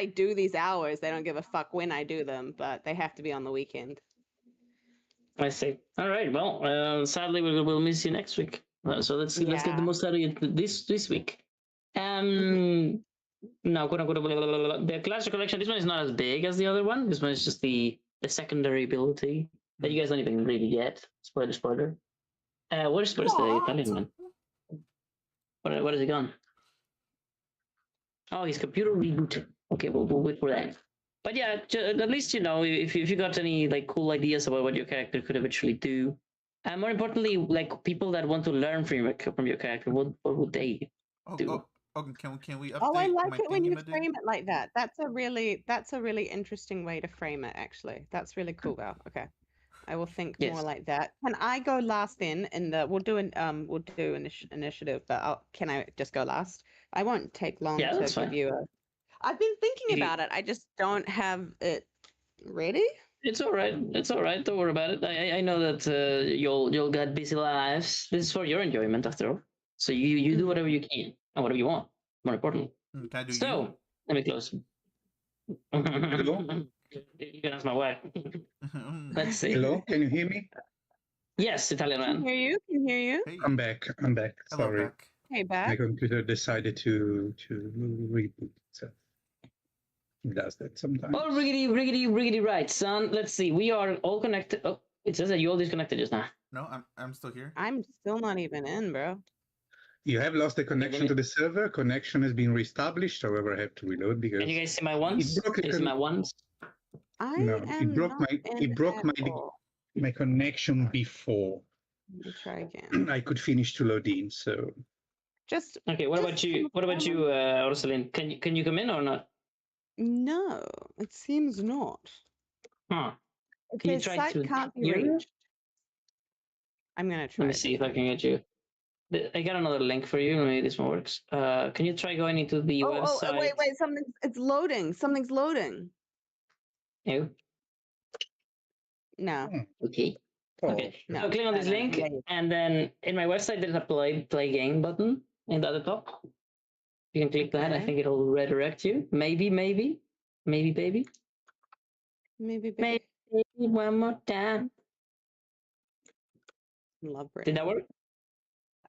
do these hours. They don't give a fuck when I do them, but they have to be on the weekend. I see. All right. Well, sadly, we'll miss you next week. So let's get the most out of you this week. Now, the Clash Collection. This one is not as big as the other one. This one is just the secondary ability that you guys don't even really get. Spoiler. Where's the Italian one? What is it gone? Oh, his computer rebooted. Okay, we'll wait for that. But yeah, at least you know if you got any like cool ideas about what your character could eventually do, and more importantly, like people that want to learn from your character, what would they do? Can we update? Oh, I like it when you frame it like that. That's a really interesting way to frame it. Actually, that's really cool, Val. Okay, I will think more like that. Can I go last in the? We'll do initiative, but can I just go last? I won't take long to give you a. I've been thinking about it. I just don't have it ready. It's all right. It's all right. Don't worry about it. I know that you'll get busy lives. This is for your enjoyment, after all. So you do whatever you can and whatever you want. More important. Can I do so let me close. Hello? You can ask my wife. Let's see. Hello, can you hear me? Yes, Italian man. Can hear you. Hey. I'm back. Sorry. Back. Hey, back. My computer decided to reboot itself. It does that sometimes. Oh, riggedy right, son. Let's see. We are all connected. Oh, it says that you all disconnected just now. No, I'm still here. I'm still not even in, bro. You have lost the connection to the server. Connection has been reestablished. However, I have to reload because. Can you guys see my ones? Can you see my ones? It broke my connection before. Let me try again. I could finish to load in. So. Okay. What about you? What about you, Rosalind? Can you come in or not? No, it seems not. Huh. Can you try to can't be reached. I'm gonna try. Let me see if I can get you. I got another link for you. Maybe this one works. Can you try going into the website? Oh, wait. It's loading. Something's loading. No. No. Okay. Okay. No, so click on this link, and then in my website there's a play game button in the other top. You can click that. I think it'll redirect you. Maybe, baby. Maybe one more time. Love it. Did that work?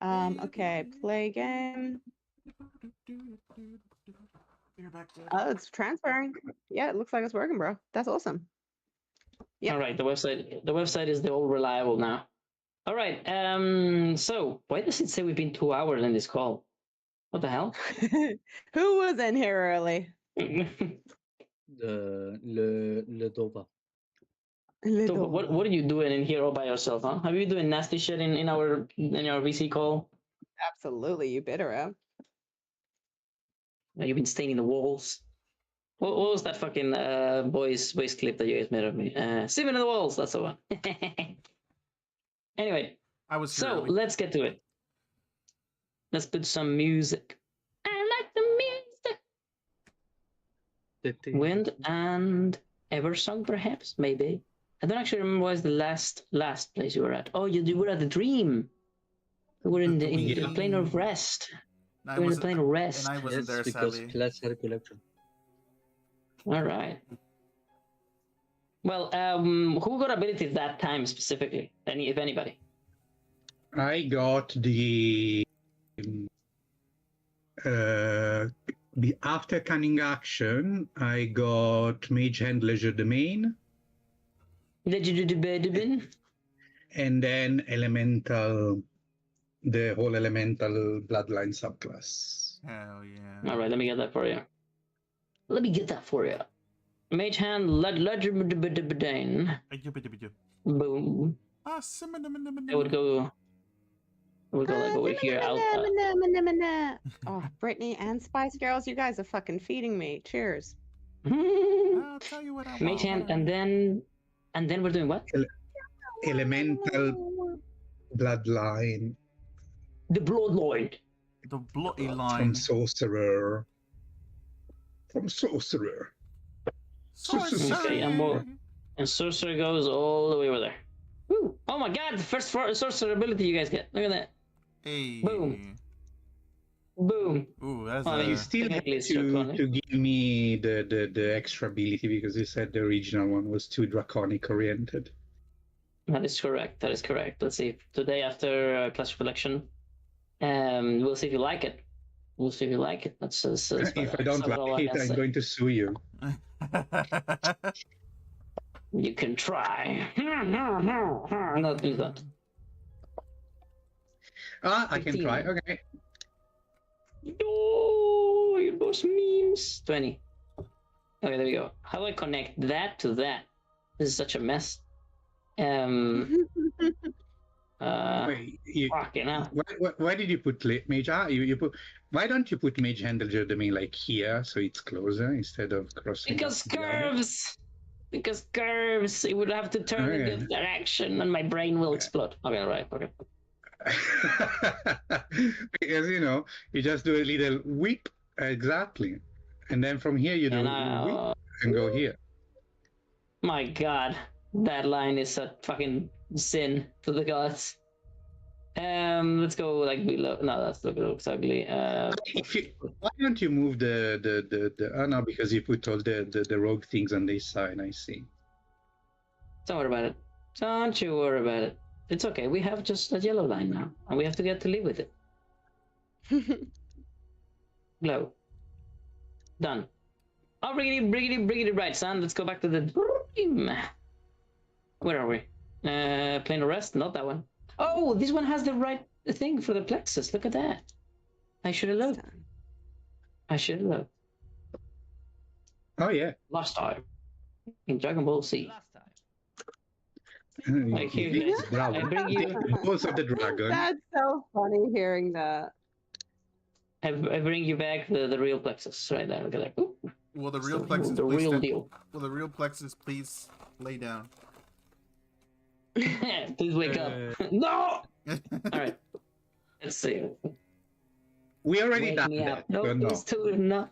Okay, play game. Oh, it's transferring. Yeah, it looks like it's working, bro. That's awesome. Yep. All right, the website is the old reliable now. All right. So why does it say we've been 2 hours in this call? What the hell? Who was in here early? Le Dova. So what are you doing in here all by yourself, huh? Have you been doing nasty shit in our VC call? Absolutely, you better have. You've been staining the walls. What was that fucking voice clip that you guys made of me? Steven in the walls, that's the one. Anyway, let's get to it. Let's put some music. I like the music. Wind and Eversong, perhaps, maybe. I don't actually remember what was the last place you were at. Oh, you were at the Dream. You were in the plane of rest. No, you were in the plane of rest. And I wasn't there, because sadly. Clash had a collection. All right. Well, who got abilities that time specifically? If anybody? I got the after cunning action. I got Mage Hand Leisure Domain. And then elemental, the whole elemental bloodline subclass. Hell yeah! All right, let me get that for you. Mage Hand Leisure Domain. Boom. I would go. We'll go like over here. Oh, Brittany and Spice Girls, you guys are fucking feeding me. Cheers. I'll tell you what I want. Mage Hand, and then we're doing what? Elemental bloodline. The bloodline. The bloodline. From sorcerer. Okay, and sorcerer goes all the way over there. Woo. Oh my god, the first sorcerer ability you guys get. Look at that. Hey. Boom. Boom. Ooh, that's Well, You a. still have technically it's draconic. to give me the extra ability because you said the original one was too draconic oriented. That is correct. That is correct. Let's see. Today after Clash of Election, we'll see if you like it. We'll see if you like it. That's If I don't all I like it, can I'm say. going to sue you. You can try. Not do that. Ah, I can 15. try. Okay. No, those memes. 20. Okay, there we go. How do I connect that to that? This is such a mess. Wait, Fucking hell. why did you put mage? You put. Why don't you put mage handle domain like here so it's closer instead of crossing? Because up the other? curves. Because curves. It would have to turn in Okay. this direction, and my brain will explode. Okay, all right. Okay. Because you just do a little whip exactly, and then from here you do whip and go here. My God, that line is a fucking sin to the gods. Let's go like below. No, that's looks ugly. Why don't you move the oh no, because you put all the rogue things on this side. I see. Don't worry about it. Don't you worry about it. It's okay. We have just a yellow line now, and we have to get to live with it. Glow. Done. Oh, briggity right, son. Let's go back to the dream. Where are we? Plane of rest? Not that one. Oh, this one has the right thing for the plexus. Look at that. I should have looked. I should have looked. Oh yeah. Last time in Dragon Ball Z. Last time. Like here, guys. I bring you. The balls of the dragon. That's so funny hearing that. I bring you back the real plexus right there. Look at that. Ooh, Will the it's real plexus the please real stand- deal. Will the real plexus please lay down? Please wake up. No. All right. Let's see. We already Wake done me that. up. No, so no. please do not.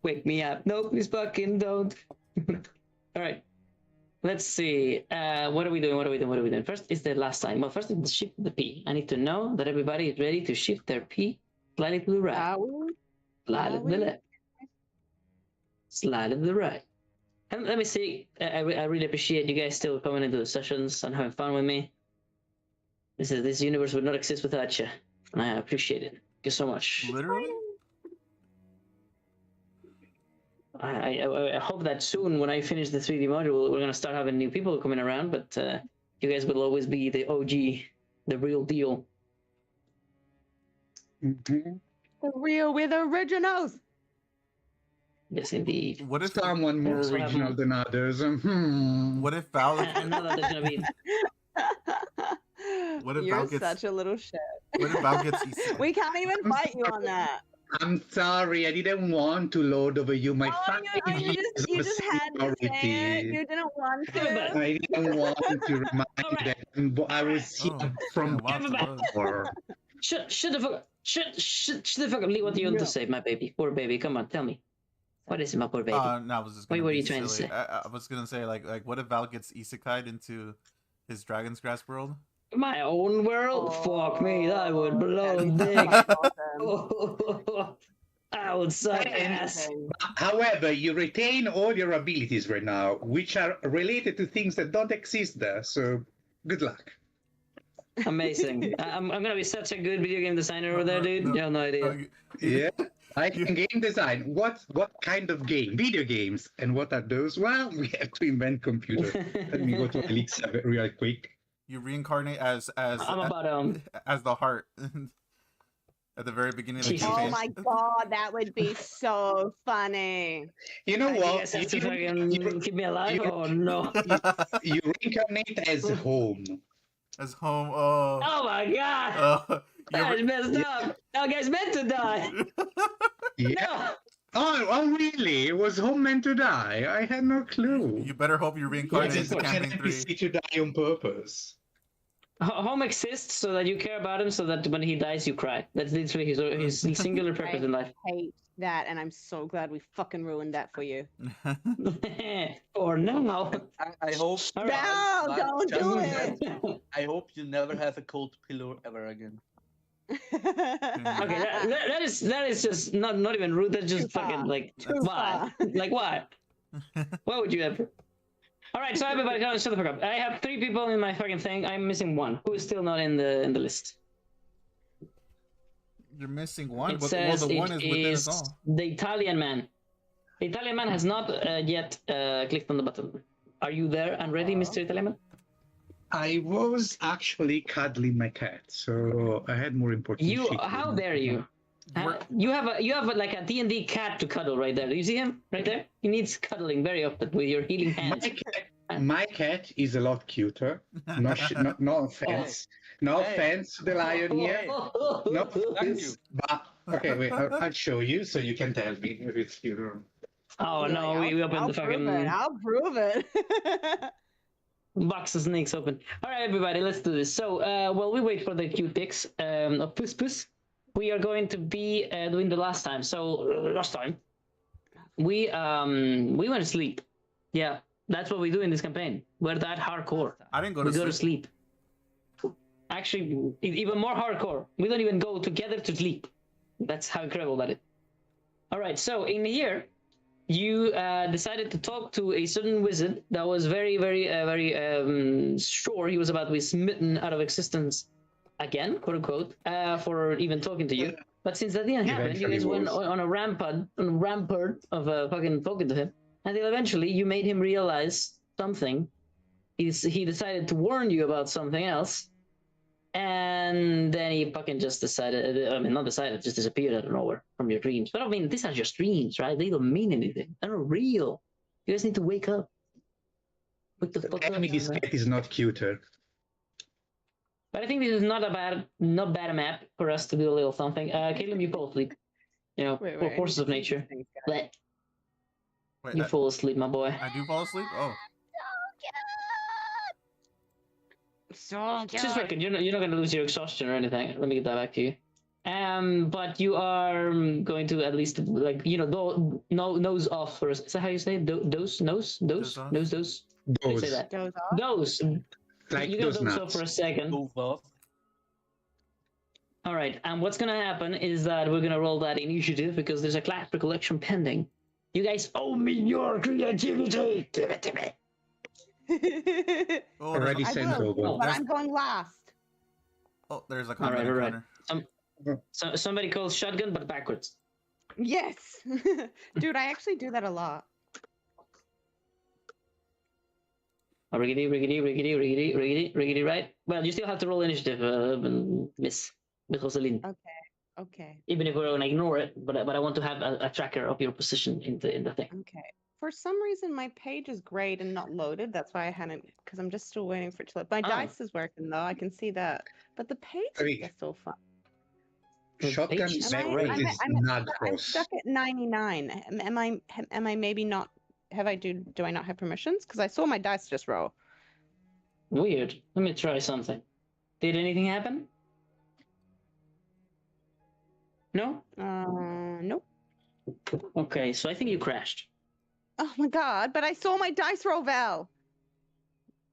Wake me up. No, please fucking don't. All right. Let's see. What are we doing? First is the last time. Well, first is the shift the P. I need to know that everybody is ready to shift their P slightly to the right. Slightly to the left. Slightly to the right. And let me see. I really appreciate you guys still coming into the sessions and having fun with me. This universe would not exist without you, and I appreciate it. Thank you so much. Literally? I hope that soon, when I finish the 3D module, we're gonna start having new people coming around. But you guys will always be the OG, the real deal. Mm-hmm. The real with originals. Yes, indeed. What if Someone more That's what original happened. than others? what if Val I know that there's gonna be. What if You're Val gets- such a little shit. what if Val gets Issa? We can't even fight you on that. I'm sorry, I didn't want to lord over you. My family You just had to say it. You didn't want to. I didn't want to remind Alright. you that I was here Oh, from yeah, lots of Everybody. love. before. Shut the fuck up. Shut the fuck up. Lee, what do you want to say, my baby? Poor baby. Come on, tell me. What is it, my poor baby? No, I was just What gonna were be you trying to silly. say? I was gonna say like what if Val gets isekai'd into his Dragon's Grasp world? My own world? Fuck me, that would blow That'd be dick. awesome. I would suck ass. Amazing. However, you retain all your abilities right now, which are related to things that don't exist there. So, good luck. Amazing. I'm gonna be such a good video game designer over there, dude. You have no idea. Yeah, I can game design. What kind of game? Video games. And what are those? Well, we have to invent computers. Let me go to Elixir real quick. You reincarnate as I'm about as the heart at the very beginning of the Jesus. campaign. Oh my god, that would be so funny. You know You what? guys have to fucking keep me alive? Oh no. You reincarnate as home. As home. Oh. Oh my god. That's You're, messed up. That guy's meant to die. Yeah. No. Oh, really? Was home meant to die? I had no clue. you better hope you reincarnate Yes, into of course. campaign 3. NPC to die on purpose. Home exists so that you care about him, so that when he dies, you cry. That's literally his singular purpose in life. Hate that, and I'm so glad we fucking ruined that for you. Or no. I hope. All right. No, don't do just- it. I hope you never have a cold pillow ever again. Okay, that is just not even rude. That's just Too far. fucking like Too why? far. Like why? Why would you ever? All right, so everybody, shut the fuck up. I have 3 people in my fucking thing. I'm missing 1. Who is still not in the list? You're missing one, It but says the one it is within is us all. the Italian man. The Italian man has not yet clicked on the button. Are you there and ready, Mr. Italian man? I was actually cuddling my cat, so I had more important You, shit. how dare you? You have like a D&D cat to cuddle right there. Do you see him right there? He needs cuddling very often with your healing hands. My cat is a lot cuter. No offense. No offense to the lion here. No offense. But okay, wait, I'll show you so you can tell me if it's cute or Oh no, we opened the fucking I'll prove it. box of snakes open. All right, everybody, let's do this. So, while we wait for the cute pics of Puss Puss, we are going to be doing the last time. So, last time, we went to sleep. Yeah, that's what we do in this campaign. We're that hardcore. I didn't go We to go to sleep. sleep. Actually, even more hardcore. We don't even go together to sleep. That's how incredible that is. All right, so in here, you decided to talk to a certain wizard that was very sure he was about to be smitten out of existence again, quote unquote, for even talking to you. But since that didn't happen, you guys went on a rampart of fucking talking to him, until eventually you made him realize something. He decided to warn you about something else, and then he fucking just decided, I mean, not decided, just disappeared out of nowhere from your dreams. But I mean, these are just dreams, right? They don't mean anything. They're not real. You guys need to wake up. Wake the fuck up. this cat is not cuter. But I think this is not bad map for us to do a little something. Caleb, you fall asleep. You know, Wait, for I forces need of to see nature. these things, guys. Wait, You fall asleep, my boy. I do fall asleep? Oh. So Just reckon, you're not going to lose your exhaustion or anything. Let me get that back to you. But you are going to at least, like, you know, nose off for us. Is that how you say it? Nose? Doze off? Nose? How do you say that? Doze off. Dose. Like You those go doze off nuts. for a second. Move off. All right, and what's gonna happen is that we're gonna roll that initiative because there's a class recollection pending. You guys owe me your creativity. Give it to me. Oh, Already I sent will, over. but I'm going last. Oh, there's a All comment right, in all right. corner. So somebody calls shotgun, but backwards. Yes, dude, I actually do that a lot. Oh, riggedy, right? Well, you still have to roll initiative, Miss Rosaline. Okay. Even if we're gonna ignore it, but I want to have a tracker of your position in the thing. Okay. For some reason, my page is great and not loaded. That's why I hadn't, because I'm just still waiting for it to load. My Oh. dice is working though. I can see that, but the page is just so fun. Shotgun page is back great. is I'm Nagros. stuck at 99. Am I maybe not? Do I not have permissions? Because I saw my dice just roll. Weird. Let me try something. Did anything happen? No? Nope. Okay, so I think you crashed. Oh my god! But I saw my dice roll, Val.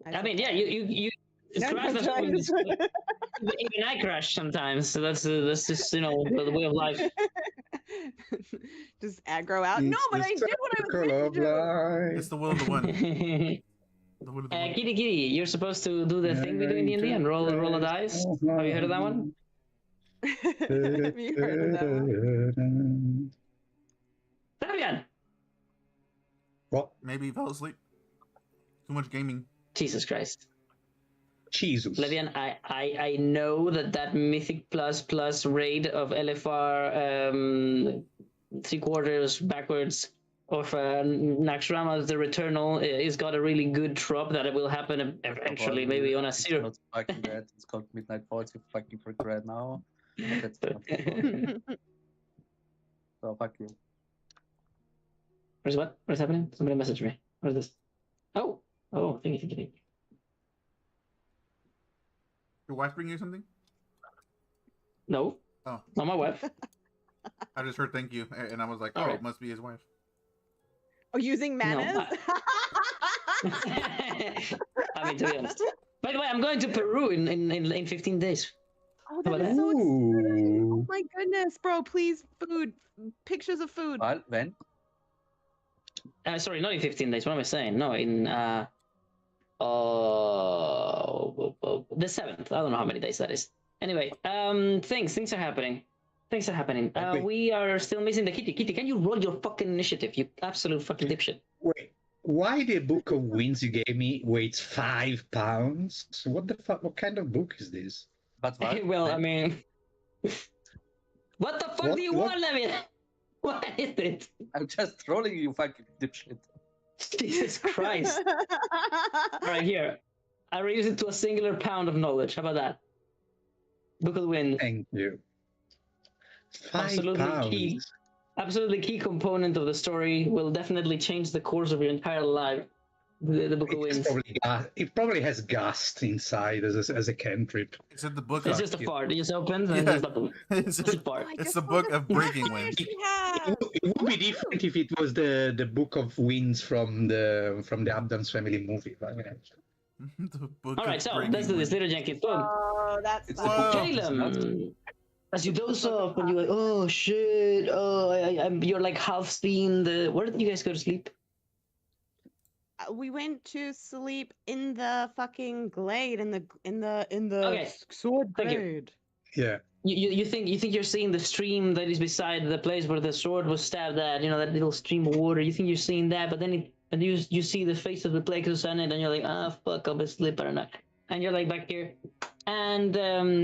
I mean, yeah, you crashed. That's what we- even I crash sometimes, so that's just, you know, the way of life. Just aggro out. No, but I did what I was meant to do. It's the will of the one. The will of the one. Kitty, you're supposed to do the thing we do in D&D and roll a dice. Have you heard of that one? Have you heard of that one? Fabian! What? Maybe he fell asleep. Too much gaming. Jesus Christ. Jesus. Levian, I know that Mythic plus raid of LFR 3/4 backwards of Naxxramas the Returnal is got a really good drop that will happen eventually, maybe on a It's zero. not fucking red. It's called Midnight Force. You fucking regret now. But that's not so fuck you. Where's what? What's happening? Somebody messaged me. What is this? Oh, thank you. Your wife bring you something? No, Oh, not my wife. I just heard thank you, and I was like, All oh, right. it must be his wife. Oh, using manners? I mean, to be honest. By the way, I'm going to Peru in 15 days. Oh, How that about is so exciting! Oh Ooh. my goodness, bro! Please, food, pictures of food. Well, when? Sorry, not in 15 days. What am I saying? No, in the 7th. I don't know how many days that is. Anyway, things are happening. Things are happening. Wait. We are still missing the kitty. Kitty, can you roll your fucking initiative? You absolute fucking dipshit. Wait, why the book of winds you gave me weighs 5 pounds? What the fuck? What kind of book is this? But what? Well, I When? mean, what the fuck do you want, I mean? What is it? I'm just trolling you, fucking dipshit. Jesus Christ. All right, here. I reduce it to a singular pound of knowledge. How about that? Book of Wind. Thank you. 5 Absolutely key. pounds. Absolutely key component of the story. Will definitely change the course of your entire life. The Book of Winds. It probably has gust inside as a cantrip. Is it the book It's of? just a fart. It just opens and Yeah. it's just Is it's a it, fart. Oh, I it's guess the all book the of breaking fires wind. we have. It would be different if it was the book of winds from the Addams Family movie. But, yeah. The book All right, of so breaking let's do this. wind. Little Jenkins, boom. Oh, that's It's Whoa. funny. Caleb, as you doze off and you're like, oh shit, oh, you're like half seen the. Where did you guys go to sleep? We went to sleep in the fucking glade in the Okay, sword thank you. glade. Yeah. You think you're seeing the stream that is beside the place where the sword was stabbed at, that little stream of water. You think you're seeing that, but then you see the face of the Plexus on it, and you're like, fuck, I'll be asleep or not. And you're like back here, and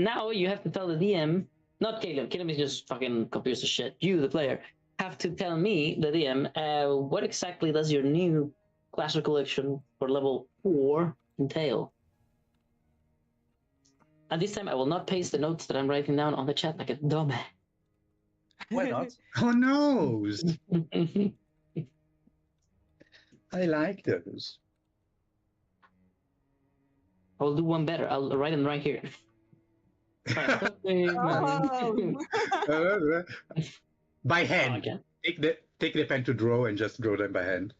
now you have to tell the DM, not Caleb. Caleb is just fucking confused as shit. You, the player, have to tell me, the DM, what exactly does your new classic collection for level 4 entail? And this time I will not paste the notes that I'm writing down on the chat like a dumbass. Why not? Oh no! I like those. I'll do one better. I'll write them right here. Oh. By Oh, I hand. can't. Take the pen to draw and just draw them by hand.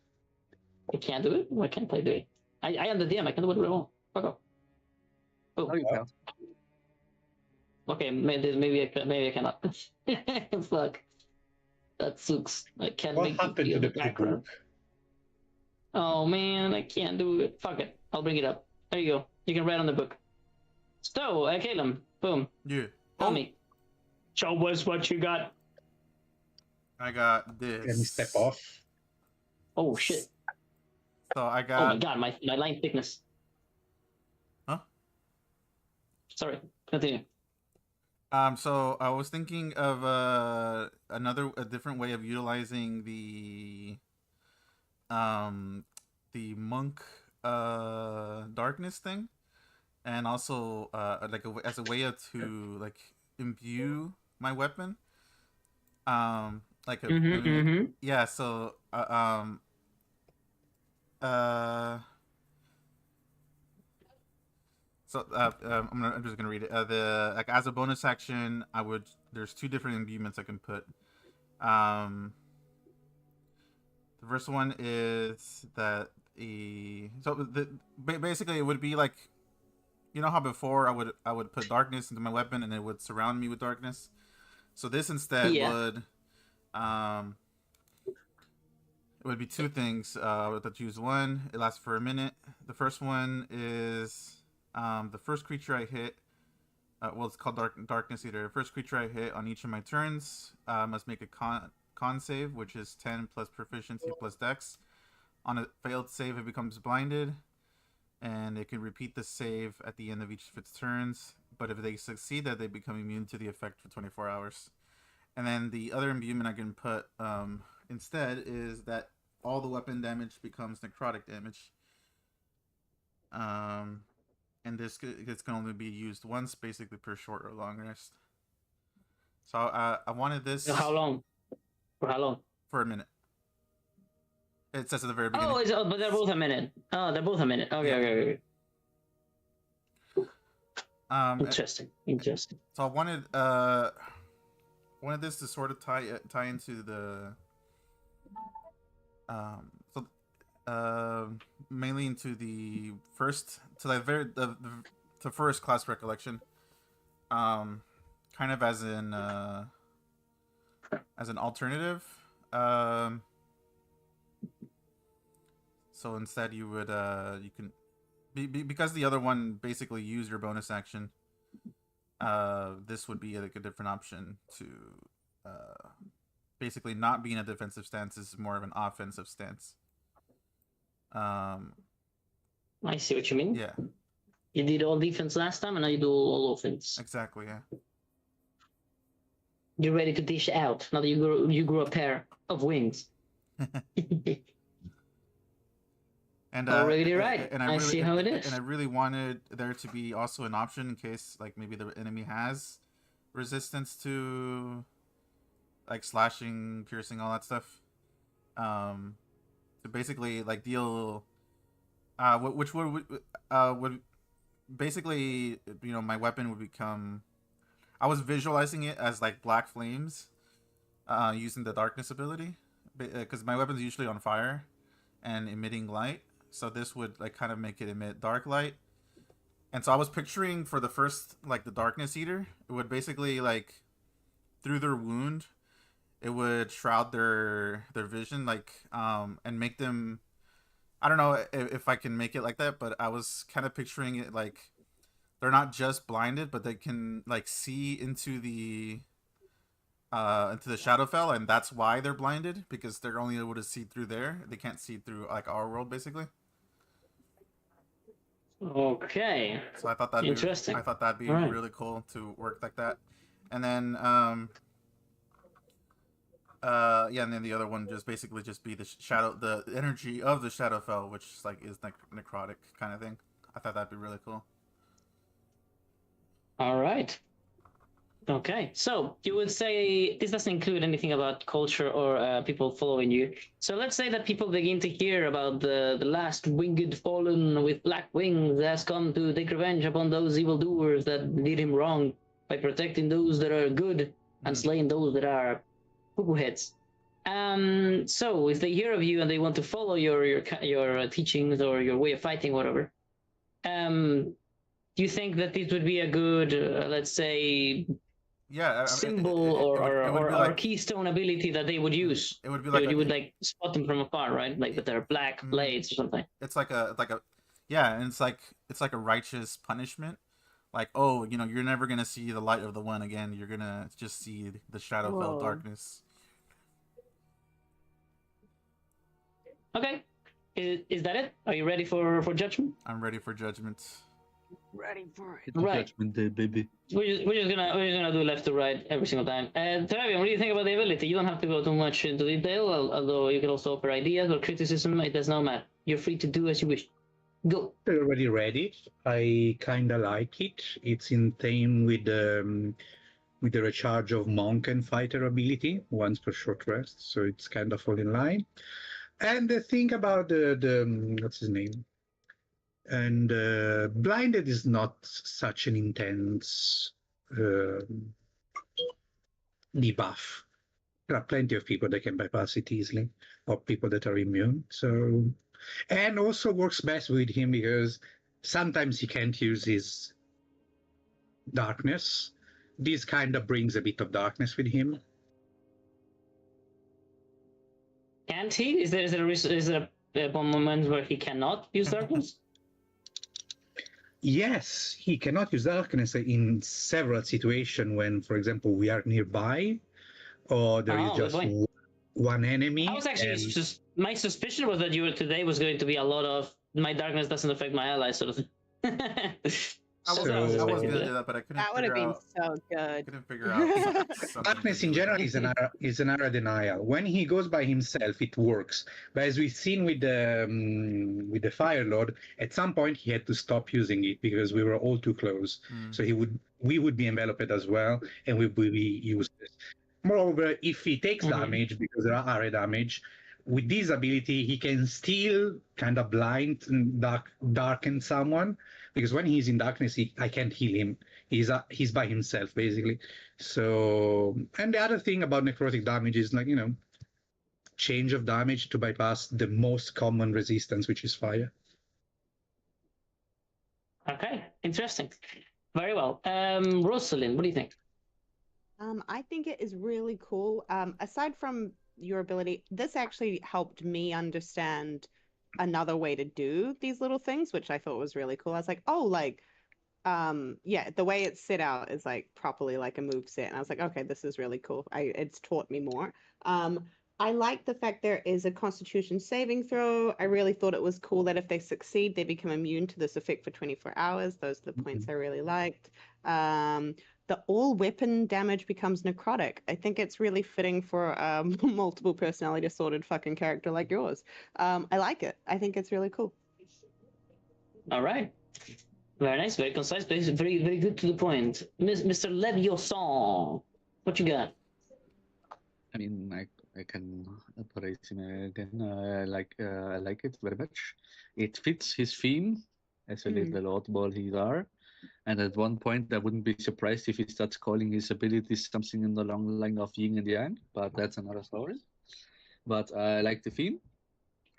I can't do it. Why can't I do it? I am the DM. I can do whatever I want. Fuck off. No, you can't. Okay, maybe I cannot. Fuck. That sucks. I can't What make you happened to feel the the background. book? Oh man, I can't do it. Fuck it. I'll bring it up. There you go. You can write on the book. So, Caleb, boom. Yeah. Tell me. Show us what you got. I got this. Let me step off. Oh shit. So I Oh got. my god, my line thickness. Huh? Sorry. Continue. So I was thinking of a different way of utilizing the monk darkness thing, and also as a way to like imbue my weapon. Yeah. So I'm just gonna read it. As a bonus action, there's 2 different imbuements I can put. The first one is that basically it would be like, how before I would put darkness into my weapon and it would surround me with darkness. So this instead would it would be 2 things. I would choose one. It lasts for a minute. The first one is the first creature I hit. It's called darkness eater. The first creature I hit on each of my turns must make a con save, which is 10 plus proficiency plus dex. On a failed save, it becomes blinded, and it can repeat the save at the end of each of its turns. But if they succeed that, they become immune to the effect for 24 hours. And then the other imbuement I can put instead is that all the weapon damage becomes necrotic damage. And this can only be used once, basically per short or long rest. So I wanted this. For how long? For how long? For a minute. It says at the very beginning. But they're both a minute. Oh, they're both a minute. Okay. Interesting. So I wanted this to sort of tie into the mainly into the first to the first class recollection. kind of as an alternative. So instead, you would you can because the other one basically used your bonus action. This would be like a different option to basically not be in a defensive stance. Is more of an offensive stance. I see what you mean. Yeah. You did all defense last time, and now you do all offense. Exactly. Yeah. You're ready to dish out now that you grew a pair of wings. And already right. And I really, see how it is. And I really wanted there to be also an option in case like maybe the enemy has resistance to like slashing, piercing, all that stuff. To basically like deal which would basically, you know, my weapon would become, I was visualizing it as like black flames using the darkness ability, because my weapon's usually on fire and emitting light, so this would like kind of make it emit dark light. And so I was picturing for the first, like the darkness eater, it would basically like through their wound, it would shroud their vision, like and make them, I don't know if I can make it like that, but I was kind of picturing it like they're not just blinded, but they can like see into the Shadowfell, and that's why they're blinded, because they're only able to see through there. They can't see through like our world, basically. Okay. So I thought that'd interesting. I thought that'd be right. really cool to work like that. And then yeah, and then the other one just basically just be the energy of the Shadowfell, which like is like necrotic kind of thing. I thought that'd be really cool. All right. Okay, so you would say this doesn't include anything about culture or people following you. So let's say that people begin to hear about the last winged fallen with black wings has come to take revenge upon those evildoers that did him wrong by protecting those that are good and slaying those that are poo heads. So if they hear of you and they want to follow your teachings or your way of fighting, whatever, do you think that this would be a good, let's say, symbol or like, keystone ability that they would use? It would be like you would like spot them from afar, right? Like that they're black blades or something. It's like a yeah, and it's like a righteous punishment. Like, oh, you know, you're never gonna see the light of the one again. You're gonna just see the Shadowfell darkness. Okay, is that it? Are you ready for judgment? I'm ready for judgment. Ready for it. Right. Judgment Day, baby. We're just gonna do left to right every single time. Travian, what do you think about the ability? You don't have to go too much into detail, although you can also offer ideas or criticism. It does not matter. You're free to do as you wish. Go. I already read it. I kind of like it. It's in theme with the recharge of monk and fighter ability, once per short rest. So it's kind of all in line. And the thing about the what's his name? And blinded is not such an intense debuff. There are plenty of people that can bypass it easily, or people that are immune. So, and also works best with him because sometimes he can't use his darkness. This kind of brings a bit of darkness with him. Can't he? Is there a moment where he cannot use darkness? Yes, he cannot use darkness in several situations when, for example, we are nearby, or there is just one enemy. I was actually just, my suspicion was that today was going to be a lot of my darkness doesn't affect my allies sort of thing. I was gonna do that, but I couldn't. That would have been so good. I couldn't figure out. Darkness in general is an area denial. When he goes by himself, it works. But as we've seen with the Fire Lord, at some point he had to stop using it because we were all too close. So we would be enveloped as well, and we would be useless. Moreover, if he takes damage because there are area damage, with this ability he can still kind of blind and darken someone. Because when he's in darkness, I can't heal him. He's by himself, basically. So, and the other thing about necrotic damage is like, you know, change of damage to bypass the most common resistance, which is fire. Okay, interesting. Very well. Rosalind, what do you think? I think it is really cool. Aside from your ability, this actually helped me understand another way to do these little things, which I thought was really cool. I was like, oh, like, yeah, the way it's set out is like properly like a move set, and I was like, okay, this is really cool. It's taught me more. I like the fact there is a Constitution saving throw. I really thought it was cool that if they succeed, they become immune to this effect for 24 hours. Those are the points I really liked. The all weapon damage becomes necrotic. I think it's really fitting for a multiple personality disordered fucking character like yours. I like it. I think it's really cool. All right. Very nice, very concise, very, very good to the point. Mr. Leviosa, what you got? I mean, I can praise him again. I like it very much. It fits his theme as a little oddball he are. And at one point, I wouldn't be surprised if he starts calling his abilities something in the long line of yin and yang, but that's another story. But I like the theme.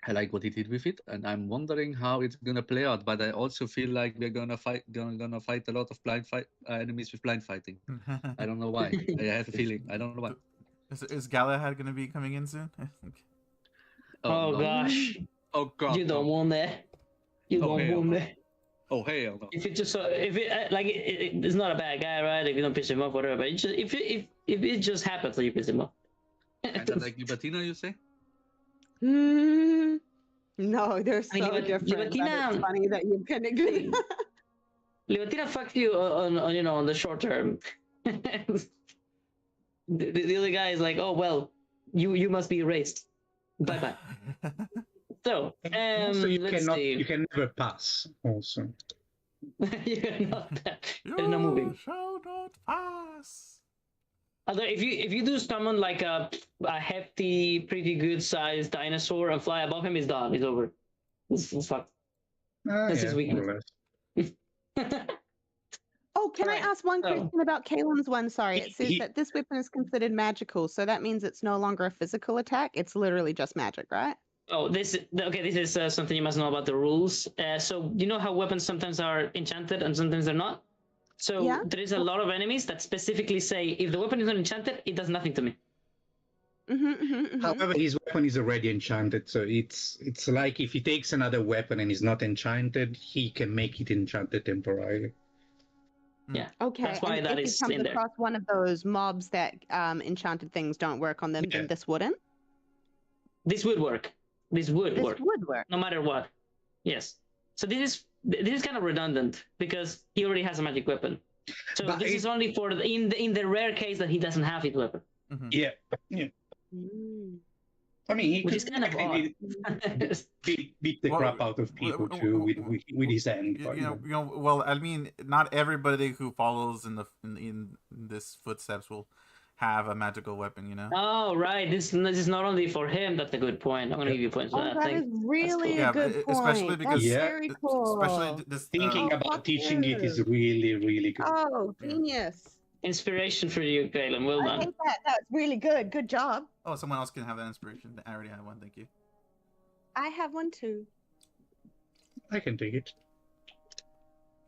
I like what he did with it, and I'm wondering how it's gonna play out. But I also feel like we're gonna fight a lot of blind fight enemies with blind fighting. I don't know why. I have a feeling. I don't know why. Is Galahad going to be coming in soon? Oh no. gosh. Oh god. You don't want that. You don't want that. Oh hell no. If it just if it like it's not a bad guy, right? If you don't piss him off, whatever. But it just, if it just happens that you piss him off. Kinda like Libatina, you say? No, they're so different. Libatina, it's funny that you can agree. Libatina fucked you on you know on the short term. The other guy is like, oh well, you must be erased. Bye bye. So you can never pass. Also, you're not that. You There's no moving. shall not pass. Although if you do summon like a hefty, pretty good sized dinosaur and fly above him, he's done. He's over. It's fucked. That's his weakness. Oh, can I ask one question about Kalen's one? Sorry, it says that this weapon is considered magical, so that means it's no longer a physical attack. It's literally just magic, right? Oh, this is something you must know about the rules. So you know how weapons sometimes are enchanted and sometimes they're not. So there is a lot of enemies that specifically say if the weapon is not enchanted, it does nothing to me. However, his weapon is already enchanted, so it's like if he takes another weapon and is not enchanted, he can make it enchanted temporarily. Yeah. Okay. That's why and that if is he comes in there. across one of those mobs that enchanted things don't work on them, then this wouldn't? This would work. This would work. No matter what. Yes. So this is kind of redundant because he already has a magic weapon. So but this is only for in the rare case that he doesn't have his weapon. Yeah. I mean, which is kind of odd. beat the crap out of people too with his hand. Well, I mean, not everybody who follows in this footsteps will have a magical weapon, you know. Oh right, this is not only for him. That's a good point. I'm gonna give you points for that. That is really cool. a good point. Especially because that's very cool. Especially this, thinking about teaching it is really, really good. Oh, genius! Inspiration for you, Galen. Well done. I think that's really good. Good job. Oh, someone else can have that inspiration. I already have one. Thank you. I have one too. I can take it.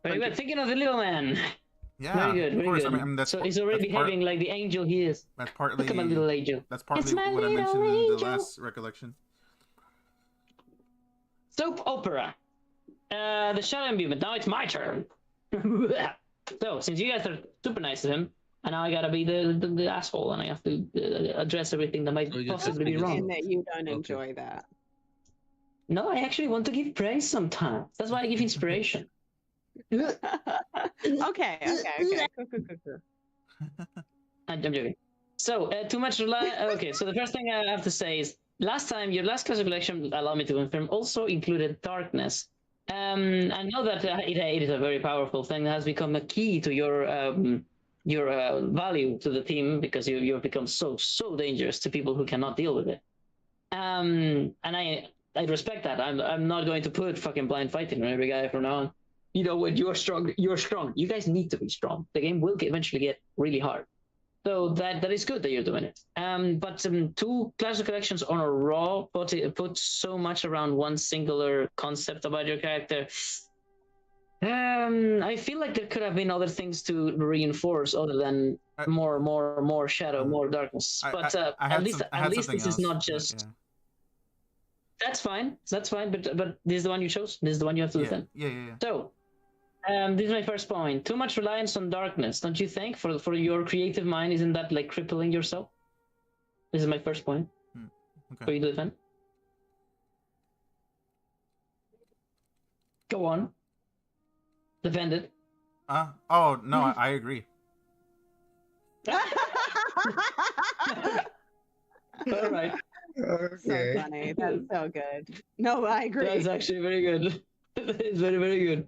Very good. Thinking of the little man. Yeah, very good. Very good. I mean, so he's already behaving like the angel he is. That's partly. Look at my little angel. That's partly what I mentioned in the last recollection. Soap opera. The shadow imbuement. Now it's my turn. So since you guys are super nice to him, and now I gotta be the asshole, and I have to address everything that might possibly be wrong. And that you don't enjoy that. No, I actually want to give praise sometimes. That's why I give inspiration. Okay. Cool. I'm joking. So, too much. Okay, so the first thing I have to say is, last time, your last class of collection, allow me to confirm, also included darkness. I know that it is a very powerful thing that has become a key to your value to the team, because you've become so dangerous to people who cannot deal with it. And I respect that. I'm not going to put fucking blind fighting on every guy from now on. You know, when you're strong, you're strong. You guys need to be strong. The game will eventually get really hard. So that is good that you're doing it. But 2 class of collections on a raw put so much around one singular concept about your character. I feel like there could have been other things to reinforce other than more shadow, more darkness. But I at had least something this is else, not but just. yeah. That's fine. That's fine. But this is the one you chose. This is the one you have to defend. Yeah. So, this is my first point. Too much reliance on darkness, don't you think? For your creative mind, isn't that like crippling yourself? This is my first point. Okay. For you to defend. Go on. Defend it. Oh no, I agree. All right. Okay. So funny. That's so good. No, I agree. That's actually very good. It's very, very good.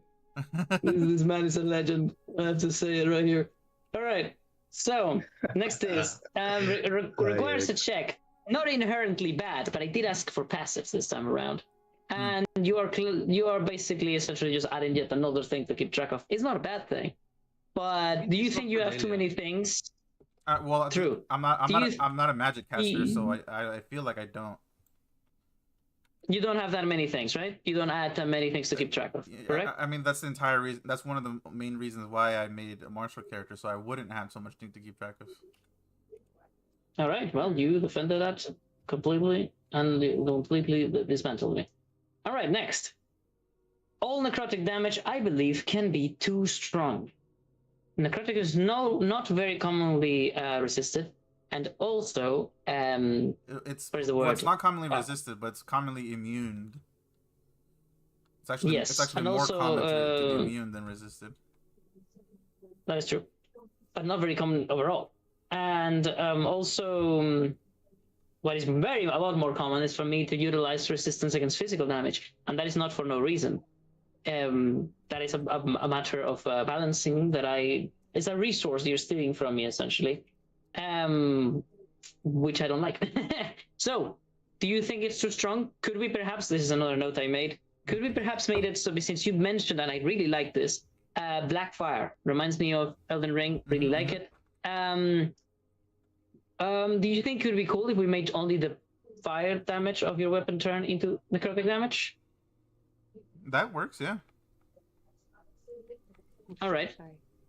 This man is a legend. I have to say it right here. All right. So next is requires a check. Not inherently bad, but I did ask for passives this time around. And you are basically essentially just adding yet another thing to keep track of. It's not a bad thing, but do you think you have too many things? Well, True. I'm not a magic caster, so I feel like I don't. You don't have that many things, right? You don't add that many things to keep track of, correct? I mean, that's the entire reason. That's one of the main reasons why I made a martial character, so I wouldn't have so much thing to keep track of. All right. Well, you defended that completely and completely dismantled me. All right. Next. All necrotic damage, I believe, can be too strong. Necrotic is not very commonly resisted, and also it's where's the word? It's not commonly resisted, but it's commonly immune. It's actually more common to be immune than resisted. That is true, but not very common overall. And also, what is a lot more common is for me to utilize resistance against physical damage, and that is not for no reason. That is a matter of balancing. It's a resource you're stealing from me essentially, which I don't like. So, do you think it's too strong? Could we perhaps? This is another note I made. Could we perhaps made it so? Since you mentioned and I really like this, Blackfire reminds me of Elden Ring. Really like it. Do you think it would be cool if we made only the fire damage of your weapon turn into necrotic damage? That works, yeah. All right.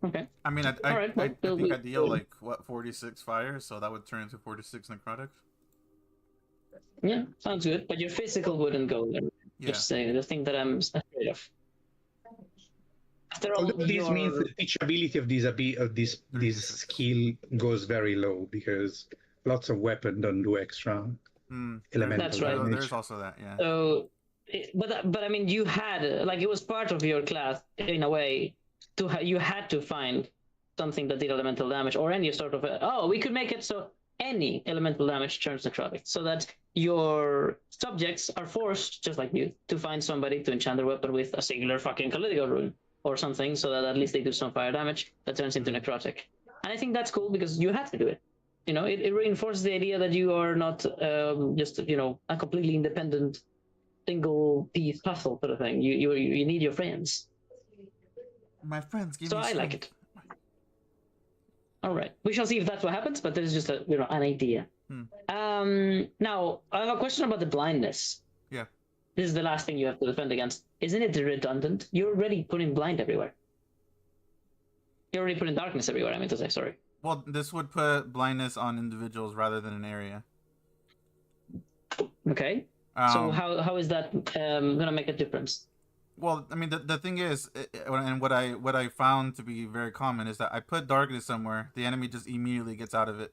Okay. I mean, I think I deal like 46 fire, so that would turn into 46 necrotic. Yeah, sounds good. But your physical wouldn't go there. Yeah. Just saying, the thing that I'm afraid of. After all, this means the teachability of this skill goes very low because lots of weapons don't do extra elemental That's right. damage. There's also that, yeah. So, but I mean, you had like it was part of your class in a way. You had to find something that did elemental damage or any sort of we could make it so any elemental damage turns necrotic, so that your subjects are forced, just like you, to find somebody to enchant their weapon with a singular fucking Calidigo rune or something, so that at least they do some fire damage that turns into necrotic. And I think that's cool because you had to do it. You know, it reinforces the idea that you are not just a completely independent single piece puzzle sort of thing. You need your friends. My friends give so me I strength. like it. All right, we shall see if that's what happens, but this is just an idea. Now I have a question about the blindness. Yeah. This is the last thing you have to defend against. Isn't it redundant? You're already putting blind everywhere. You're already putting darkness everywhere, I meant to say, sorry. Well, this would put blindness on individuals rather than an area. Okay. So how is that gonna make a difference? Well, I mean, the thing is, and what I found to be very common is that I put darkness somewhere, the enemy just immediately gets out of it,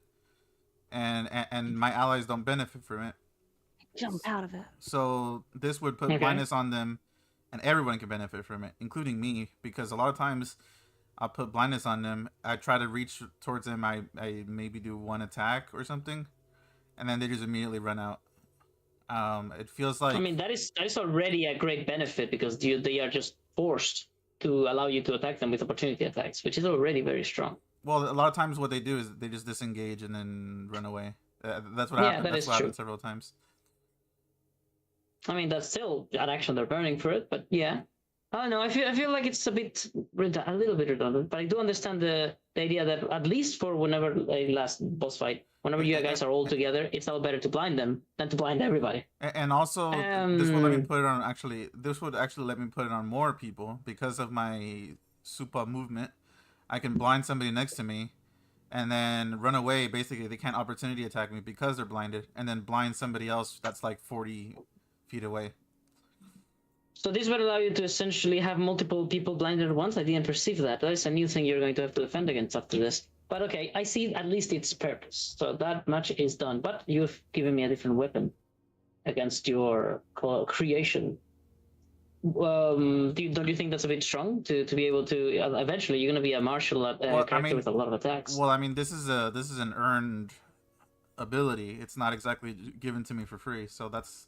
and my allies don't benefit from it. Jump out of it. So this would put blindness on them, and everyone can benefit from it, including me, because a lot of times I'll put blindness on them. I try to reach towards them. I maybe do one attack or something, and then they just immediately run out. It feels like, I mean, that is already a great benefit because they are just forced to allow you to attack them with opportunity attacks, which is already very strong. Well, a lot of times what they do is they just disengage and then run away. That's what happened. That's what happened several times. I mean, that's still an action they're burning for it, but yeah. Oh no, I feel like it's a little bit redundant, but I do understand the idea that at least for whenever a last boss fight, whenever you guys are all together, it's all better to blind them than to blind everybody. And also, this would let me put it on. Actually, this would actually let me put it on more people because of my super movement. I can blind somebody next to me, and then run away. Basically, they can't opportunity attack me because they're blinded, and then blind somebody else that's like 40 feet away. So this would allow you to essentially have multiple people blinded at once? I didn't perceive that. That is a new thing you're going to have to defend against after this. But okay, I see at least its purpose. So that much is done. But you've given me a different weapon against your creation. Don't you think that's a bit strong to be able to eventually you're going to be a martial character with a lot of attacks? Well, I mean, this is an earned ability. It's not exactly given to me for free, so that's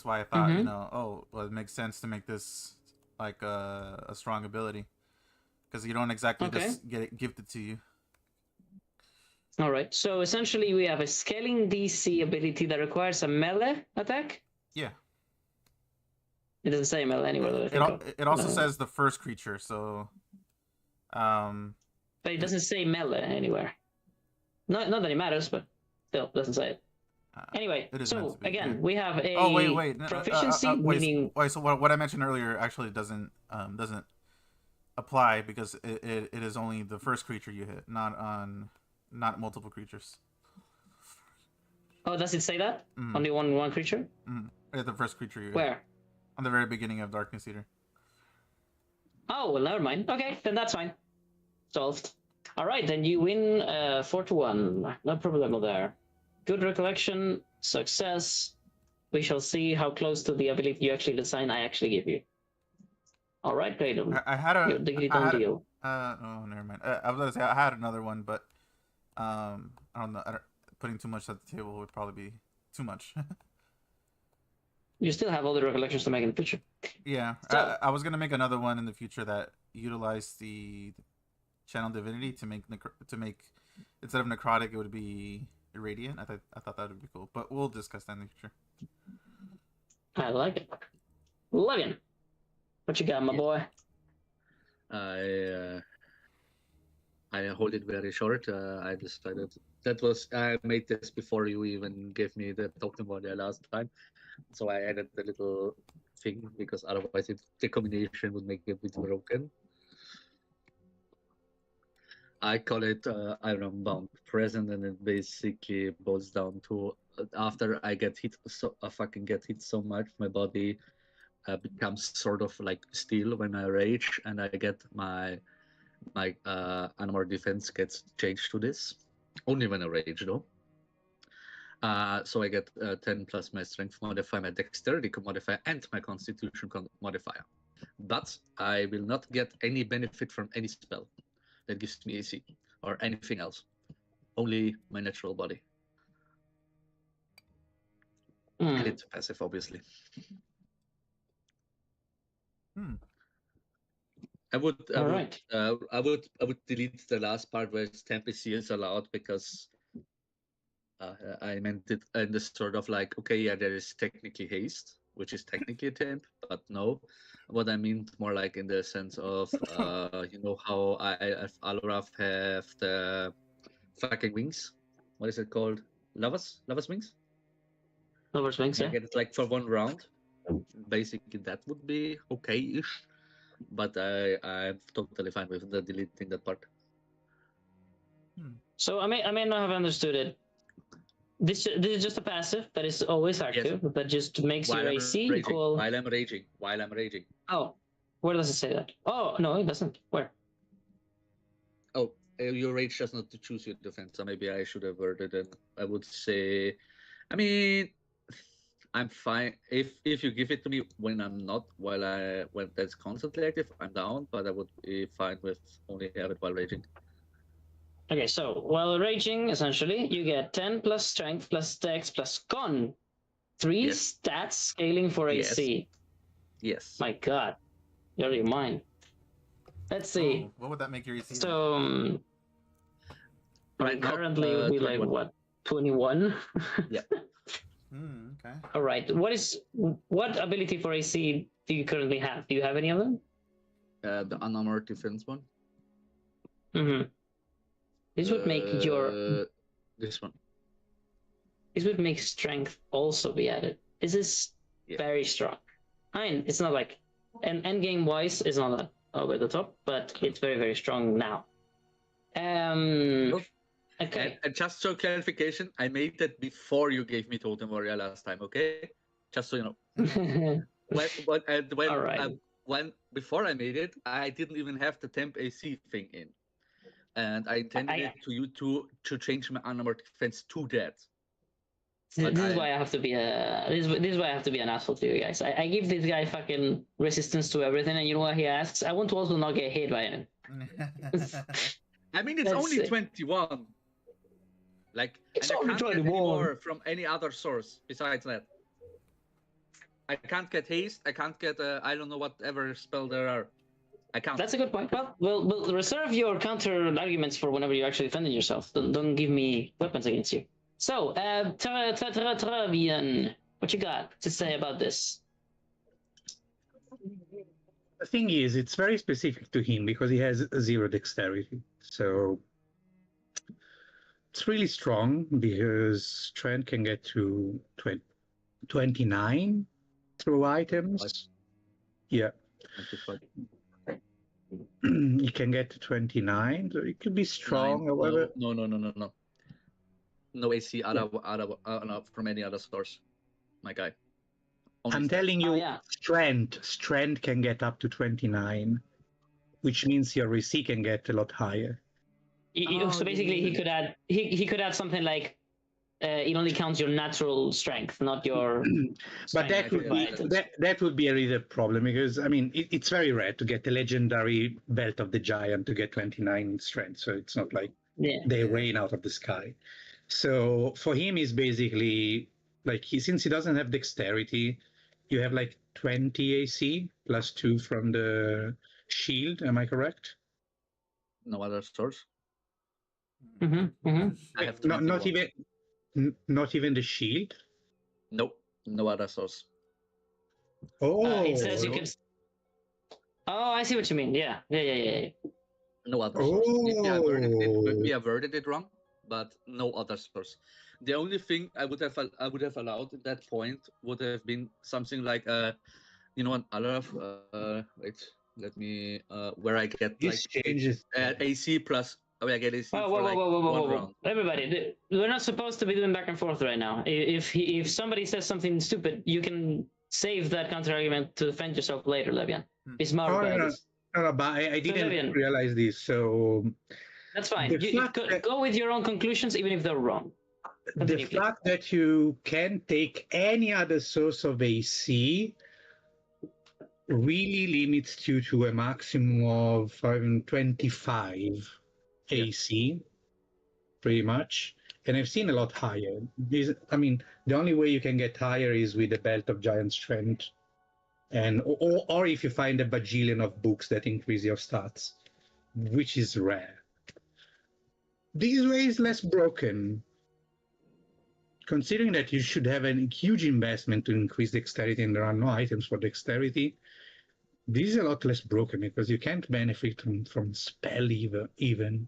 why I thought, well, it makes sense to make this like a strong ability because you don't exactly just get it gifted to you. All right. So essentially, we have a scaling DC ability that requires a melee attack. Yeah. It doesn't say melee anywhere though. It also says the first creature, so. But it doesn't say melee anywhere. Not that it matters, but still doesn't say it. Anyway, so again, we have a proficiency meaning. So what I mentioned earlier actually doesn't apply because it is only the first creature you hit, not multiple creatures. Oh, does it say that? Only one creature? Yeah, the first creature you Where? hit. On the very beginning of Darkness Eater. Oh, well, never mind. Okay, then that's fine. Solved. All right, then you win 4-1. No problem there. Good recollection, success. We shall see how close to the ability you actually design I actually give you. All right, great. I had a deal. Oh, never mind. I was going to say I had another one, but I don't know. Putting too much at the table would probably be too much. You still have all the recollections to make in the future. Yeah, so, I was gonna make another one in the future that utilized the channel divinity to make instead of necrotic, it would be irradiant. I thought that would be cool, but we'll discuss that in the future. I like it. Logan, what you got, my boy? I hold it very short. I decided I made this before you even gave me the token body last time. So I added the little thing because otherwise the combination would make it a bit broken. I call it Iron Bound Present, and it basically boils down to after I get hit, I fucking get hit so much, my body becomes sort of like steel when I rage, and I get my animal defense gets changed to this. Only when I rage though. So I get 10 plus my strength modifier, my dexterity modifier, and my constitution modifier. But I will not get any benefit from any spell that gives me AC or anything else. Only my natural body. And it's passive, obviously. I would delete the last part where temp is allowed because I meant it in the sort of like, okay, yeah, there is technically haste, which is technically a temp, but no. What I mean more like in the sense of, you know how Aloraf have the fucking wings? What is it called? Lava's wings? Lava's wings, yeah. I get it like for one round. Basically, that would be okay-ish, but I'm totally fine with deleting that part. So I may not have understood it. This is just a passive that is always active, that just makes your AC equal. While I'm raging. Oh, where does it say that? Oh, no, it doesn't. Where? Oh, your rage does not choose your defense. So maybe I should have worded it. I would say, I mean, I'm fine if you give it to me when I'm not when that's constantly active. I'm down, but I would be fine with only have it while raging. Okay, so while raging, essentially, you get 10 plus strength plus dex plus con. 3 stats scaling for AC. Yes. My god. You're your mind. Let's see. Oh, what would that make your AC? So, right now, currently it would be like, what, 21? Yeah. Okay. All right. What ability for AC do you currently have? Do you have any of them? The unarmored defense one. Mm-hmm. This would make this one. This would make strength also be added. This is very strong. I mean, it's not like, and end game wise, it's not over the top, but it's very, very strong now. Okay. And just for clarification, I made that before you gave me Totem Warrior last time, okay? Just so you know. When before I made it, I didn't even have the temp AC thing in, and I intended it to change my unarmored defense to that. This is why I have to be this is why I have to be an asshole to you guys. I give this guy fucking resistance to everything, and you know what he asks? I want to also not get hit by him. I mean, it's only 21. Like, it's and only I can't 21. get any more from any other source besides that. I can't get haste. I can't get I don't know whatever spell there are. I can't. That's a good point. Well, reserve your counter arguments for whenever you're actually defending yourself. Don't give me weapons against you. So, Travian, what you got to say about this? The thing is, it's very specific to him because he has 0 dexterity. So it's really strong because strength can get to 29 through items. Yeah. You can get to 29, so it could be strong. However, no. No AC from any other source, my guy. I'm telling you, strength can get up to 29, which means your RC can get a lot higher. So basically, he could add something like it only counts your natural strength, not your. But that would be a real problem because I mean it's very rare to get the legendary belt of the giant to get 29 strength, so it's not like they rain out of the sky. So for him, is basically like since he doesn't have dexterity, you have like 20 AC plus 2 from the shield. Am I correct? No other source. I have not even the shield. Nope, no other source. Oh, it says you can. Oh, I see what you mean. Yeah. No other source. We averted it wrong, but no other source. The only thing I would have allowed at that point would have been something like you know, wait, let me where I get this changes AC plus. I get AC for like whoa. one round. Everybody, we're not supposed to be doing back and forth right now. If somebody says something stupid, you can save that counter argument to defend yourself later, Levian. Be smart about this. No, but I didn't realize this, so that's fine. Go with your own conclusions, even if they're wrong. The fact that you can take any other source of AC really limits you to a maximum of 25 AC, pretty much. And I've seen a lot higher. The only way you can get higher is with the Belt of Giant Strength, and or if you find a bajillion of books that increase your stats, which is rare. This way is less broken. Considering that you should have a huge investment to increase dexterity and there are no items for dexterity, this is a lot less broken because you can't benefit from spell even.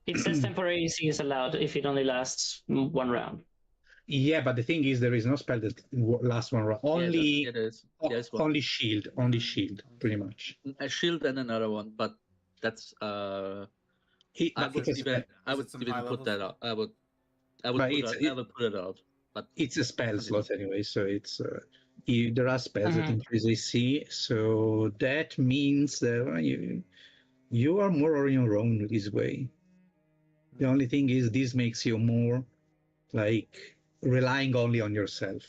It says temporary AC is allowed if it only lasts one round. Yeah, but the thing is, there is no spell that lasts one round. Only, only shield, pretty much. A shield and another one, but that's I would even put that out. I would put it out. But it's a spell slot anyway, so it's there are spells that increase AC, so that means that you are more on your own this way. The only thing is, this makes you more like relying only on yourself.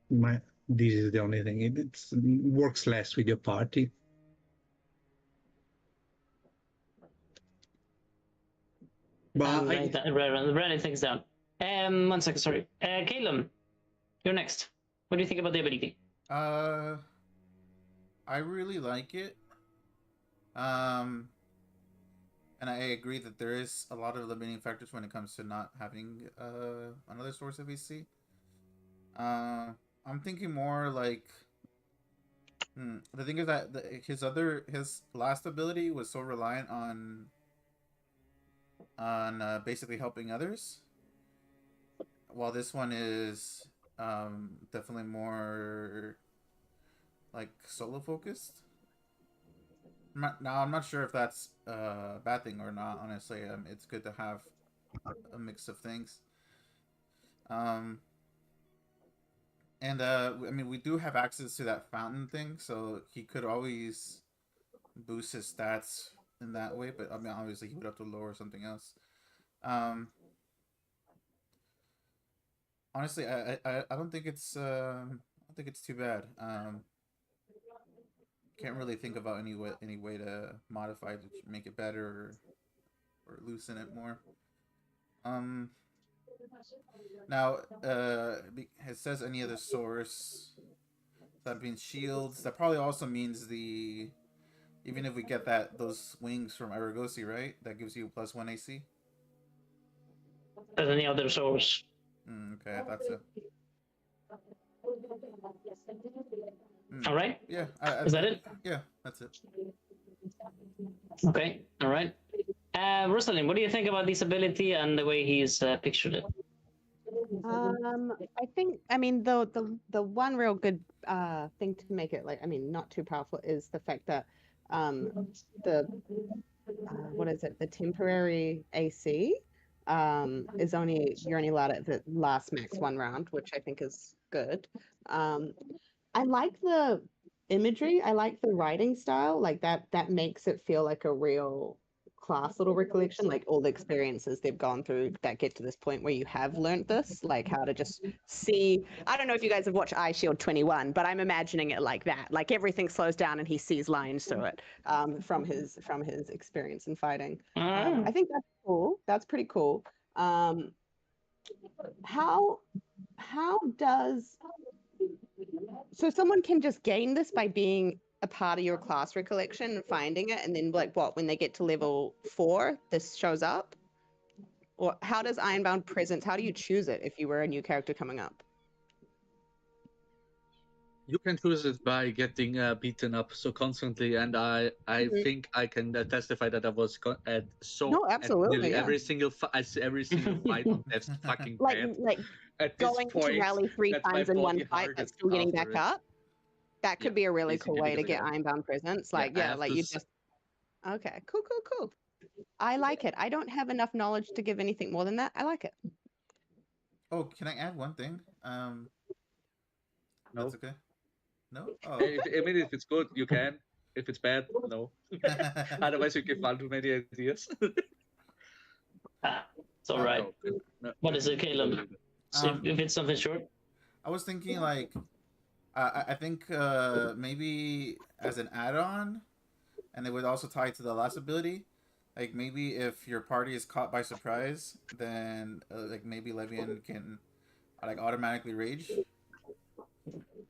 This is the only thing. It works less with your party. But writing things down. 1 second, sorry. Caleb, you're next. What do you think about the ability? I really like it. And I agree that there is a lot of limiting factors when it comes to not having another source of AC. I'm thinking more like. The thing is that his last ability was so reliant on basically helping others, while this one is definitely more like solo focused. I'm not sure if that's a bad thing or not. Honestly, it's good to have a mix of things. Um, and I mean, we do have access to that fountain thing, so he could always boost his stats in that way. But I mean, obviously, he would have to lower something else. Um, honestly, I don't think it's too bad. Can't really think about any way to modify to make it better or loosen it more. Um, now it says any other source. That means shields. That probably also means even if we get those wings from Aragosi, right? That gives you +1 AC. As any other source. Okay, I thought so. All right. Yeah. Is that it? Yeah, that's it. Okay. All right. Rosalind, what do you think about this ability and the way he's pictured it? I think, I mean, the one real good thing to make it, like, I mean, not too powerful is the fact that the what is it, the temporary AC is you're only allowed it to last max 1 round, which I think is good. I like the imagery, I like the writing style, like that makes it feel like a real class little recollection, like all the experiences they've gone through that get to this point where you have learnt this, like how to just see. I don't know if you guys have watched Eye Shield 21, but I'm imagining it like that, like everything slows down and he sees lines through it, from his experience in fighting. I think that's cool. That's pretty cool. How does so someone can just gain this by being a part of your class recollection and finding it, and then like what, when they get to level 4, this shows up? Or how does Ironbound Presence, how do you choose it if you were a new character coming up? You can choose it by getting beaten up so constantly, and I think I can testify that I was at nearly every single fight of Death's fucking bed. Like at going this point, to rally 3 times in one fight but still getting back up. That could be a really cool way to get Ironbound Presence. Like, like you just... Okay, cool. I like it. I don't have enough knowledge to give anything more than that. I like it. Oh, can I add one thing? No. That's okay. No? Oh. I mean, if it's good, you can. If it's bad, no. Otherwise, you give far too many ideas. It's all right. No. What is it, Caleb? If it's something short? I was thinking like, I think maybe as an add-on, and it would also tie to the last ability. Like maybe if your party is caught by surprise, then like maybe Levian can like automatically rage.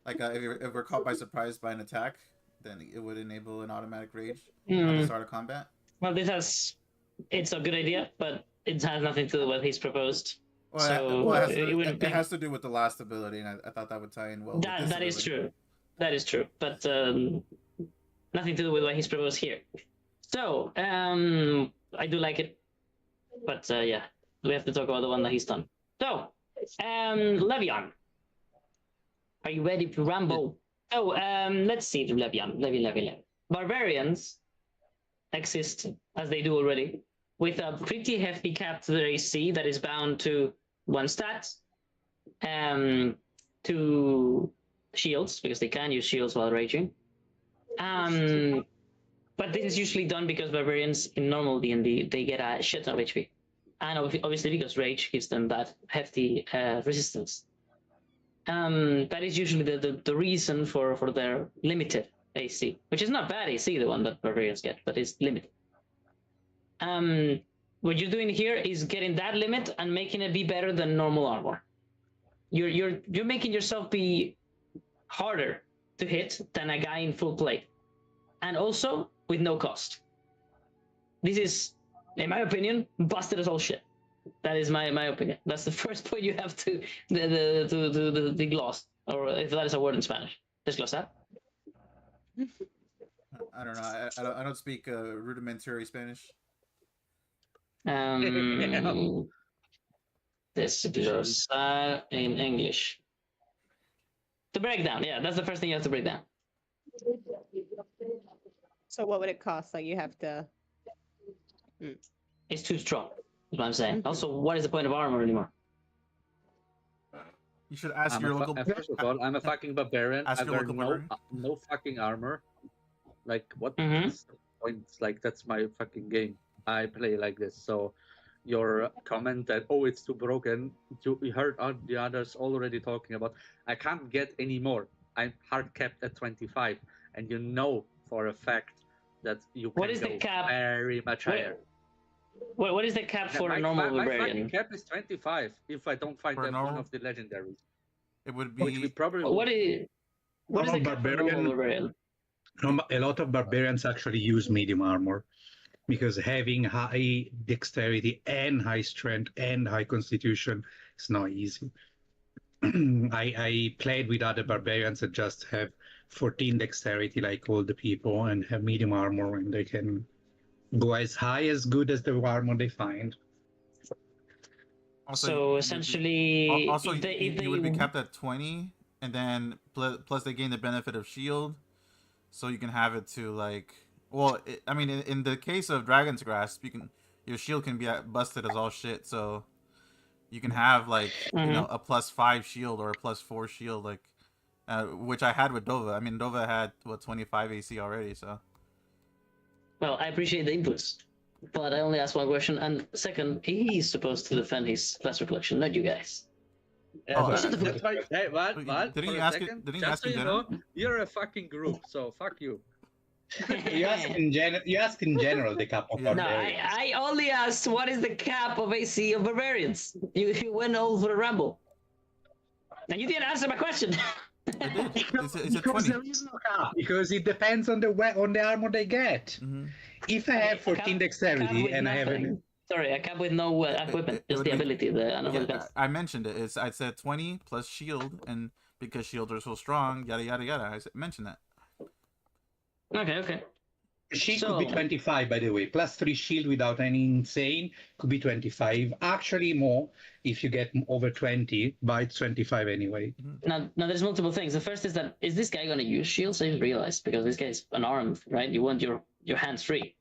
Like if we're caught by surprise by an attack, then it would enable an automatic rage at the start of combat. Well, it's a good idea, but it has nothing to do with what he's proposed. Well, it has to do with the last ability, and I thought that would tie in well. That is true. That is true, but nothing to do with what he's proposed here. So I do like it, but yeah, we have to talk about the one that he's done. So Levian, are you ready to ramble? Oh, let's see, Levian. Barbarians exist, as they do already, with a pretty hefty cap to their AC that is bound to 1 stat, 2 shields, because they can use shields while raging. But this is usually done because barbarians in normal D&D, they get a shit ton of HP. And obviously because rage gives them that hefty resistance. That is usually the reason for their limited AC, which is not bad AC, the one that barbarians get, but it's limited. What you're doing here is getting that limit and making it be better than normal armor. You're making yourself be harder to hit than a guy in full plate, and also with no cost. This is, in my opinion, busted as all shit. That is my opinion. That's the first point you have to the gloss, or if that is a word in Spanish. Desglosar. I don't know. I don't speak rudimentary Spanish. Desglosar in English. The breakdown, yeah, that's the first thing you have to break down. So what would it cost? Like you have to. It's too strong. Is what I'm saying. Also, what is the point of armor anymore? You should ask your local. First of all, I'm a fucking barbarian. Ask I your wear local barbarian. no fucking armor. Like what? Mhm. Is the point? Like that's my fucking game. I play like this. So your comment that it's too broken. You heard the others already talking about. I can't get any more. I'm hard capped at 25, and you know for a fact that you can What is go the cap? very much higher. What is the cap for a normal my barbarian? fucking cap is 25 if I don't find one of the legendaries. It would be. Which we probably What is the cap for a normal barbarian? A lot of barbarians actually use medium armor because having high dexterity and high strength and high constitution is not easy. I played with other barbarians that just have 14 dexterity like all the people and have medium armor, and they can go as high as good as the armor they find. Also, so essentially, you would be capped at 20, and then plus they gain the benefit of shield, so you can have it to like. Well, I mean, in the case of Dragon's Grasp, your shield can be busted as all shit, so you can have like a +5 shield or a +4 shield, like which I had with Dova. I mean, Dova had 25 AC already, so. Well, I appreciate the inputs, but I only asked one question. And second, he's supposed to defend his class reflection, not you guys. That's why. Hey, what? Didn't you ask it? Didn't you ask in general? You're a fucking group, so fuck you. You ask in general the cap of barbarians. No, I only asked what is the cap of AC of barbarians. You went all for a ramble, and you didn't answer my question. It's a 20. There is no cap because it depends on the armor they get. Mm-hmm. If I have 14 dexterity and I have a cap with no equipment, just the ability. I mentioned it. I said 20 plus shield, and because shields are so strong, yada yada yada. I mentioned that. Okay. Shield could be 25, by the way. +3 shield without any insane could be 25. Actually, more if you get over 20, but it's 25 anyway. Now there's multiple things. The first is this guy going to use shields? I just realized, because this guy's unarmed, right? You want your hands free.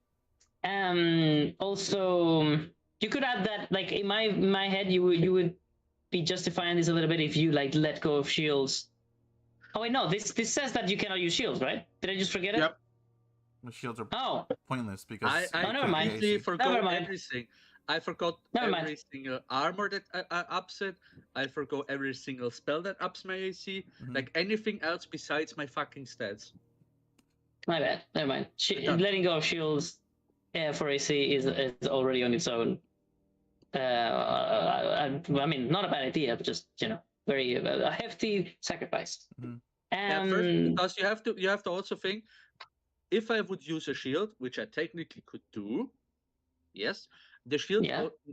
Also, you could add that, like in my head, you would be justifying this a little bit if you like let go of shields. Oh wait, no, this says that you cannot use shields, right? Did I just forget it? Yep. The shields are pointless because I never mind. completely forgot everything. I forgot every single armor that ups it. I forgot every single spell that ups my AC. Like anything else besides my fucking stats. My bad. Never mind. Letting go of shields for AC is already on its own. I mean, not a bad idea, but just very a hefty sacrifice. First, because you have to also think, if I would use a shield, which I technically could do, yes, the shield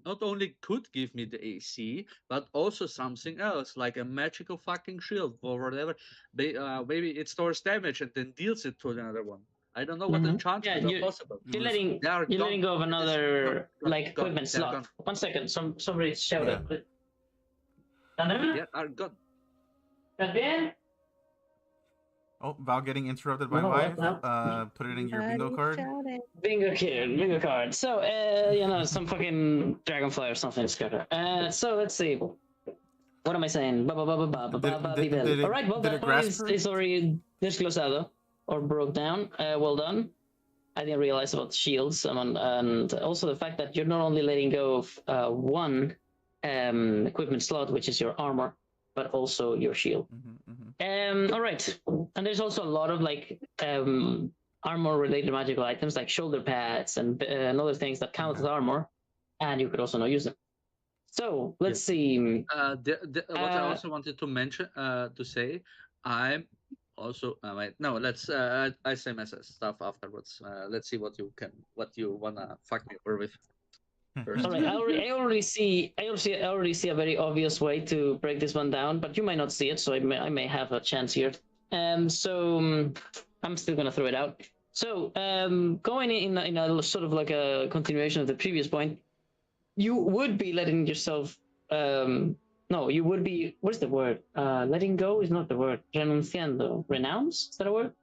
not only could give me the AC, but also something else, like a magical fucking shield or whatever. Maybe it stores damage and then deals it to another one. I don't know what the chances are possible. You're letting go of another equipment slot. 1 second, somebody shouted. Yeah, are gone. Oh, Val getting interrupted by wife. Put it in your bingo card. Bingo card. So, some fucking dragonfly or something. So let's see. What am I saying? All right. Well, that point is already desglosado or broke down. Well done. I didn't realize about shields and also the fact that you're not only letting go of one equipment slot, which is your armor, but also your shield. All right. And there's also a lot of armor related magical items like shoulder pads and other things that count as armor, and you could also not use them. So let's see. What I also wanted to mention, to say, I'm also let's I say my stuff afterwards. Let's see what you wanna fuck me over with. first. All right, I already see a very obvious way to break this one down, but you might not see it, so I may have a chance here. So I'm still gonna throw it out. So going in a sort of like a continuation of the previous point, you would be letting yourself. No, you would be. What's the word? Letting go is not the word. Renunciando. Renounce? Is that a word?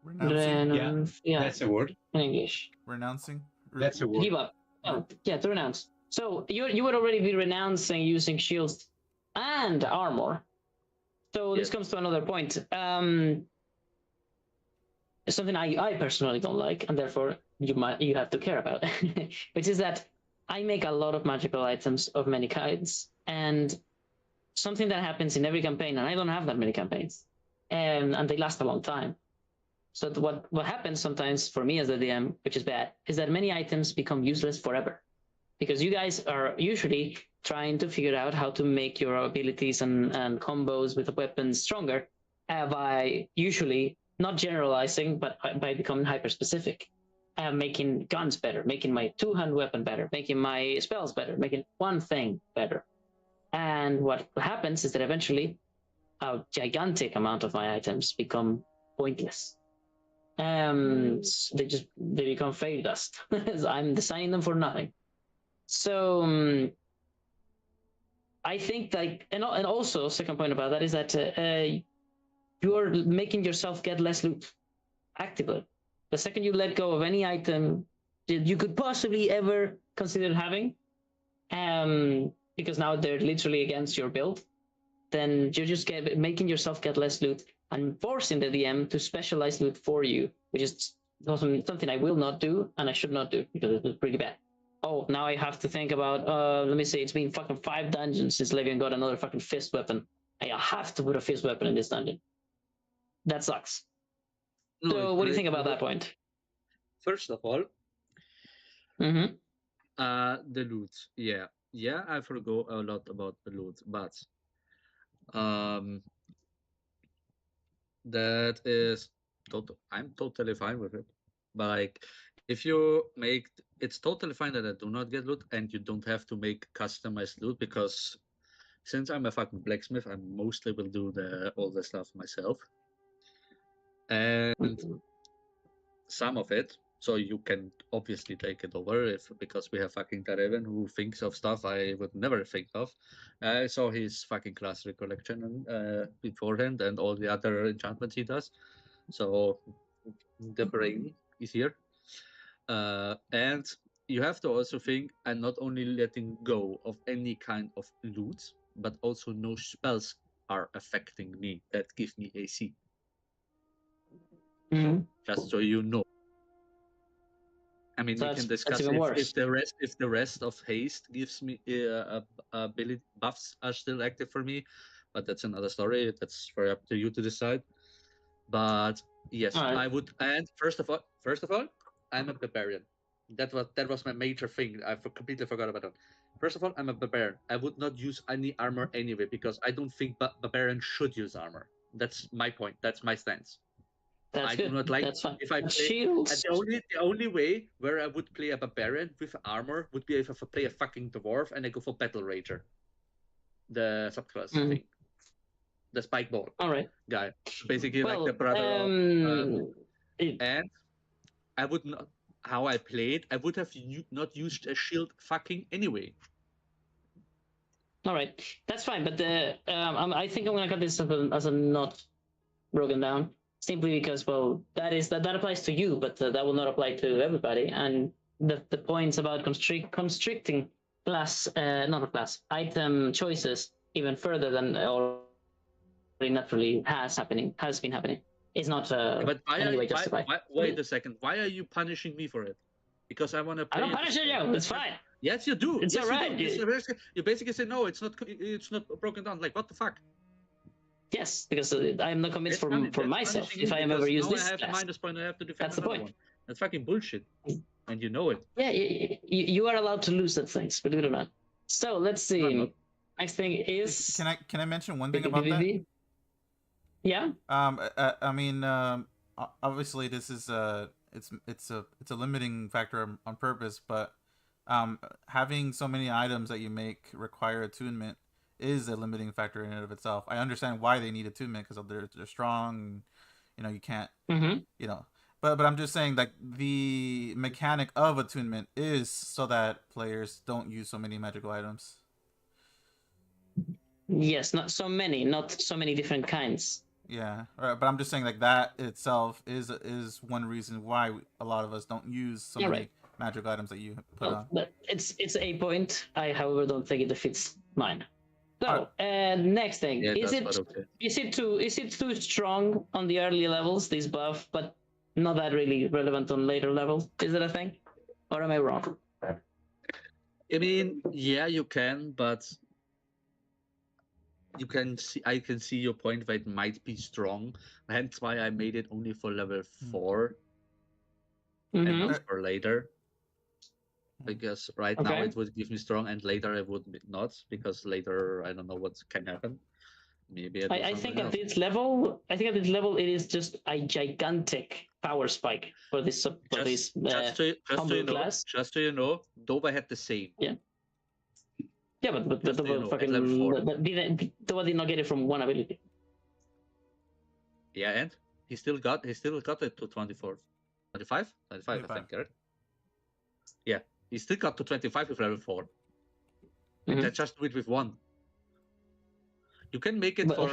Renouncing? Yeah, That's a word. in English. Renouncing? That's a word. Give up. Oh, yeah, to renounce. So you would already be renouncing using shields and armor. So this comes to another point. Something I personally don't like, and therefore you have to care about, which is that I make a lot of magical items of many kinds, and something that happens in every campaign, and I don't have that many campaigns, and they last a long time. So what happens sometimes for me as a DM, which is bad, is that many items become useless forever, because you guys are usually trying to figure out how to make your abilities and combos with the weapons stronger by usually not generalizing, but by becoming hyper specific, making guns better, making my two-hand weapon better, making my spells better, making one thing better. And what happens is that eventually a gigantic amount of my items become pointless. They become fairy dust. I'm designing them for nothing. So I think like, and also second point about that is that you're making yourself get less loot actively. The second you let go of any item that you could possibly ever consider having, because now they're literally against your build, then you're just making yourself get less loot and forcing the DM to specialize loot for you, which is something I will not do and I should not do because it's pretty bad. Oh, now I have to think about, let me see, it's been fucking 5 dungeons since Levian got another fucking fist weapon. I have to put a fist weapon in this dungeon. That sucks. No, so what do you think about that point? First of all, Mm-hmm. The loot. Yeah, I forgot a lot about the loot, but that is I'm totally fine with it. But like, if you make it's totally fine that I do not get loot, and you don't have to make customized loot, because since I'm a fucking blacksmith, I mostly will do all the stuff myself, and some of it. So you can obviously take it over because we have fucking Tareven who thinks of stuff I would never think of. I saw his fucking class recollection beforehand and all the other enchantments he does. So the brain is here. And you have to also think I'm not only letting go of any kind of loot, but also no spells are affecting me that give me AC. Mm-hmm. Just so you know. I mean, we can discuss if the rest of haste gives me ability buffs are still active for me, but that's another story. That's very up to you to decide. But yes, I would. And first of all, I'm a barbarian. That was my major thing. I completely forgot about that. First of all, I'm a barbarian. I would not use any armor anyway because I don't think barbarians should use armor. That's my point. That's my stance. That's good. Do not like That's fine. if I play Shields. the only way where I would play a barbarian with armor would be if I play a fucking dwarf and I go for battle rager, the subclass thing, the spike ball. All right, guy, basically like the brother of. And I would not. How I played, I would have not used a shield fucking anyway. All right, that's fine. But I think I'm gonna cut this as a not broken down, simply because that applies to you, but that will not apply to everybody. And the points about constricting class, not a class, item choices even further than already naturally has been happening, is not but why anyway justified. Wait a second. Why are you punishing me for it? Because I want to play. I don't punish you. It's fine. Yes, you do. It's yes, all right. You basically say no. It's not broken down. Like what the fuck? Yes, because I am not convinced for myself if I am ever use this. I have minus point. I have to defend. That's the point. One. That's fucking bullshit, and you know it. Yeah, you are allowed to lose at things, believe it or not. So let's see. Next thing is. Can I mention one thing about that? Yeah. I mean, obviously this is it's a limiting factor on purpose, but having so many items that you make require attunement is a limiting factor in and of itself. I understand why they need attunement because they're strong. You know, you can't. You know, but I'm just saying, like, the mechanic of attunement is so that players don't use so many magical items. Yes, not so many different kinds. Yeah, but I'm just saying, like, that itself is one reason why a lot of us don't use so many magical items that you put on. But it's a point. I, however, don't think it fits mine. So, next thing, is it too strong on the early levels, this buff, but not that really relevant on later levels? Is it a thing, or am I wrong? I mean, yeah, you can, but you can see. I can see your point that it might be strong. Hence why I made it only for level 4 and not for later. Because now it would give me strong, and later it would not, because later I don't know what can happen. Maybe I think at this level, it is just a gigantic power spike for this class. Just so you know, Dova had the same. Yeah. Yeah, but Dova did not get it from one ability. Yeah, and he still got it to 24, 25, I think, right? Yeah. He still got to 25 with level 4. That's just do it with 1. You can make it but for.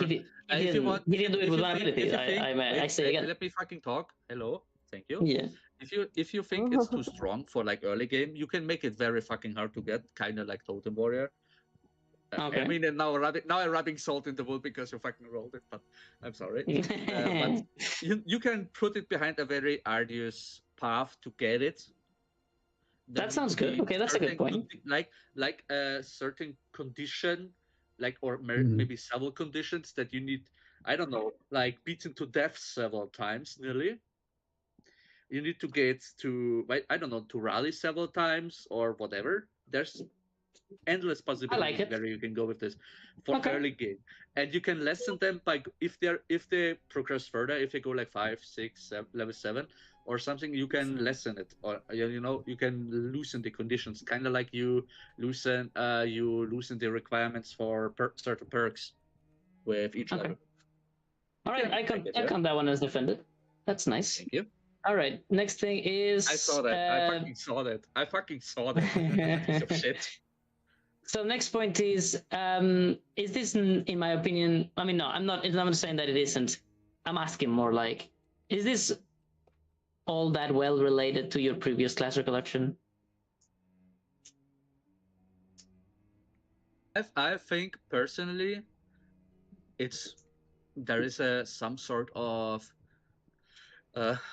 If you want, he didn't do it with one ability. I say again. Let me fucking talk. Hello, thank you. Yeah. If you think it's too strong for like early game, you can make it very fucking hard to get, kind of like Totem Warrior. I mean, and now I'm rubbing salt in the wound because you fucking rolled it, but I'm sorry. But you can put it behind a very arduous path to get it. That sounds good. Okay, that's a good point. Like a certain condition, like, or maybe several conditions that you need. I don't know, like beaten to death several times, nearly. You need to get to, I don't know, to rally several times or whatever. There's endless possibilities where you can go with this for early game, and you can lessen them by if they progress further. If they go like 5, 6, 7, level 7 or something, you can lessen it, or you can loosen the conditions, kind of like you loosen the requirements for certain perks with each level. All right, I count that one as defended. That's nice. Thank you. All right, next thing is I saw that. I fucking saw that. Piece of shit. So next point is this, in my opinion, I mean, no, I'm not saying that it isn't. I'm asking more like, is this all that well related to your previous class recollection? I think personally, there is some sort of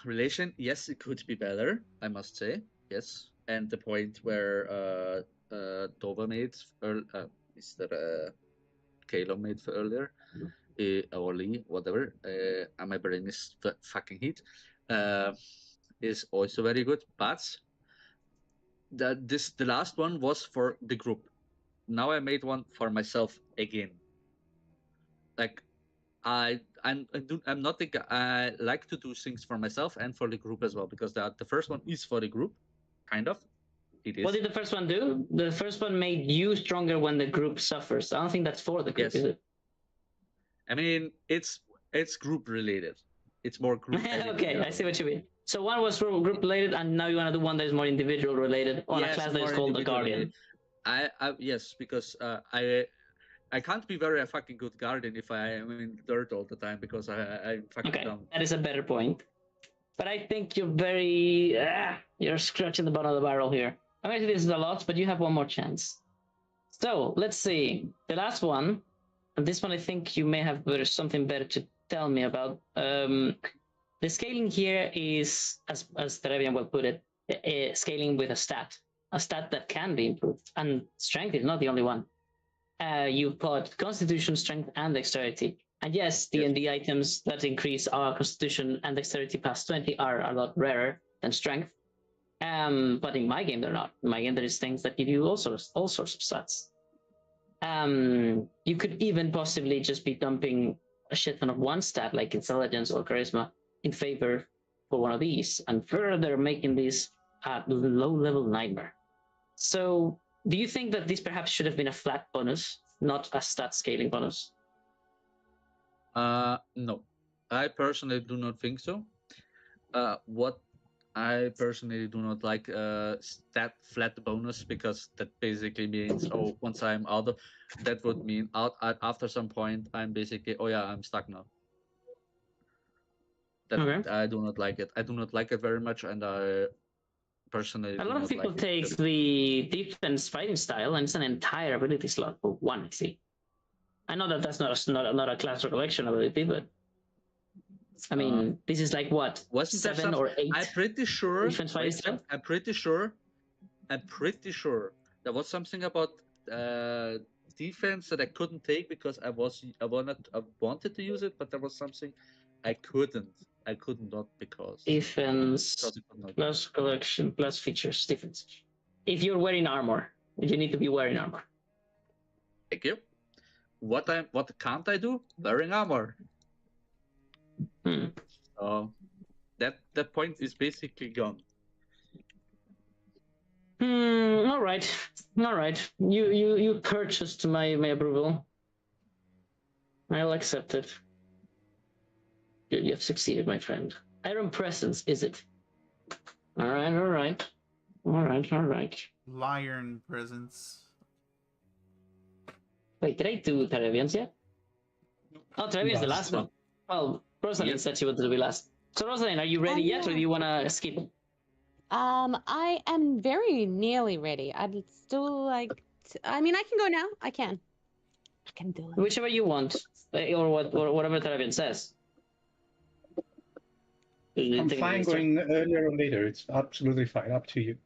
relation. Yes, it could be better, I must say. Yes, and the point where Dova made, Kalo made earlier, or Lee, whatever, and my brain is fucking heat, is also very good. But the last one was for the group. Now I made one for myself again. Like, I'm not thinking. I like to do things for myself and for the group as well, because the first one is for the group, kind of. It is. What did the first one do? The first one made you stronger when the group suffers. I don't think that's for the group, is it? I mean, it's group related. It's more group. Okay, I see what you mean. So one was group related, and now you want to do one that is more individual related on a class that is called the Guardian. Yes, because I can't be very fucking good Guardian if I am in dirt all the time, because I'm fucking dumb. That is a better point. But I think you're scratching the bottom of the barrel here. I mean, this is a lot, but you have one more chance. So let's see. The last one, and this one I think you may have something better to tell me about. The scaling here is, as Terebian will put it, scaling with a stat that can be improved. And strength is not the only one. You've got constitution, strength, and dexterity. And yes, D&D items that increase our constitution and dexterity past 20 are a lot rarer than strength. But in my game, they're not. In my game, there is things that give you all sorts of stats. You could even possibly just be dumping a shit ton of one stat, like intelligence or charisma, in favor for one of these, and further making this a low-level nightmare. So, do you think that this perhaps should have been a flat bonus, not a stat scaling bonus? No, I personally do not think so. What I personally do not like stat flat bonus, because that basically means, oh, once I'm out of, that would mean after some point I'm basically, oh yeah, I'm stuck now. That Okay. I do not like it. I do not like it very much, and I personally A do lot of not people like take it. the defense fighting style, and it's an entire ability slot for one. I see. I know that that's not a class recollection ability, but I mean, this is like what, Wasn't there 7 or 8? I'm pretty sure. Defense fighting style? I'm pretty sure there was something about defense that I couldn't take because I wanted to use it, but there was something I couldn't not because Defense plus collection plus features defense. If you're wearing armor, you need to be wearing armor. Thank you. What can't I do? Wearing armor. So that point is basically gone. All right. You purchased my approval. I'll accept it. You have succeeded, my friend. Iron presence, is it? All right. Lion presence. Wait, did I do Taravians yet? Oh, Taravian's the last one. Well, Rosalind said she wanted to be last. So, Rosalind, are you ready yet, or do you want to skip? I am very nearly ready. I'd still like. I mean, I can go now. I can do it. Whichever you want, or whatever Taravian says. I'm fine going earlier or later. It's absolutely fine. Up to you.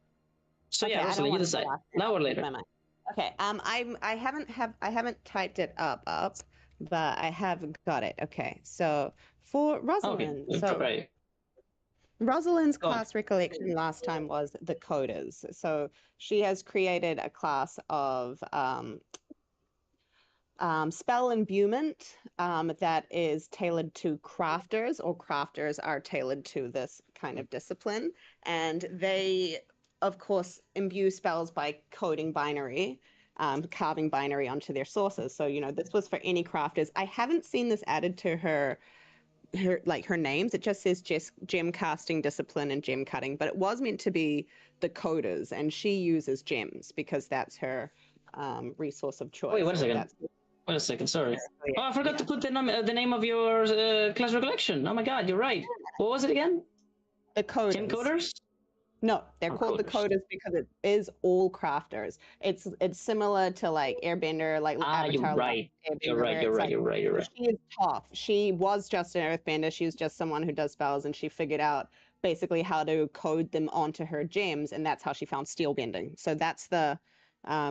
So okay, yeah, Rosalind, you decide. Now or later. Okay. I haven't typed it up, but I have got it. Okay. So for Rosalind, Rosalind's class recollection last time was the coders. So she has created a class of spell imbuement that is tailored to crafters, or crafters are tailored to this kind of discipline. And they, of course, imbue spells by coding binary, carving binary onto their sources. So, this was for any crafters. I haven't seen this added to her names. It just says gem casting discipline and gem cutting, but it was meant to be the coders, and she uses gems because that's her resource of choice. Wait, wait a second, sorry. Oh, I forgot to put the name of your class recollection. Oh my god, you're right. What was it again? The coders. Gem coders? No, they're called the coders because it is all crafters. It's similar to like Airbender, like Avatar. You're right. She is tough. She was just an Earthbender. She was just someone who does spells, and she figured out basically how to code them onto her gems, and that's how she found steel bending. So that's the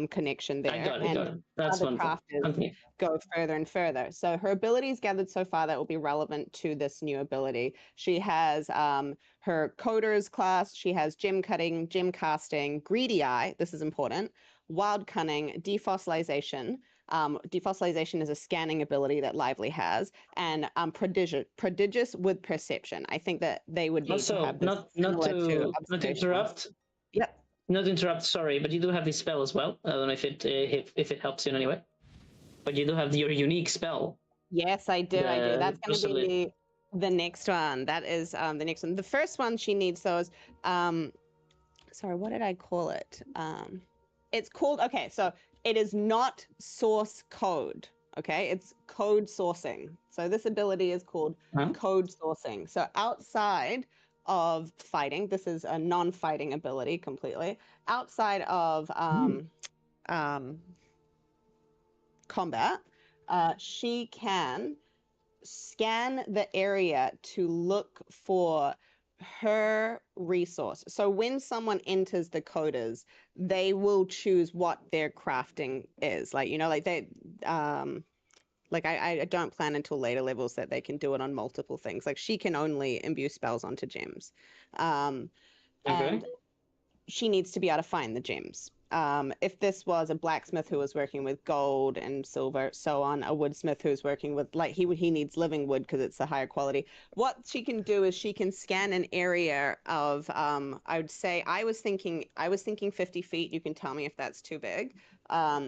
connection there. I got it. That's other crafters go further and further. So her abilities gathered so far that will be relevant to this new ability. She has her coders class. She has gem cutting, gem casting, greedy eye. This is important. Wild cunning, defossilization. Defossilization is a scanning ability that Lively has, and prodigious with perception. I think that they would need to have this not to interrupt. Yep. Not to interrupt, sorry, but you do have this spell as well. I don't know if it helps you in any way, but you do have your unique spell. Yes, I do. That's going to be the next one. That is the next one. The first one she needs those. Sorry, what did I call it? It's called. Okay, so it is not source code. Okay, it's code sourcing. So this ability is called code sourcing. So outside of fighting, this is a non-fighting ability completely. Outside of combat, she can scan the area to look for her resource. So when someone enters the coders, they will choose what their crafting is. Like, they I don't plan until later levels that they can do it on multiple things. Like she can only imbue spells onto gems. And she needs to be able to find the gems. if this was a blacksmith who was working with gold and silver, so on, a woodsmith who's working with like he needs living wood because it's a higher quality. What she can do is she can scan an area of I would say I was thinking 50 feet. You can tell me if that's too big.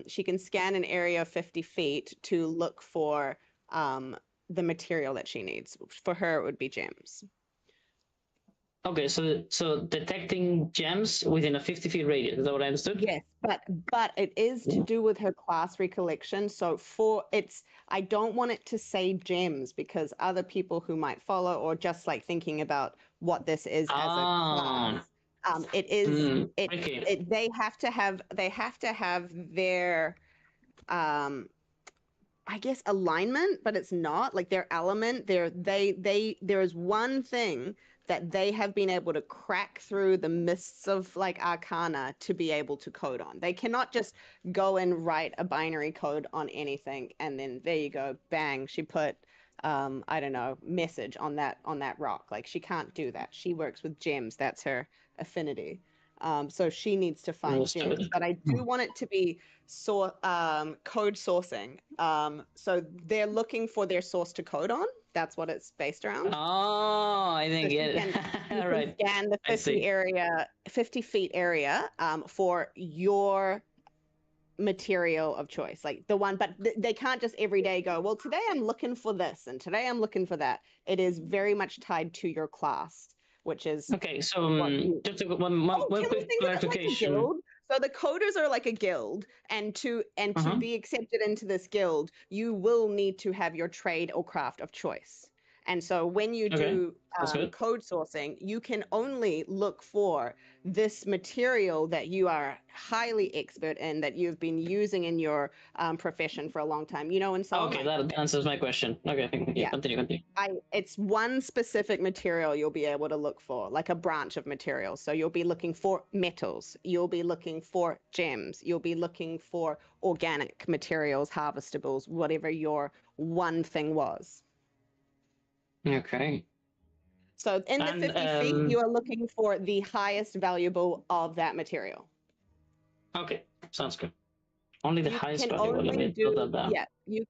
She can scan an area of 50 feet to look for the material that she needs. For her, it would be gems. Okay, so detecting gems within a 50 feet radius, is that what I understood? Yes, but it is to do with her class recollection. So I don't want it to say gems because other people who might follow or just like thinking about what this is as a class, it is okay. they have to have their I guess alignment, but it's not like their element. There is one thing that they have been able to crack through the mists of like arcana to be able to code on. They cannot just go and write a binary code on anything and then there you go, bang, she put I don't know, message on that rock. Like she can't do that. She works with gems. That's her affinity. So she needs to find gems, but I do want it to be code sourcing. So they're looking for their source to code on. That's what it's based around. Oh, I think you can right. scan the 50 feet area for your material of choice, like the one, but they can't just every day go, well, today I'm looking for this and today I'm looking for that. It is very much tied to your class, which is okay. So just one quick clarification. Like so the coders are like a guild, and to be accepted into this guild, you will need to have your trade or craft of choice. And so when you do code sourcing, you can only look for this material that you are highly expert in, that you've been using in your profession for a long time, and so okay, that answers my question. Okay, continue. It's one specific material you'll be able to look for, like a branch of materials. So you'll be looking for metals, you'll be looking for gems, you'll be looking for organic materials, harvestables, whatever your one thing was. Okay. So in the 50 feet, you are looking for the highest valuable of that material. Okay, sounds good. Only the highest valuable. You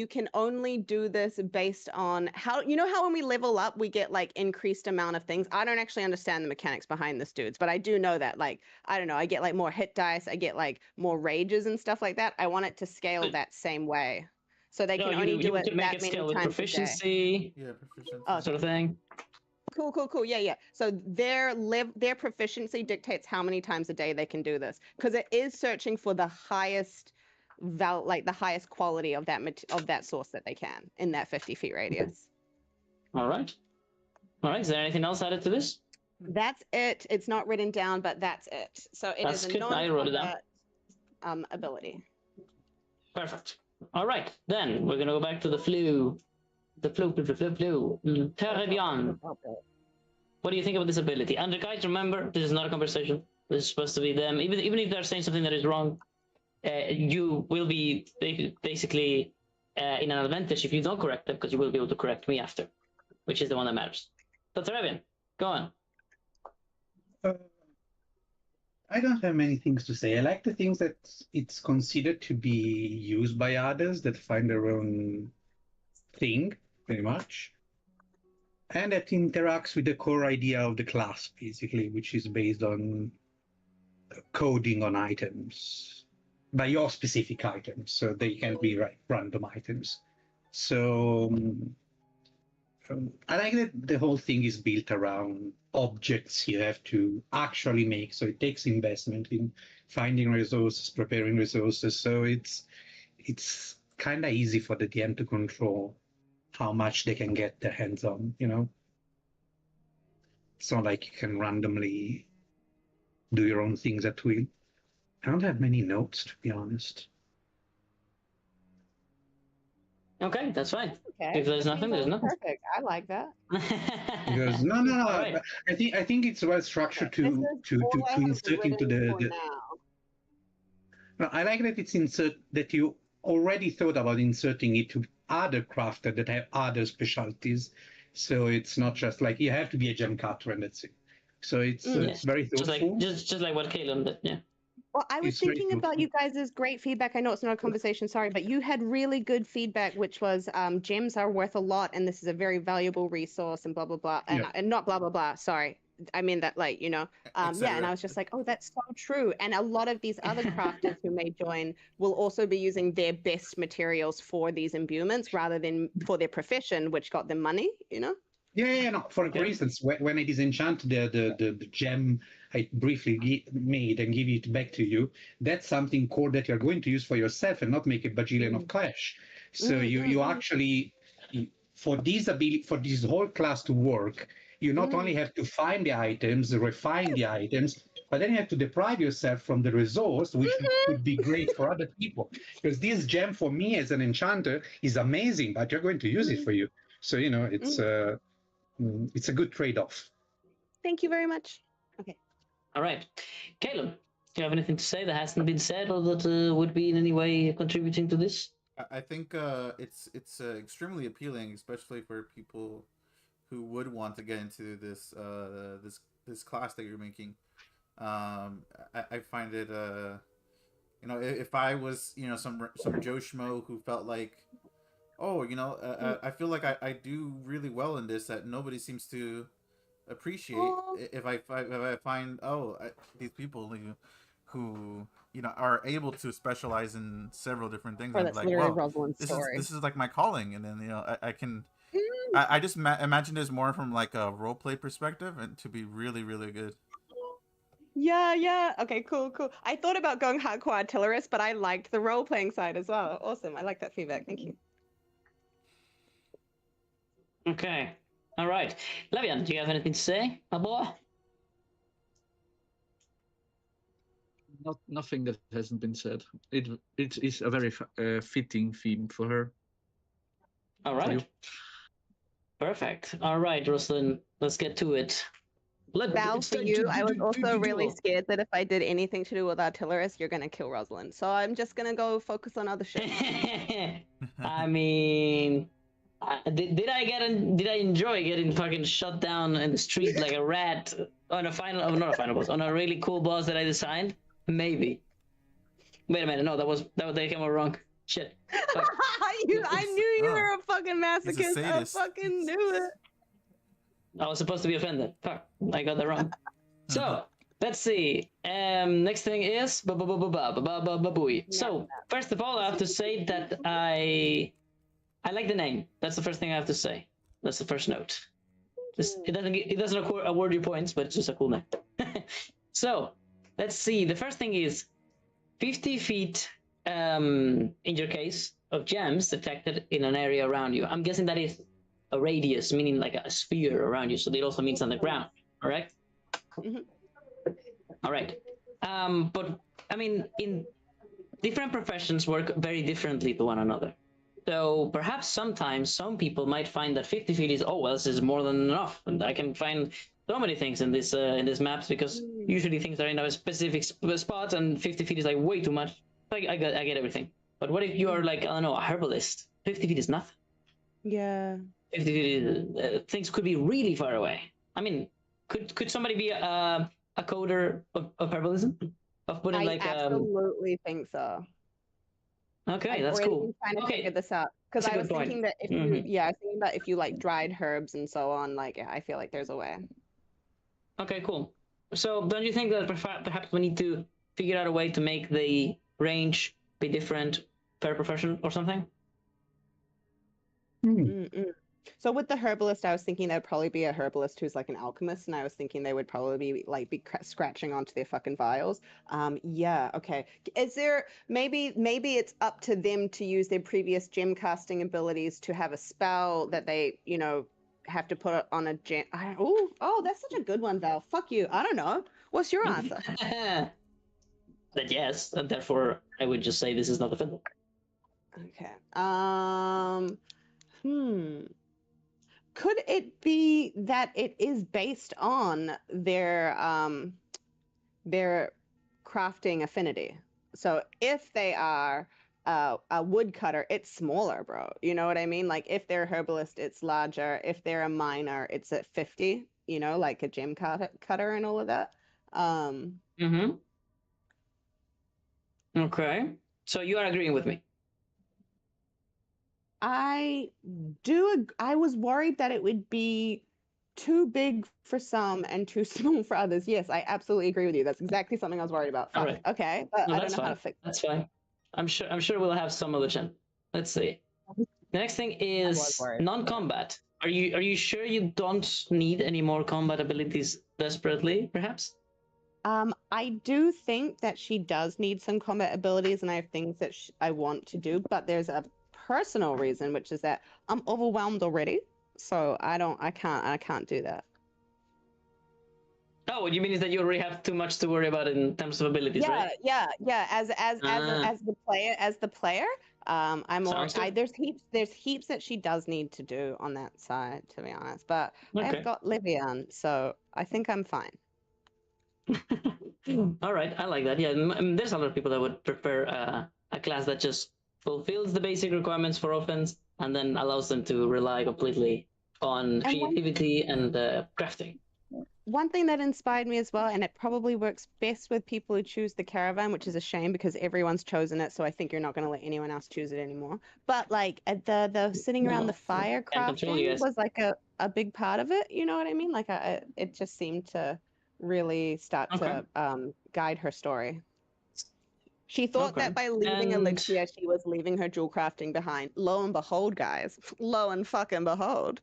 can only do this based on how when we level up, we get like increased amount of things. I don't actually understand the mechanics behind this, dudes, but I do know that like, I don't know, I get like more hit dice, I get like more rages and stuff like that. I want it to scale that same way. So they can only do it that many times proficiency. Yeah, proficiency. Sort of thing. Cool. Yeah. So their proficiency dictates how many times a day they can do this, because it is searching for the highest the highest quality of that source that they can in that 50 feet radius. All right. Is there anything else added to this? That's it. It's not written down, but that's it. So that's is a non-combat ability. Perfect. All right, then we're gonna go back to the flu. Terribian. What do you think about this ability? And guys, remember, this is not a conversation. This is supposed to be them. Even if they're saying something that is wrong, you will be basically in an advantage if you don't correct them, because you will be able to correct me after, which is the one that matters. So Terribian, go on. I don't have many things to say. I like the things that it's considered to be used by others that find their own thing, pretty much. And that interacts with the core idea of the class, basically, which is based on coding on items, by your specific items, so they can't be random items. So I like that the whole thing is built around objects you have to actually make. So it takes investment in finding resources, preparing resources. So it's kind of easy for the DM to control how much they can get their hands on, It's not like you can randomly do your own things at will. I don't have many notes, to be honest. Okay, that's fine. Okay. If there's nothing, there's nothing. Perfect. I like that. Because no. Right. I think it's well structured to insert into the. No, I like that it's that you already thought about inserting it to other crafters that have other specialties. So it's not just like you have to be a gem cutter and that's it. So it's very thoughtful. Just like what Kalon did, yeah. Well, I was It's very thinking good. about you guys' great feedback. I know it's not a conversation, sorry, but you had really good feedback, which was gems are worth a lot, and this is a very valuable resource, and blah blah blah, Yeah. and not blah blah blah. Sorry, I mean that, like, yeah, and etc. I was just like, oh, that's so true. And a lot of these other crafters who may join will also be using their best materials for these imbuements rather than for their profession, which got them money. Yeah, no. For Yeah. instance, when it is enchanted, the gem I briefly made and give it back to you, that's something core that you're going to use for yourself and not make a bajillion of cash. So you actually, for this whole class to work, you not only have to find the items, refine the items, but then you have to deprive yourself from the resource, which could be great for other people. Because this gem for me as an enchanter is amazing, but you're going to use it for you. So it's a good trade-off. Thank you very much. Okay. All right. Caleb, do you have anything to say that hasn't been said or that would be in any way contributing to this? I think it's extremely appealing, especially for people who would want to get into this class that you're making. I find it if I was some Joe Schmo who felt like, oh, I feel like I do really well in this that nobody seems to appreciate. If I find these people who are able to specialize in several different things, I'm That's like, literally well, Rosalind's story. this is like my calling, and then I can. I just imagine this more from like a role play perspective, and to be really, really good. Yeah. Okay, cool. I thought about going hardcore artillerist, but I liked the role-playing side as well. Awesome. I like that feedback. Thank you. Okay. All right. Levian, do you have anything to say, my boy? Nothing that hasn't been said. It is a very fitting theme for her. All right. Perfect. All right, Rosalind, let's get to it. Val, for you, I was also really scared that if I did anything to do with artillerist, you're gonna kill Rosalind. So I'm just gonna go focus on other shit. I mean, did I enjoy getting fucking shot down in the street like a rat on a final, not a final boss, on a really cool boss that I designed? Maybe. Wait a minute, no, that came out wrong. Shit. I knew you were a fucking masochist. I fucking knew it. I was supposed to be offended. Fuck, I got that wrong. So let's see. Next thing is booey. So first of all, I have to say that I like the name. That's the first thing I have to say. That's the first note. It doesn't award you points, but it's just a cool name. So let's see. The first thing is 50 feet. In your case of gems detected in an area around you. I'm guessing that is a radius, meaning like a sphere around you. So it also means on the ground, correct? All right. But I mean, in different professions work very differently to one another. So perhaps sometimes some people might find that 50 feet is, this is more than enough, and I can find so many things in this maps because usually things are in a specific spot, and 50 feet is like way too much. I get everything. But what if you are like, I don't know, a herbalist? 50 feet is nothing. Yeah. 50 feet is, things could be really far away. I mean, could somebody be a coder of herbalism? Of putting I absolutely think so. Okay, that's cool. I've already been trying to figure this out because I was thinking that if you, I was thinking that if you like dried herbs and so on, like I feel like there's a way. Okay, cool. So don't you think that perhaps we need to figure out a way to make the range be different per profession or something? So with the herbalist, I was thinking there'd probably be a herbalist who's like an alchemist, and I was thinking they would probably be scratching onto their fucking vials. Yeah, okay. Is there maybe it's up to them to use their previous gem casting abilities to have a spell that they have to put on a gem? Oh, that's such a good one, Val. Fuck you. I don't know. What's your answer? That yes, and therefore I would just say this is not offensive. Okay. Could it be that it is based on their crafting affinity? So if they are a woodcutter, it's smaller, bro. You know what I mean? Like if they're a herbalist, it's larger. If they're a miner, it's at 50. Like a gem cutter and all of that. Okay. So you are agreeing with me. I was worried that it would be too big for some and too small for others. Yes, I absolutely agree with you. That's exactly something I was worried about. All Fuck. right. Okay, but No, I don't that's know how to fine. fix That's fine. I'm sure we'll have some other chance. Let's see. it. The next thing I was is worried. non-combat. Are you sure you don't need any more combat abilities desperately, perhaps? I do think that she does need some combat abilities, and I have things that I want to do, but there's a personal reason, which is that I'm overwhelmed already, so I can't do that. Oh, what you mean is that you already have too much to worry about in terms of abilities, Yeah, right? yeah. As the player, I'm Sounds already. good. There's heaps that she does need to do on that side, to be honest. But I have Okay. got Livian, so I think I'm fine. All right, I like that. Yeah, there's a lot of people that would prefer a class that just fulfills the basic requirements for offense and then allows them to rely completely on And creativity and crafting. one thing that inspired me as well, and it probably works best with people who choose the caravan, which is a shame because everyone's chosen it, so I think you're not going to let anyone else choose it anymore. But like the sitting around the fire Can't control you crafting guys. was like a big part of it. You know what I mean? Like it just seemed to really start Okay. to guide her story. She thought Okay. that by leaving And Elixir, she was leaving her jewel crafting behind. Lo and behold, guys. Lo and fucking behold.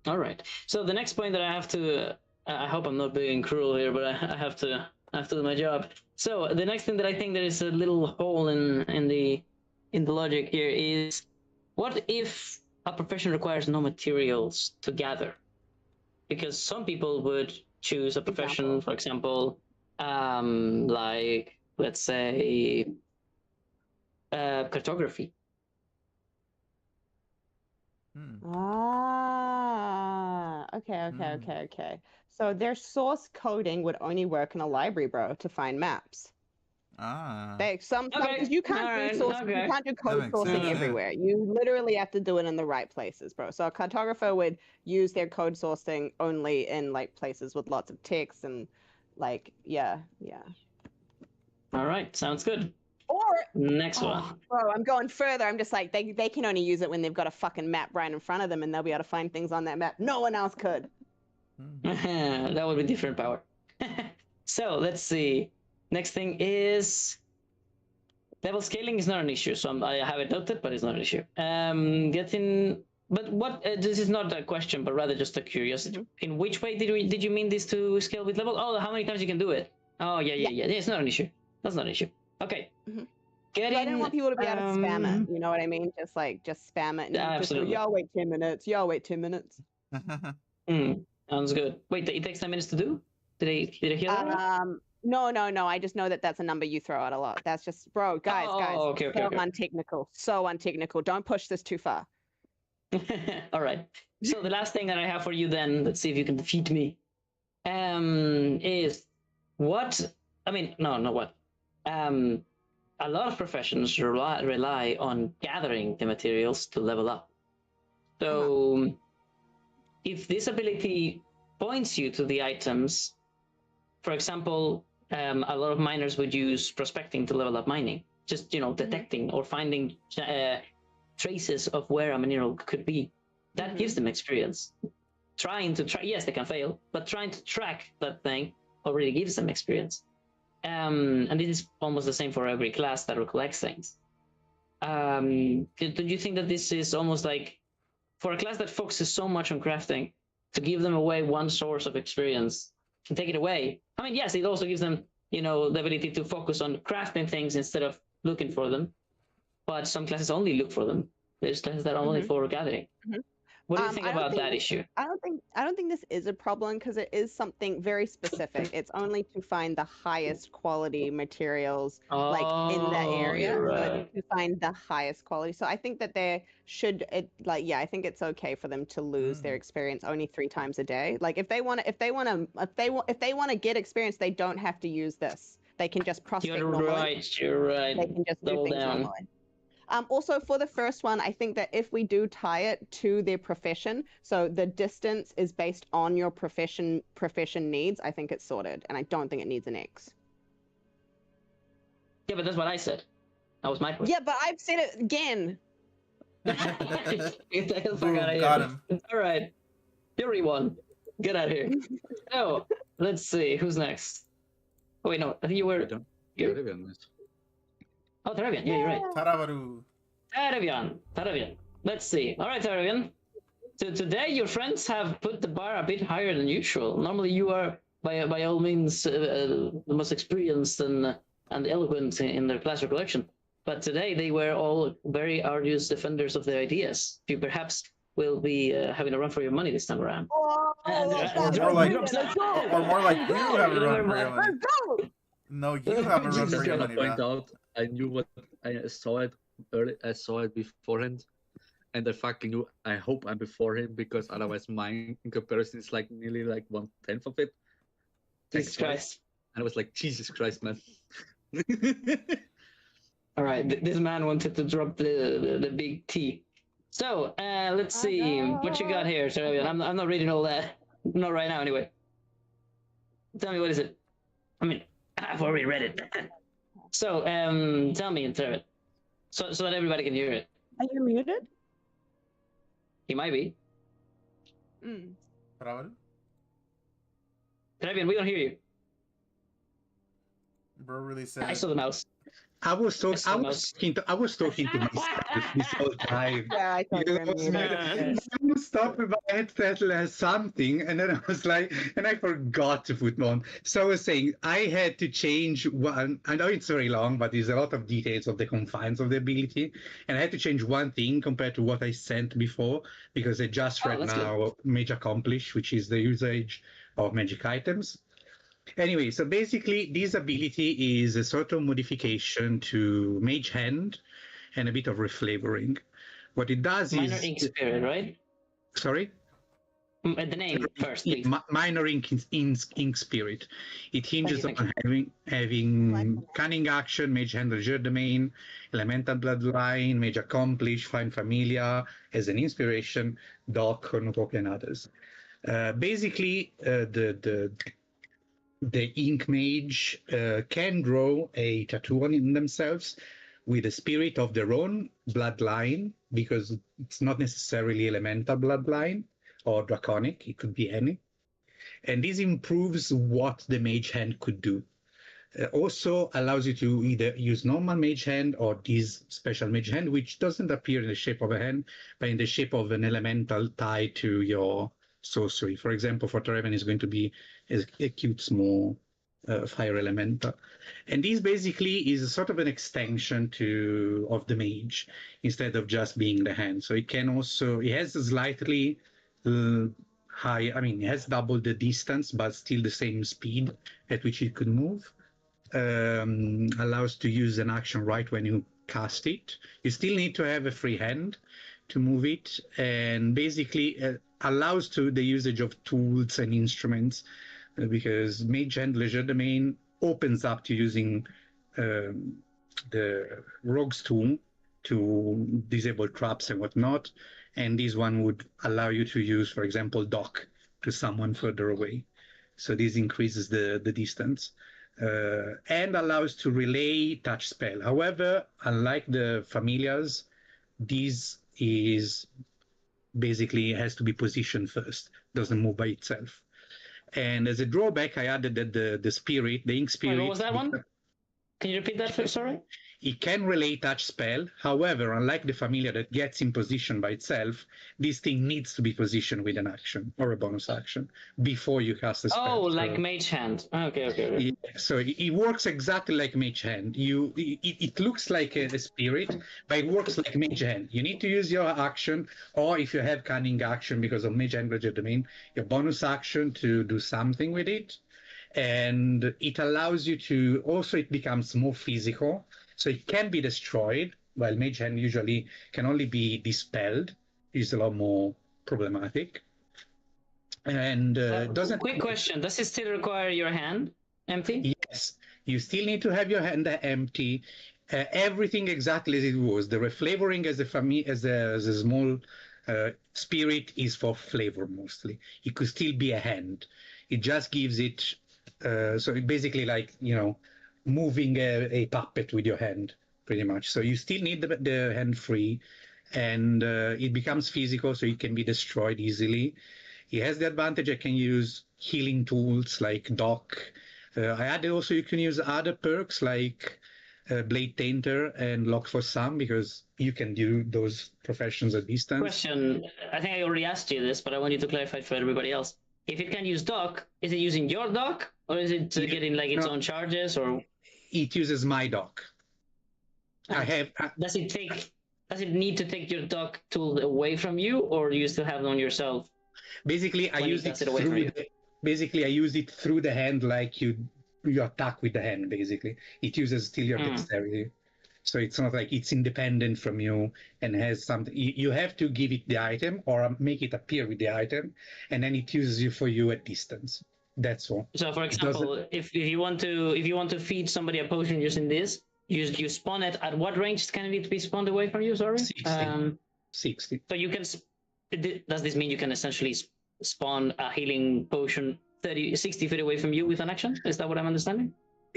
all right. So the next point that I have to, I hope I'm not being cruel here, but I have to do my job. So the next thing that I think there is a little hole in the logic here is, what if a profession requires no materials to gather? Because some people would choose a profession, Example. for example, like let's say cartography. Okay. So their source coding would only work in a library, bro, to find maps. They some Okay. because you can't All do right. you Okay. can't do That code makes sourcing sense. Uh, Yeah. everywhere. You literally have to do it in the right places, bro. So a cartographer would use their code sourcing only in like places with lots of text and like yeah. all right. Sounds good. Or Next oh, one. bro, I'm going further. I'm just like they can only use it when they've got a fucking map right in front of them and they'll be able to find things on that map. No one else could. That would be different power. So let's see. Next thing is level scaling is not an issue. So I have it noted, but it's not an issue. Getting, but what? This is not a question, but rather just a curiosity. In which way did you mean this to scale with level? Oh, how many times you can do it? Oh yeah. It's not an issue. That's not an issue. Okay. I didn't want people to be able to spam it. You know what I mean? Just spam it and just go, absolutely. y'all wait 10 minutes. Y'all wait 10 minutes. Sounds good. Wait, it takes 10 minutes to do? Did I hear that right? No. I just know that that's a number you throw out a lot. That's just, bro, guys. Okay. So untechnical. Don't push this too far. All right. So the last thing that I have for you then, let's see if you can defeat me, is what? I mean, no, what? A lot of professions rely on gathering the materials to level up. So if this ability points you to the items, for example, a lot of miners would use prospecting to level up mining, just detecting or finding traces of where a mineral could be. That gives them experience. Yes, they can fail, but trying to track that thing already gives them experience. And this is almost the same for every class that collects things. Do you think that this is almost like, for a class that focuses so much on crafting, to give them away one source of experience and take it away? I mean, yes, it also gives them, the ability to focus on crafting things instead of looking for them. But some classes only look for them. There's classes that are only for gathering. What do you think about that issue? I don't think this is a problem because it is something very specific. It's only to find the highest quality materials like in the area. You're So right. it's to find the highest quality. So I think that I think it's okay for them to lose their experience only 3 times a day. Like if they want to get experience, they don't have to use this. They can just prospect normally. You're right. They can just Double do things down. normally. Also, for the first one, I think that if we do tie it to their profession, so the distance is based on your profession needs, I think it's sorted, and I don't think it needs an X. Yeah, but that's what I said. That was my question. Yeah, but I've said it again. Get the hell fuck Boom, out of here. got him. All right. Fury won. Get out of here. So, let's see. Who's next? Oh, wait, no. I think you were... Trevian. Oh, Trevian. Yeah, you're right. Taravaru. Trevian. Let's see. All right, Trevian. So today your friends have put the bar a bit higher than usual. Normally you are, by all means, the most experienced and eloquent in their class recollection. But today they were all very arduous defenders of their ideas. You perhaps will be having a run for your money this time around. Oh, Or more like you have a run for your money. No, you have a run Just for your want money. to point Val. out, I knew what I saw it early. I saw it beforehand, and I fucking knew. I hope I'm before him because otherwise, mine in comparison is like nearly like 1/10 of it. Jesus Christ! And I was like, Jesus Christ, man. All right, this man wanted to drop the big T. So let's see what you got here, Trevian. I'm not reading all that. Not right now, anyway. Tell me, what is it? I mean, I've already read it. So tell me, Trevian, so that everybody can hear it. Are you muted? He might be. Taravaru? Trevian, we don't hear you. Bro really said. I saw the mouse. I was talking to myself this whole time. Yeah, I thought you were muted. Someone stopped my headset something, and then I was like, and I forgot to put on. So I was saying I had to change one. I know it's very long, but there's a lot of details of the confines of the ability, and I had to change one thing compared to what I sent before because I just read now Mage Accomplish, which is the usage of magic items. Anyway, so basically this ability is a sort of modification to Mage Hand and a bit of reflavoring. What it does Minor is... Ink Spirit, right? Sorry? The name first, please. Minor Ink Spirit. It hinges on having Cunning Action, Mage Hand Legerdemain, Elemental Bloodline, Mage Accomplish, Find Familia as an inspiration, Doc, Nutok, and others. Basically, the Ink Mage can draw a tattoo on themselves with a spirit of their own bloodline, because it's not necessarily elemental bloodline or draconic, it could be any. And this improves what the Mage Hand could do. Also allows you to either use normal Mage Hand or this special Mage Hand, which doesn't appear in the shape of a hand, but in the shape of an elemental tied to your sorcery. For example, for Trevian is going to be a cute small fire elemental. And this basically is a sort of an extension of the mage instead of just being the hand. So it can also, it has a slightly high, I mean, it has double the distance, but still the same speed at which it could move. Allows to use an action right when you cast it. You still need to have a free hand to move it, and basically allows to the usage of tools and instruments, because Mage Hand Legerdemain opens up to using the Rogue's Tool to disable traps and whatnot, and this one would allow you to use, for example, Dock to someone further away. So this increases the distance. And allows to relay touch spell. However, unlike the familiars, this is basically has to be positioned first, doesn't move by itself. And as a drawback, I added that the spirit, the Ink Spirit... Wait, what was that one? Can you repeat that first, sorry? It can relay touch spell. However, unlike the familiar that gets in position by itself, this thing needs to be positioned with an action or a bonus action before you cast a spell. Oh, like Mage Hand. Okay. Yeah, so it works exactly like Mage Hand. It looks like a spirit, but it works like Mage Hand. You need to use your action, or if you have Cunning Action because of Mage Hand Legerdemain, your bonus action to do something with it. And it allows you to, also it becomes more physical. So it can be destroyed, while Mage Hand usually can only be dispelled. It's a lot more problematic. And doesn't... Quick question, does it still require your hand empty? Yes, you still need to have your hand empty. Everything exactly as it was. The reflavoring as a small spirit is for flavor mostly. It could still be a hand. It just gives it... so it basically, like, you know, moving a puppet with your hand, pretty much. So you still need the hand free, and it becomes physical, so it can be destroyed easily. It has the advantage I can use healing tools like Dock. I added also you can use other perks like Blade Tainter and Lock for Some, because you can do those professions at distance. Question, I think I already asked you this, but I want you to clarify for everybody else. If it can use Dock, is it using your Dock, or is it getting like its own charges, or? It uses my Dock. Does it need to take your Dock tool away from you, or do you still have it on yourself? Basically, I use it through. Basically, I use it through the hand, like you attack with the hand. Basically, it uses still your dexterity, so it's not like it's independent from you and has something. You have to give it the item or make it appear with the item, and then it uses you for you at distance. That's all. So, for example, if you want to feed somebody a potion using this, you spawn it at what range can it be spawned away from you? Sorry, 60. So you can. Does this mean you can essentially spawn a healing potion 60 feet away from you with an action? Is that what I'm understanding?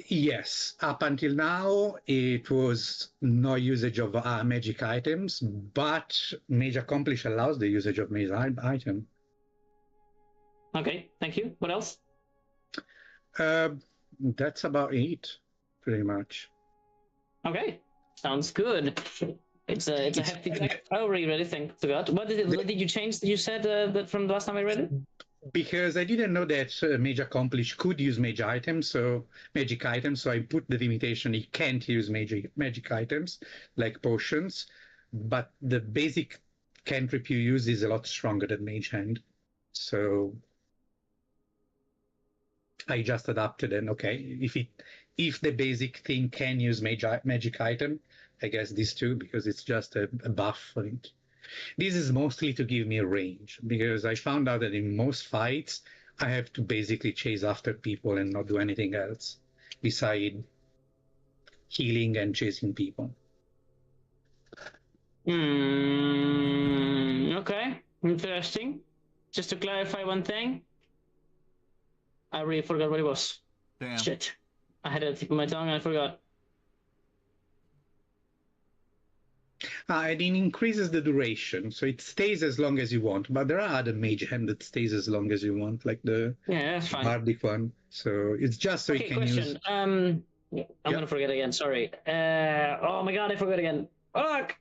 Yes. Up until now, it was no usage of magic items, but Mage Accomplish allows the usage of magic item. Okay, thank you. What else? That's about it, pretty much. Okay, sounds good. It's a hefty text. I already read it. Forgot. What did you change? You said that from the last time I read it. Because I didn't know that Mage Accomplish could use magic items, so I put the limitation it can't use magic items like potions, but the basic cantrip you use is a lot stronger than Mage Hand, so I just adapted. And okay, if the basic thing can use magic item, I guess this too, because it's just a buff for it. This is mostly to give me a range, because I found out that in most fights, I have to basically chase after people and not do anything else beside healing and chasing people. Okay, interesting. Just to clarify one thing, I really forgot what it was. Damn. Shit. I had it at the tip of my tongue and I forgot. It increases the duration, so it stays as long as you want. But there are other mage hand that stays as long as you want, like the Bardic one. So it's just so you can use. I'm gonna forget again. Sorry. Oh my god, I forgot again. Fuck.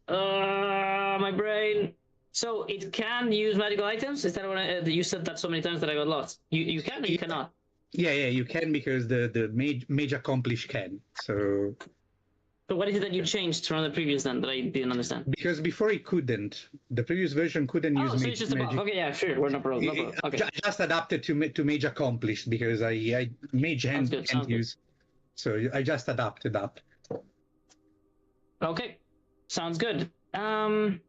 My brain. So it can use magical items. Is that what you said that so many times that I got lost? You can or you cannot? Yeah, you can, because the mage accomplish can. So what is it that you changed from the previous then that I didn't understand? Because before it couldn't. The previous version couldn't use so it's just a buff. Okay, yeah, sure. We're no problem. Okay. Just adapted to mage accomplish, because I mage hand can't use. So I just adapted that. Okay. Sounds good. 1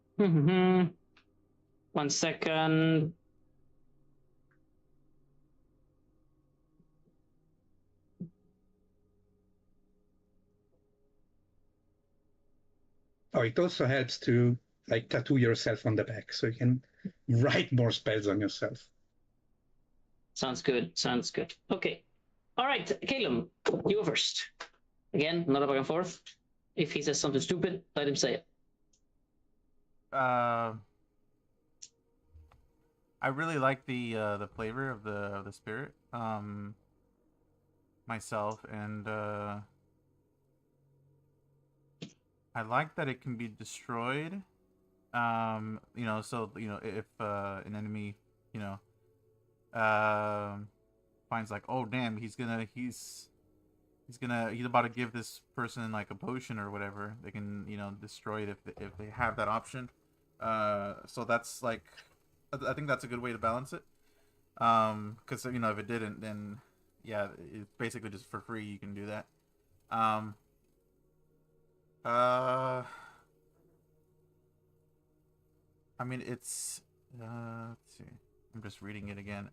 second. Oh, it also helps to like tattoo yourself on the back, so you can write more spells on yourself. Sounds good. Okay. All right, Caleb, you go first. Again, not a back and forth. If he says something stupid, let him say it. I really like the flavor of the spirit. Myself, and I like that it can be destroyed. So if an enemy, finds like, oh damn, he's about to give this person like a potion or whatever, they can destroy it if they have that option. So that's like, I think that's a good way to balance it. Because if it didn't, then yeah, it's basically just for free. You can do that. I mean, it's let's see. I'm just reading it again.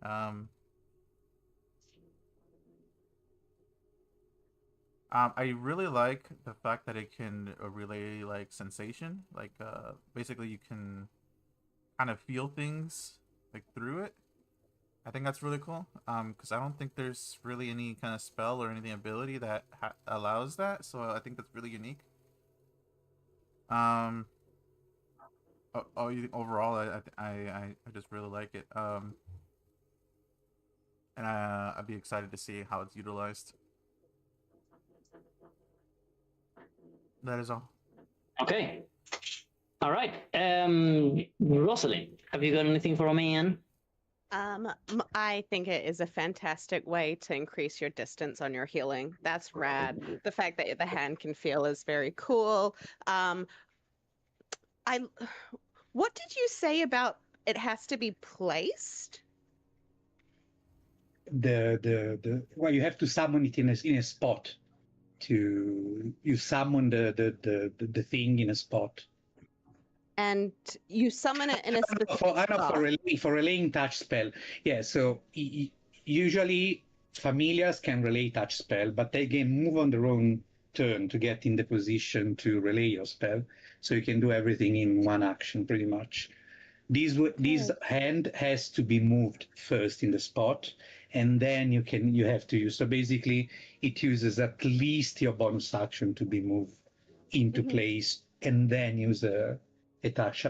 I really like the fact that it can relay like sensation. Like basically you can kind of feel things like through it. I think that's really cool. Because I don't think there's really any kind of spell or anything ability that allows that. So I think that's really unique. Overall, I just really like it. And I'd be excited to see how it's utilized. That is all. Okay. All right. Rosalind, have you got anything for a man? I think it is a fantastic way to increase your distance on your healing. That's rad. The fact that the hand can feel is very cool. What did you say about it has to be placed? Well, you have to summon it in a spot. You summon the thing in a spot. And you summon it in a specific spot. For relaying touch spell. Yeah, so usually familiars can relay touch spell, but they can move on their own turn to get in the position to relay your spell. So you can do everything in one action pretty much. This hand has to be moved first in the spot, and then you have to use. So basically, it uses at least your bonus action to be moved into place, and then use a touch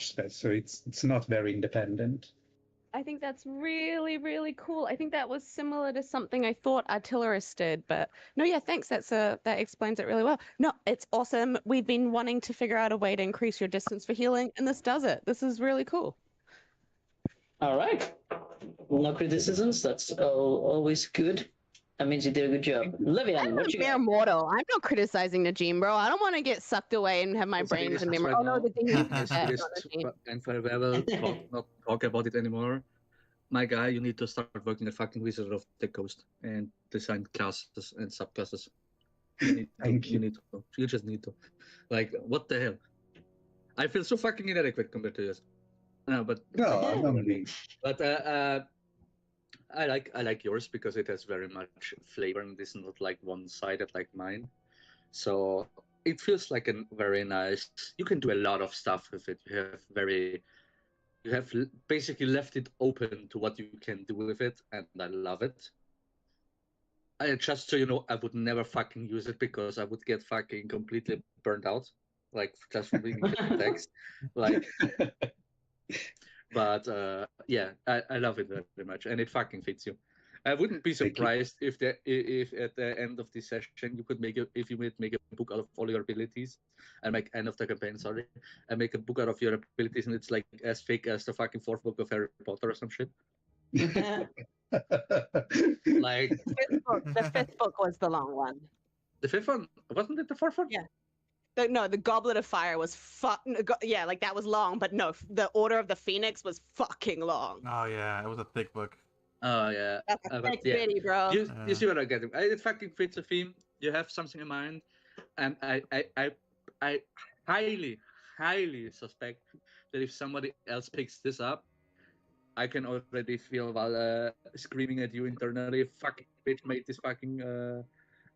spell. So it's not very independent. I think that's really, really cool. I think that was similar to something I thought Artillerists did, but no, yeah, thanks. That explains it really well. No, it's awesome. We've been wanting to figure out a way to increase your distance for healing, and this does it. This is really cool. All right. No criticisms. That's always good. That means you did a good job. Livian, what you got? I'm mortal. I'm not criticizing Najim, bro. I don't want to get sucked away and have my brains in memory. Oh no, the thing is, and forever not talk about it anymore. My guy, you need to start working at fucking Wizard of the Coast and design classes and subclasses. You just need to. Like, what the hell? I feel so fucking inadequate compared to this. No, but I like yours because it has very much flavor and it's not like one-sided like mine. So it feels like a very nice. You can do a lot of stuff with it. You have basically left it open to what you can do with it, and I love it. Just so you know, I would never fucking use it because I would get fucking completely burned out, like just from reading the text, like. But yeah, I love it very much, and it fucking fits you. I wouldn't be surprised if at the end of this session you could make a book out of all your abilities, and make end of the campaign. Sorry, and make a book out of your abilities, and it's like as fake as the fucking fourth book of Harry Potter or some shit. Like the fifth book was the long one. The fifth one wasn't it the fourth one? Yeah. The Goblet of Fire was like that was long, but no, the Order of the Phoenix was fucking long. Oh yeah, it was a thick book. Oh yeah, that's a thick bitty, bro. You see what I get? It fucking fits the theme. You have something in mind, and I highly suspect that if somebody else picks this up, I can already feel while screaming at you internally, "Fucking bitch made this fucking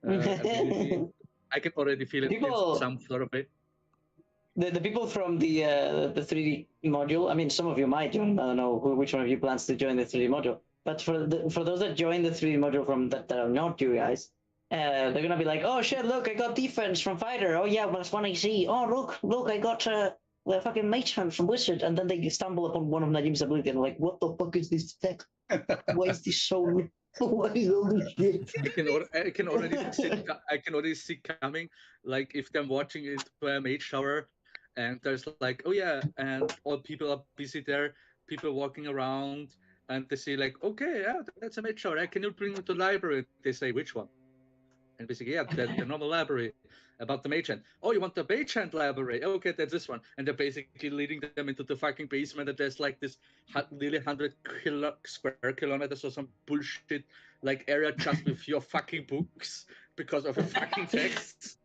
ability." I can already feel it in some sort of way. The people from the 3D module, I mean, some of you might join. I don't know which one of you plans to join the 3D module. But for those that join the 3D module from that are not you guys, they're gonna be like, oh shit, look, I got defense from fighter. Oh yeah, plus 1 AC. Oh look, I got the fucking mage hand from wizard. And then they stumble upon one of Najim's ability and like, what the fuck is this tech? Why is this so? What is all this shit? I can already see coming, like if I'm watching it by a mage shower, and there's like, oh yeah, and all people are busy there, people walking around, and they say like, okay, yeah, that's a mage shower. Can you bring me to the library? They say which one? And basically, yeah, the normal library. About the mage hand. Oh, you want the mage hand library? Okay, that's this one. And they're basically leading them into the fucking basement, and there's like this nearly 100 square kilometers or some bullshit like area just with your fucking books because of a fucking text.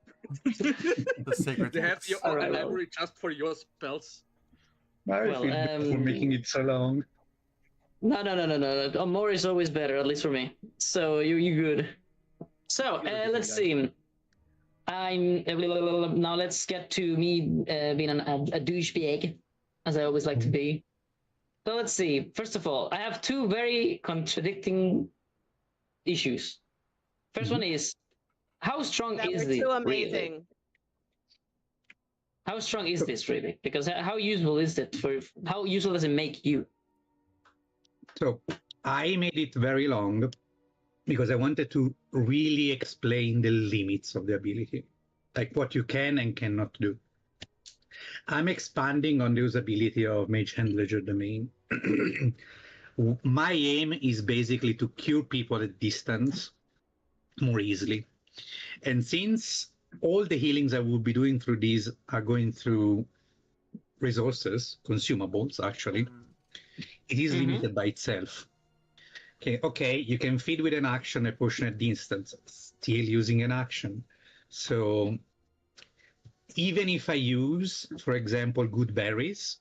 The sacred they have your own library just for your spells. I feel bad for making it so long. No. More is always better, at least for me. So you good. So let's see. Now let's get to me being a douchebag, as I always like to be. So let's see. First of all, I have two very contradicting issues. First one is, how strong That is were this too really? amazing. How strong is this really? Because how useful is it for? How useful does it make you? So I made it very long because I wanted to really explain the limits of the ability, like what you can and cannot do. I'm expanding on the usability of Mage Hand Ledger Domain. My aim is basically to cure people at distance more easily. And since all the healings I will be doing through these are going through resources, consumables actually, it is limited by itself. Okay, you can feed with an action a portion at distance, still using an action. So even if I use, for example, good berries,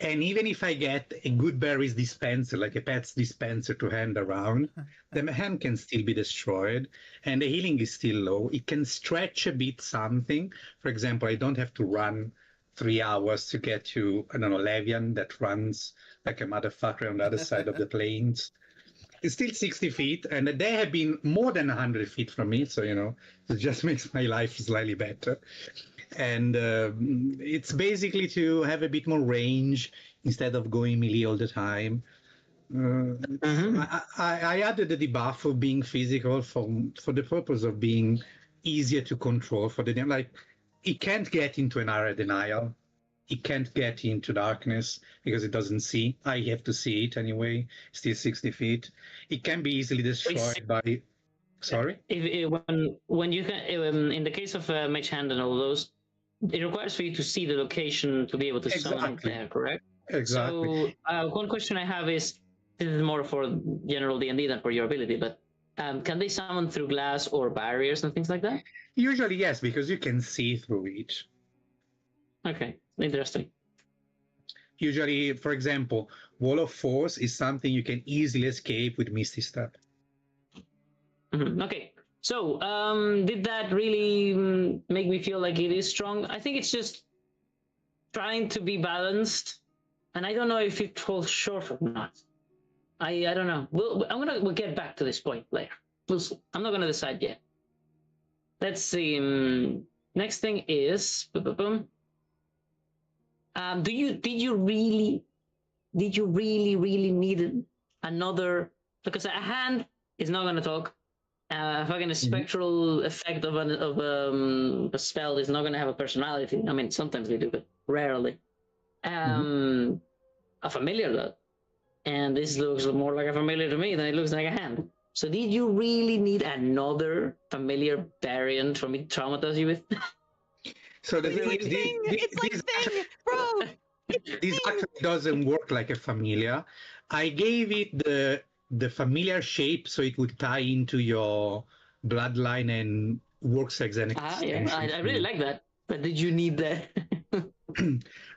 and even if I get a good berries dispenser, like a pet's dispenser to hand around, the hand can still be destroyed and the healing is still low. It can stretch a bit something. For example, I don't have to run 3 hours to get to, I don't know, Levian that runs like a motherfucker on the other side of the plains. It's still 60 feet, and they have been more than 100 feet from me, so, it just makes my life slightly better. And it's basically to have a bit more range instead of going melee all the time. I added the debuff of being physical for the purpose of being easier to control for the like. It can't get into an area denial. It can't get into darkness because it doesn't see. I have to see it anyway. Still 60 feet. It can be easily destroyed by. Sorry. When you can, in the case of Mage Hand and all those, it requires for you to see the location to be able to summon there, correct? Exactly. So one question I have is, this is more for general D&D than for your ability, but can they summon through glass or barriers and things like that? Usually yes, because you can see through it. Okay, interesting. Usually, for example, Wall of Force is something you can easily escape with Misty Step. Okay, so did that really make me feel like it is strong? I think it's just trying to be balanced, and I don't know if it falls short or not. I don't know. We'll get back to this point later. I'm not gonna decide yet. Let's see. Next thing is, did you really need another? Because a hand is not gonna talk. Fucking a spectral effect of a spell is not gonna have a personality. I mean, sometimes they do, but rarely. A familiar though, and this looks more like a familiar to me than it looks like a hand. So did you really need another familiar variant for me to traumatize you with? So the thing is, bro. This actually doesn't work like a familiar. I gave it the familiar shape so it would tie into your bloodline and works as an extension. Yeah, I really like that. But did you need that?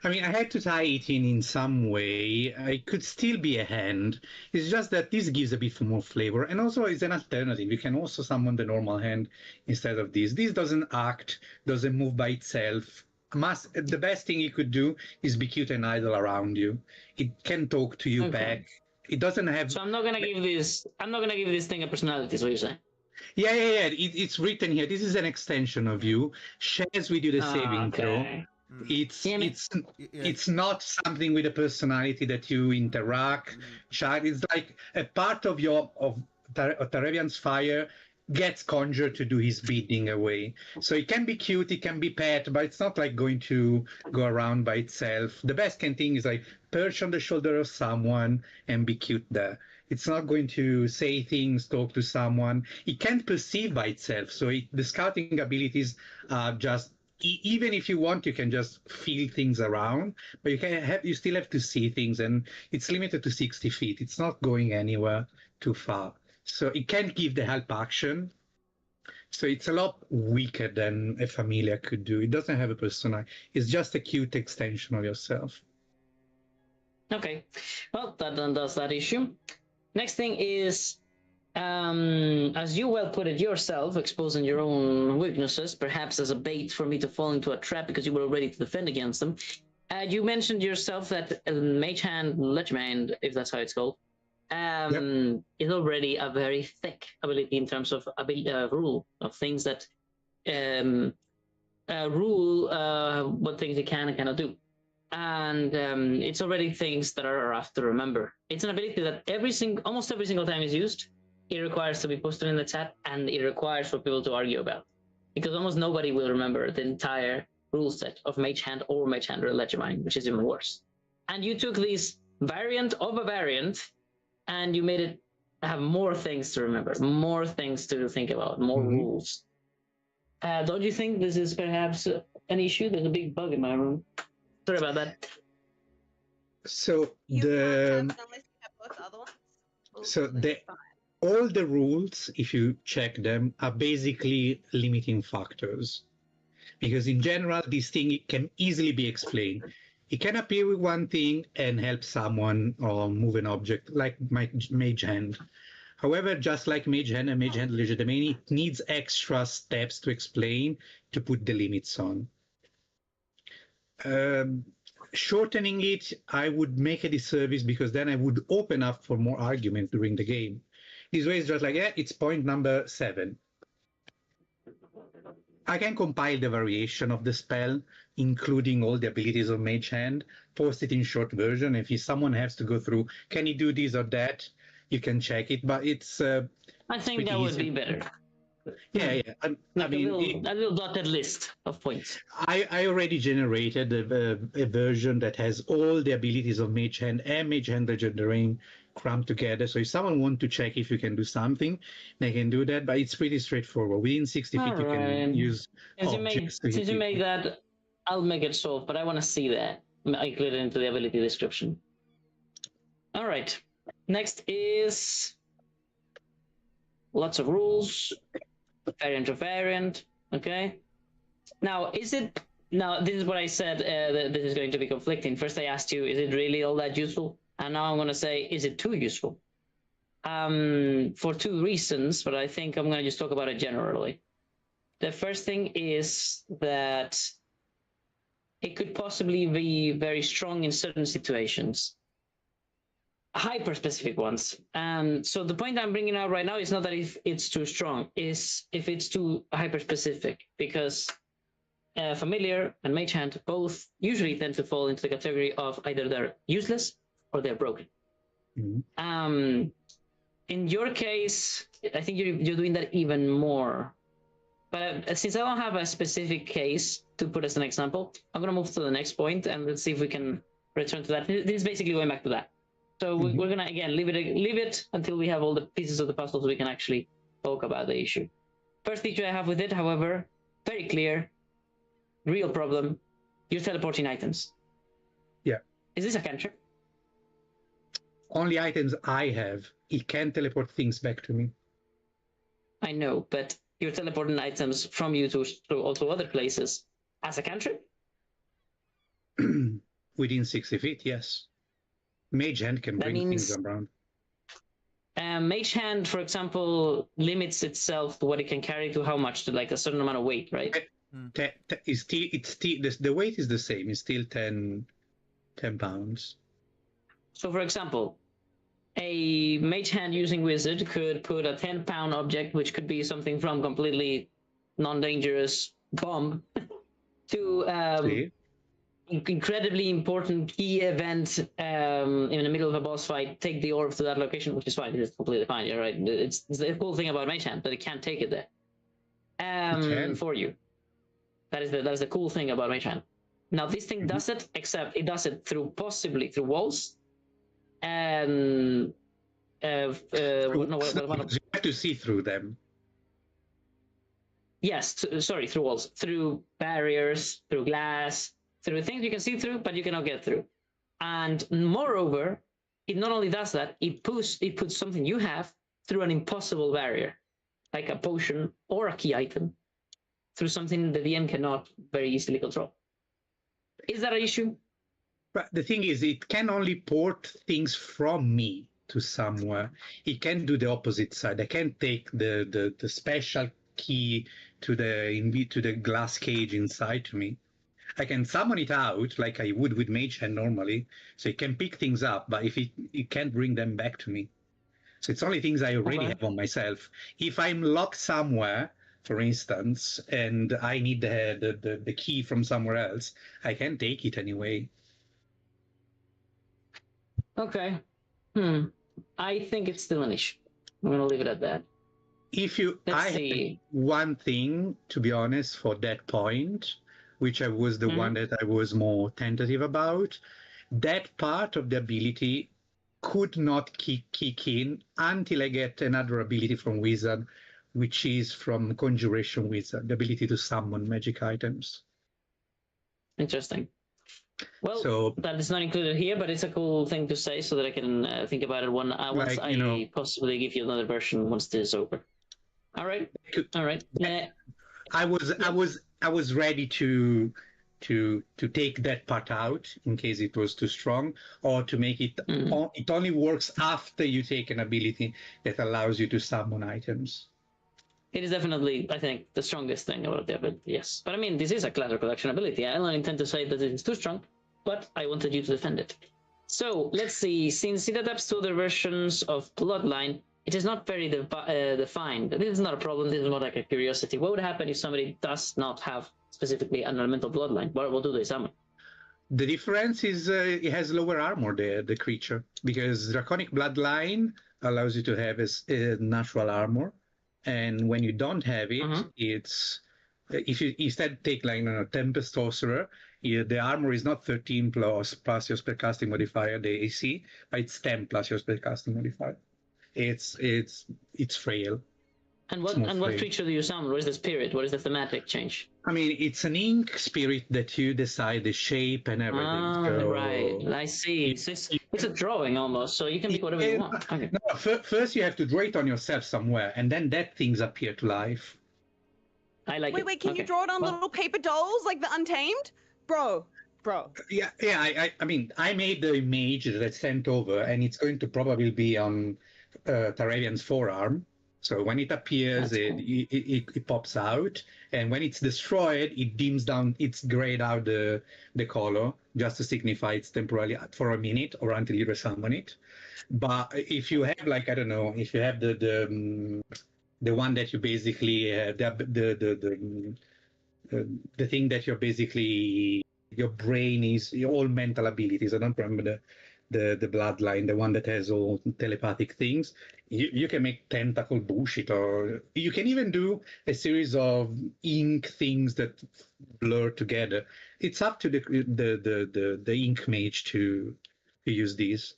I mean, I had to tie it in some way. I could still be a hand. It's just that this gives a bit more flavor. And also, it's an alternative. You can also summon the normal hand instead of this. This doesn't act, doesn't move by itself. The best thing you could do is be cute and idle around you. It can talk to you back. It doesn't have. So I'm not gonna give this thing a personality. Is what you're saying? Yeah. It's written here. This is an extension of you. Shares with you the saving throw. It's not something with a personality that you interact. It's like a part of Taravian's fire gets conjured to do his bidding away. So it can be cute, it can be pet, but it's not like going to go around by itself. The best thing is like perch on the shoulder of someone and be cute there. It's not going to say things, talk to someone. It can't perceive by itself. So the scouting abilities are just, even if you want, you can just feel things around, but you still have to see things, and it's limited to 60 feet. It's not going anywhere too far. So it can't give the help action. So it's a lot weaker than a familiar could do. It doesn't have a persona. It's just a cute extension of yourself. Okay. Well, that then does that issue. Next thing is, as you well put it yourself, exposing your own weaknesses, perhaps as a bait for me to fall into a trap because you were ready to defend against them. You mentioned yourself that Mage Hand, Ledger Hand, if that's how it's called, is already a very thick ability in terms of rule of things that rule what things you can and cannot do. And it's already things that are rough to remember. It's an ability that almost every single time is used. It requires to be posted in the chat, and it requires for people to argue about, because almost nobody will remember the entire rule set of Mage Hand or Mage Hand or Legerdemain, which is even worse. And you took this variant of a variant, and you made it have more things to remember, more things to think about, more rules. Don't you think this is perhaps an issue? There's a big bug in my room. Sorry about that. So You can't have it unless you have both other ones. So all the rules, if you check them, are basically limiting factors. Because in general, this thing can easily be explained. It can appear with one thing and help someone or move an object, like Mage Hand. However, just like Mage Hand and Mage Hand Legerdemain, it needs extra steps to explain to put the limits on. Shortening it, I would make a disservice, because then I would open up for more argument during the game. This way it's just like, yeah, it's point number 7. I can compile the variation of the spell, including all the abilities of Mage Hand, post it in short version. If someone has to go through, can you do this or that, you can check it, but it's I think that would be better. Yeah. Like a little dotted list of points. I already generated a version that has all the abilities of Mage Hand and Mage Hand Legerdemain crammed together. So if someone wants to check if you can do something, they can do that. But it's pretty straightforward. Within 60 feet, you can use objects. Since you made that, I'll make it solve, but I want to see that. I include it into the ability description. All right. Next is lots of rules. Variant of variant. Okay. Now, this is what I said that this is going to be conflicting. First, I asked you, is it really all that useful? And now I'm going to say, is it too useful? For 2 reasons, but I think I'm going to just talk about it generally. The first thing is that it could possibly be very strong in certain situations. Hyper-specific ones. So the point I'm bringing out right now is not that if it's too strong, is if it's too hyper-specific, because Familiar and Mage Hand both usually tend to fall into the category of either they're useless or they're broken. In your case, I think you're doing that even more. But since I don't have a specific case to put as an example, I'm going to move to the next point, and let's see if we can return to that. This is basically going back to that. So we're gonna again leave it until we have all the pieces of the puzzle so we can actually talk about the issue. First issue I have with it, however, very clear, real problem. You're teleporting items. Yeah. Is this a cantrip? Only items I have. It can teleport things back to me. I know, but you're teleporting items from you to also other places as a cantrip? Within 60 feet, yes. Mage Hand can bring things around. Mage Hand, for example, limits itself to what it can carry to how much, to like a certain amount of weight, right? The weight is the same. It's still 10 pounds. So, for example, a Mage Hand using Wizard could put a 10-pound object, which could be something from completely non-dangerous bomb, to incredibly important key event in the middle of a boss fight. Take the orb to that location, which is fine. It's completely fine. You're right. It's the cool thing about Mage Hand that it can't take it there for you. That is the cool thing about Mage Hand. Now this thing does it, except it does it possibly through walls. And you have to see through them. Yes, sorry, through walls, through barriers, through glass, through things you can see through, but you cannot get through. And moreover, it not only does that, it puts something you have through an impossible barrier, like a potion or a key item, through something the DM cannot very easily control. Is that an issue? But the thing is, it can only port things from me to somewhere. It can do the opposite side. I can take the special key to the glass cage inside to me. I can summon it out like I would with Mage Hand normally, so it can pick things up, but if it can't bring them back to me. So it's only things I already have on myself. If I'm locked somewhere, for instance, and I need the key from somewhere else, I can take it anyway. Okay. I think it's still an issue. I'm gonna leave it at that. I had one thing, to be honest, for that point, which was the one that I was more tentative about. That part of the ability could not kick in until I get another ability from Wizard, which is from Conjuration Wizard, the ability to summon magic items. Interesting. Well, so, that is not included here, but it's a cool thing to say so that I can think about it once I possibly give you another version once this is over. All right. All right. Yeah. I was ready to take that part out in case it was too strong, or to make it it only works after you take an ability that allows you to summon items. It is definitely, I think, the strongest thing about the ability, yes. But I mean, this is a class collection ability. I don't intend to say that it is too strong, but I wanted you to defend it. So, let's see. Since it adapts to other versions of Bloodline, it is not very defined. This is not a problem. This is more like a curiosity. What would happen if somebody does not have specifically an elemental bloodline? What do they summon? The difference is it has lower armor, the creature, because Draconic Bloodline allows you to have a natural armor. And when you don't have it, it's if you instead take like Tempest Sorcerer, the armor is not 13 plus your spellcasting modifier, the AC, but it's 10 plus your spellcasting modifier. It's frail. And what creature do you summon? What is the spirit? What is the thematic change? I mean, it's an ink spirit that you decide the shape and everything. So right. I see. So it's a drawing almost, so you can make whatever you want. Okay. No, first you have to draw it on yourself somewhere, and then that things appear to life. I like it. Wait, can you draw it on little paper dolls like the Untamed? Bro. Yeah. I mean, I made the image that I sent over, and it's going to probably be on Taravian's forearm. So when it appears, it pops out, and when it's destroyed, it dims down, it's grayed out the color, just to signify it's temporarily for a minute or until you resummon it. But if you have, like, I don't know, if you have the one that you basically the thing that you're basically, your brain is all mental abilities. I don't remember the bloodline, the one that has all telepathic things. You can make tentacle bullshit, or you can even do a series of ink things that blur together. It's up to the ink mage to use these.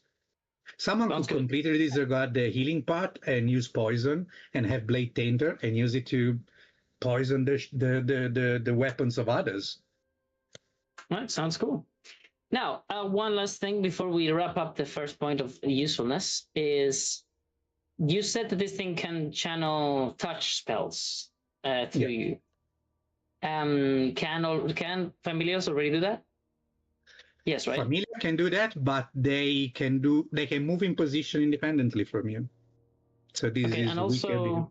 Someone could completely disregard the healing part and use poison and have Blade Tainter and use it to poison the weapons of others. That sounds cool. Now, one last thing before we wrap up the first point of usefulness is, you said that this thing can channel touch spells through you. Can Familiars already do that? Yes, right? Familiar can do that, but they can move in position independently from you. So this is and also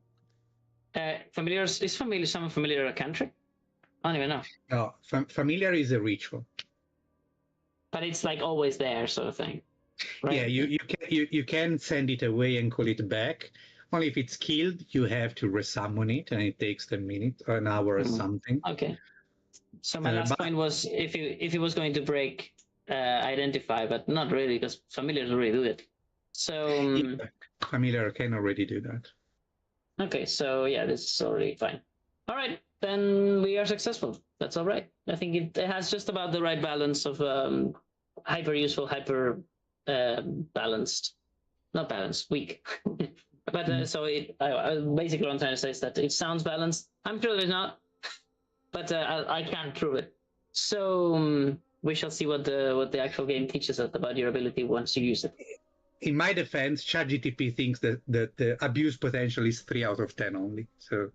Familiars, is some Familiar a cantrip? I don't even know. No, Familiar is a ritual. But it's like always there, sort of thing. Right? Yeah, you can send it away and call it back. Only if it's killed, you have to resummon it, and it takes a minute or an hour or something. Okay. So my last point was if it was going to break identify, but not really, because Familiars already do it. So Familiar can already do that. Okay, so yeah, this is already fine. All right, then we are successful. That's all right. I think it has just about the right balance of hyper useful, hyper balanced, not balanced, weak. But so basically what I'm trying to say is that it sounds balanced. I'm sure it's not, but I can't prove it. So we shall see what the actual game teaches us about your ability once you use it. In my defense, ChatGTP thinks that the abuse potential is 3 out of 10 only. So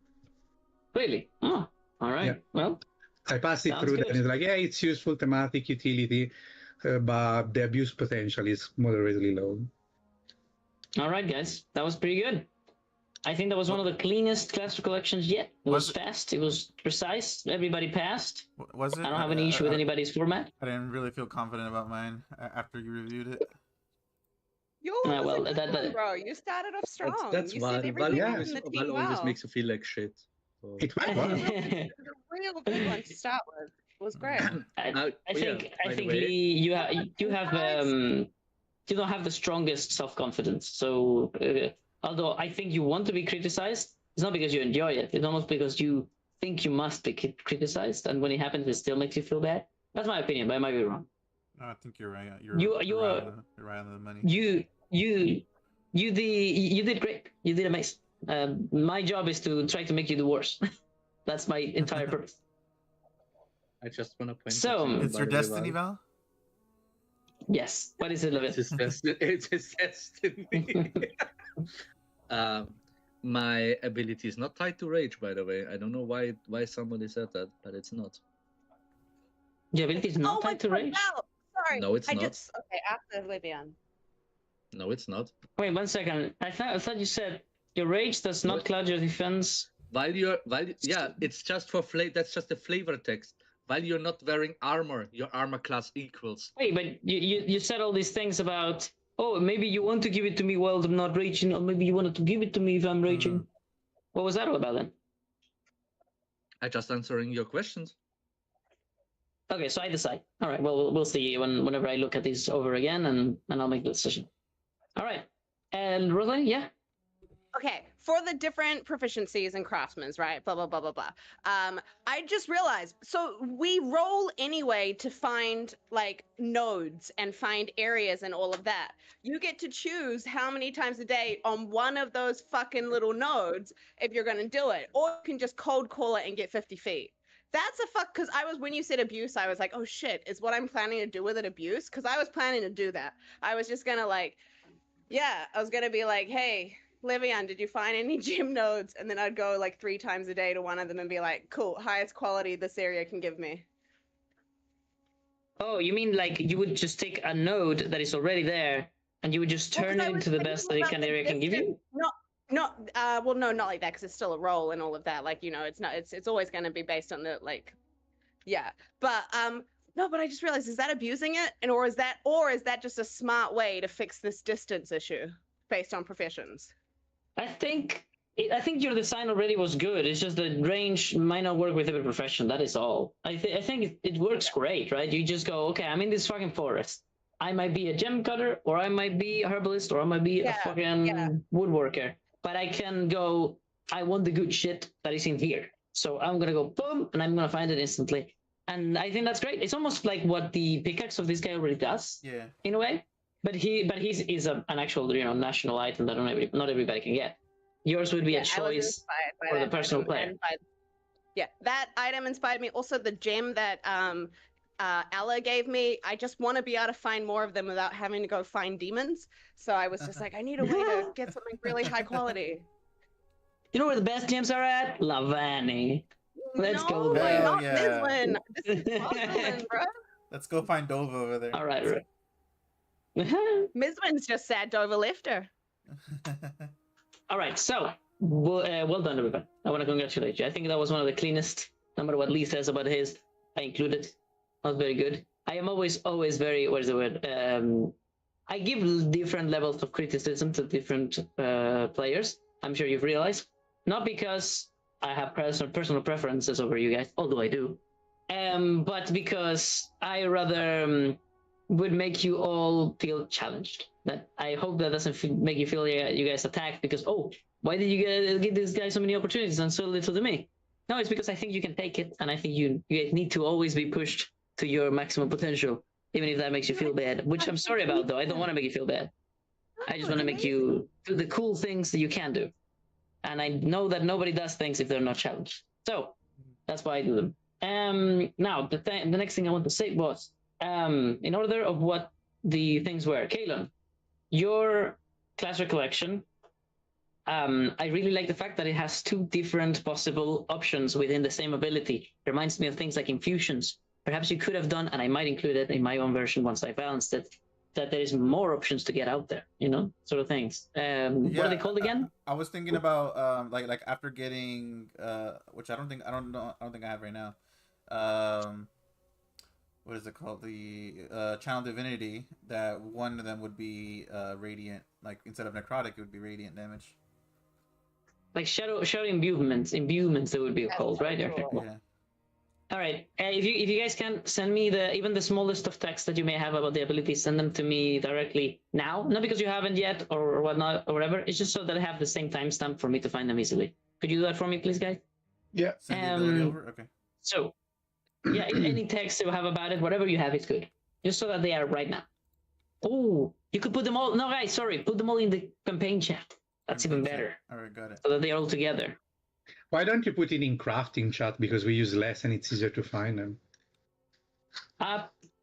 really? Oh, all right. Yeah. Well, I passed it through, and it's like, yeah, it's useful, thematic, utility, but the abuse potential is moderately low. All right, guys, that was pretty good. I think that was one of the cleanest classical collections yet. It was fast. It was precise. Everybody passed. Was it? I don't have any issue with anybody's format. I didn't really feel confident about mine after you reviewed it. Yours was a good one, bro. You started off strong. That's you Val. said Val everything always, in the Val team always well. makes you feel like shit. So. It went well. It was a real good one to start with. It was great. I think Lee, you have you don't have the strongest self-confidence. So although I think you want to be criticized, it's not because you enjoy it. It's almost because you think you must be criticized, and when it happens, it still makes you feel bad. That's my opinion, but I might be wrong. No, I think you're right. You're right on the money. You did great. You did amazing. My job is to try to make you do worse. That's my entire purpose. I just want to point. So it's your destiny, Val. Yes. What is it, Levin? It's his destiny. My ability is not tied to rage, by the way. I don't know why somebody said that, but it's not. Your ability is not tied to rage? No. Sorry. No, it's not. Okay, after Libyan. No, it's not. Wait 1 second. I thought you said your rage does not cloud your defense. Yeah, it's just for flavor. That's just the flavor text. While you're not wearing armor, your armor class equals. Wait, but you said all these things about, oh, maybe you want to give it to me while I'm not raging, or maybe you wanted to give it to me if I'm raging. What was that all about then? I just answering your questions. Okay, so I decide. All right, well, we'll see whenever I look at these over again, and I'll make the decision. All right, and Rosalie, yeah? Okay, for the different proficiencies and craftsmen's, right? Blah, blah, blah, blah, blah. I just realized, so we roll anyway to find like nodes and find areas and all of that. You get to choose how many times a day on one of those fucking little nodes if you're gonna do it, or you can just cold call it and get 50 feet. That's a fuck, because when you said abuse, I was like, oh shit, is what I'm planning to do with it abuse? Because I was planning to do that. I was just gonna I was gonna be like, hey, Livian, did you find any gym nodes? And then I'd go like 3 times a day to one of them and be like, cool, highest quality this area can give me. Oh, you mean like you would just take a node that is already there and you would just turn it into the best that area can give you? No, not like that, because it's still a roll and all of that. Like, it's always going to be based on the But no, but I just realized, is that abusing it, or is that just a smart way to fix this distance issue based on professions? I think your design already was good. It's just the range might not work with every profession. That is all. I think it works great, right? You just go, okay, I'm in this fucking forest. I might be a gem cutter, or I might be a herbalist, or I might be a fucking woodworker. But I can go, I want the good shit that is in here. So I'm going to go boom, and I'm going to find it instantly. And I think that's great. It's almost like what the pickaxe of this guy already does, in a way. But he's an actual, national item that not everybody can get. Yours would be a choice for the personal player. That item inspired me. Also, the gem that Ella gave me, I just want to be able to find more of them without having to go find demons. So I was just like, I need a way to get something really high quality. You know where the best gems are at? Lavani. Let's go there. Not Mislin. This is Mislin, bro. Let's go find Dova over there. All right. Miswin's just sad Dover left her. All right, so well done, everybody. I want to congratulate you. I think that was one of the cleanest, no matter what Lee says about his. I included. That was very good. I am always very, what is the word? I give different levels of criticism to different players. I'm sure you've realized. Not because I have personal preferences over you guys, although I do. But because I rather would make you all feel challenged. That I hope that doesn't make you feel you guys attacked because, why did you give this guy so many opportunities and so little to me? No, it's because I think you can take it, and I think you guys need to always be pushed to your maximum potential, even if that makes you feel bad, which I'm sorry about, though. I don't want to make you feel bad. I just want to make you do the cool things that you can do. And I know that nobody does things if they're not challenged. So that's why I do them. Now, the next thing I want to say was, in order of what the things were, Kalon, your classic collection, I really like the fact that it has 2 different possible options within the same ability. It reminds me of things like infusions. Perhaps you could have done, and I might include it in my own version once I balanced it, that there is more options to get out there, sort of things. What are they called again? I was thinking about like after getting which I don't think I have right now. What is it called? The channel divinity. That one of them would be radiant. Like instead of necrotic, it would be radiant damage. Like shadow imbuements they would be called, right? Yeah. All right. If you guys can send me even the smallest of text that you may have about the ability, send them to me directly now. Not because you haven't yet or whatnot or whatever. It's just so that I have the same timestamp for me to find them easily. Could you do that for me, please, guys? Yeah. Send the ability over. Okay. So, yeah, any text you have about it, whatever you have, it's good. Just so that they are right now. Oh, you could put them all. No, guys, sorry. Put them all in the campaign chat. That's even better. All right, got it. So that they're all together. Why don't you put it in crafting chat, because we use less and it's easier to find them?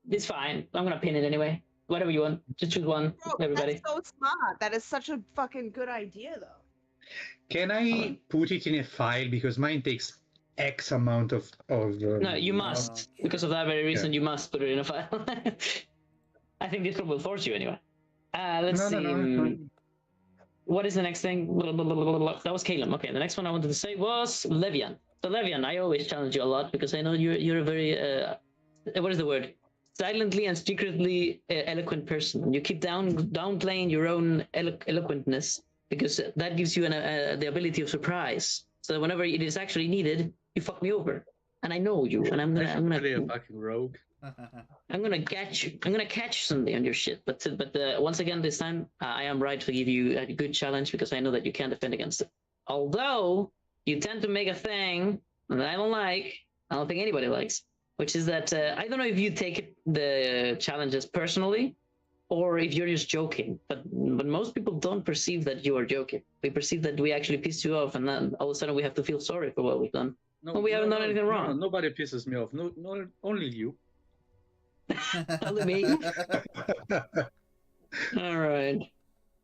It's fine. I'm gonna pin it anyway. Whatever you want. Just choose one, everybody. That's so smart. That is such a fucking good idea, though. Can I put it in a file, because mine takes X amount of no, you must. Because of that very reason, you must put it in a file. I think Discord will force you anyway. Let's see. No. What is the next thing? That was Caleb. Okay, the next one I wanted to say was Levian. So Levian, I always challenge you a lot because I know you're a very what is the word? Silently and secretly eloquent person. And you keep downplaying your own eloquentness because that gives you the ability of surprise. So that whenever it is actually needed, you fuck me over. And I know you, and I'm gonna really a fucking rogue. I'm gonna catch something on your shit. But once again, this time I am right to give you a good challenge because I know that you can't defend against it. Although you tend to make a thing that I don't like. I don't think anybody likes, which is that I don't know if you take the challenges personally or if you're just joking. But most people don't perceive that you are joking. We perceive that we actually pissed you off, and then all of a sudden we have to feel sorry for what we've done. No, we haven't done anything wrong. No, nobody pisses me off. No, only you. Only me. All right.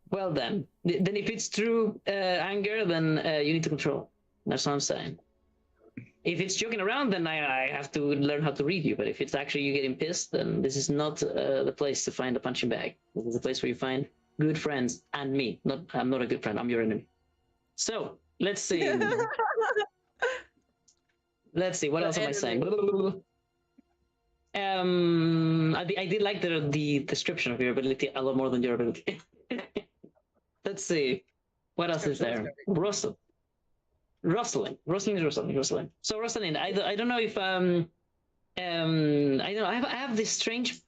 Well then if it's true anger, then you need to control. That's what I'm saying. If it's joking around, then I have to learn how to read you. But if it's actually you getting pissed, then this is not the place to find a punching bag. This is the place where you find good friends and me. I'm not a good friend. I'm your enemy. So let's see. Let's see. What else am I saying? I did like the description of your ability a lot more than your ability. Let's see. What else is there? Rustling. So Rustling, I don't know if I don't know. I have this strange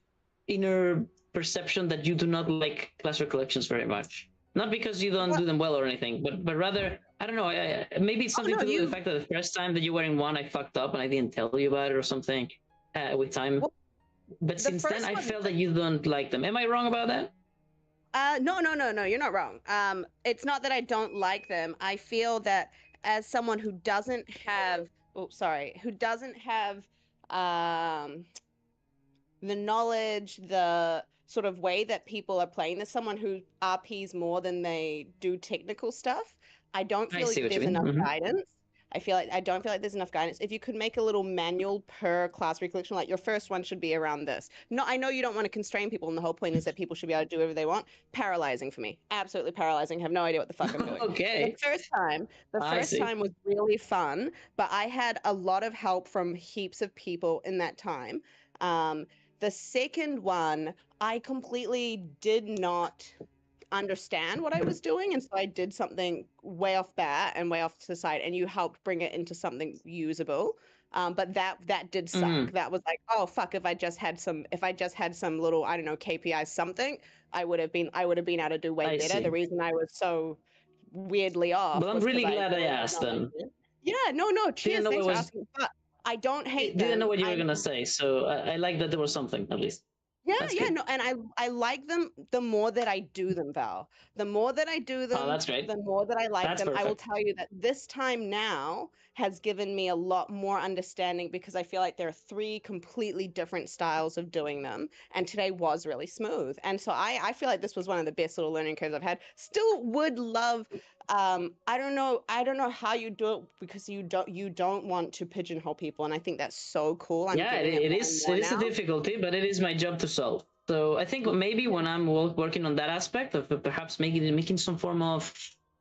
inner perception that you do not like class recollections very much. Not because you don't do them well or anything, but rather I don't know. Maybe it's something to do with the fact that the first time that you were in one, I fucked up and I didn't tell you about it or something. With time, but since then I felt that you don't like them. Am I wrong about that? No, you're not wrong. It's not that I don't like them. I feel that as someone who doesn't have the knowledge, the sort of way that people are playing, there's someone who RPs more than they do technical stuff. I don't feel like there's enough guidance. I don't feel like there's enough guidance. If you could make a little manual per class recollection, like your first one should be around this. No, I know you don't want to constrain people, and the whole point is that people should be able to do whatever they want. Paralyzing for me. Absolutely paralyzing. Have no idea what the fuck I'm doing. Okay. The first time was really fun, but I had a lot of help from heaps of people in that time. The second one, I completely did not understand what I was doing, and so I did something way off bat and way off to the side, and you helped bring it into something usable. But that did suck. That was like, oh fuck, if I just had some little, I don't know, KPIs something, I would have been able to do way better. The reason I was so weirdly off. Well, I'm really glad I asked them. Yeah, no, cheers, thanks for asking. But I don't hate them. Didn't know what you were gonna say, so I like that there was something at least. No, and I like them the more that I do them, Val. The more that I do them, that's great. The more that I like them. Perfect. I will tell you that this time now has given me a lot more understanding because I feel like there are 3 completely different styles of doing them, and today was really smooth. And so I feel like this was one of the best little learning curves I've had. Still would love. I don't know how you do it because you don't want to pigeonhole people, and I think that's so cool. It is a difficulty, but it is my job to solve. So I think maybe when I'm working on that aspect of perhaps making some form of,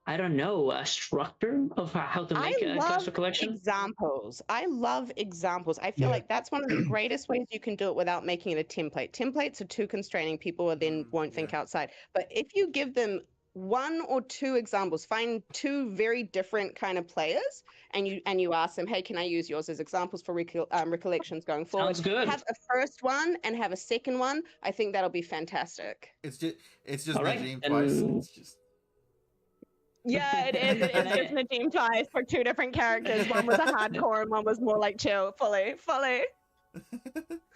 I don't know, a structure of how to make a classic collection. Examples. I love examples. I feel like that's one of the greatest ways you can do it without making it a template. Templates are too constraining. People then won't think outside. But if you give them 1 or 2 examples, find 2 very different kind of players, and you ask them, hey, can I use yours as examples for recollections going forward? Sounds good. Have a first one and have a second one. I think that'll be fantastic. It's just All right, Najim twice. It's just. Yeah, it is. It is just Nadim twice for 2 different characters. One was a hardcore and one was more like chill, fully.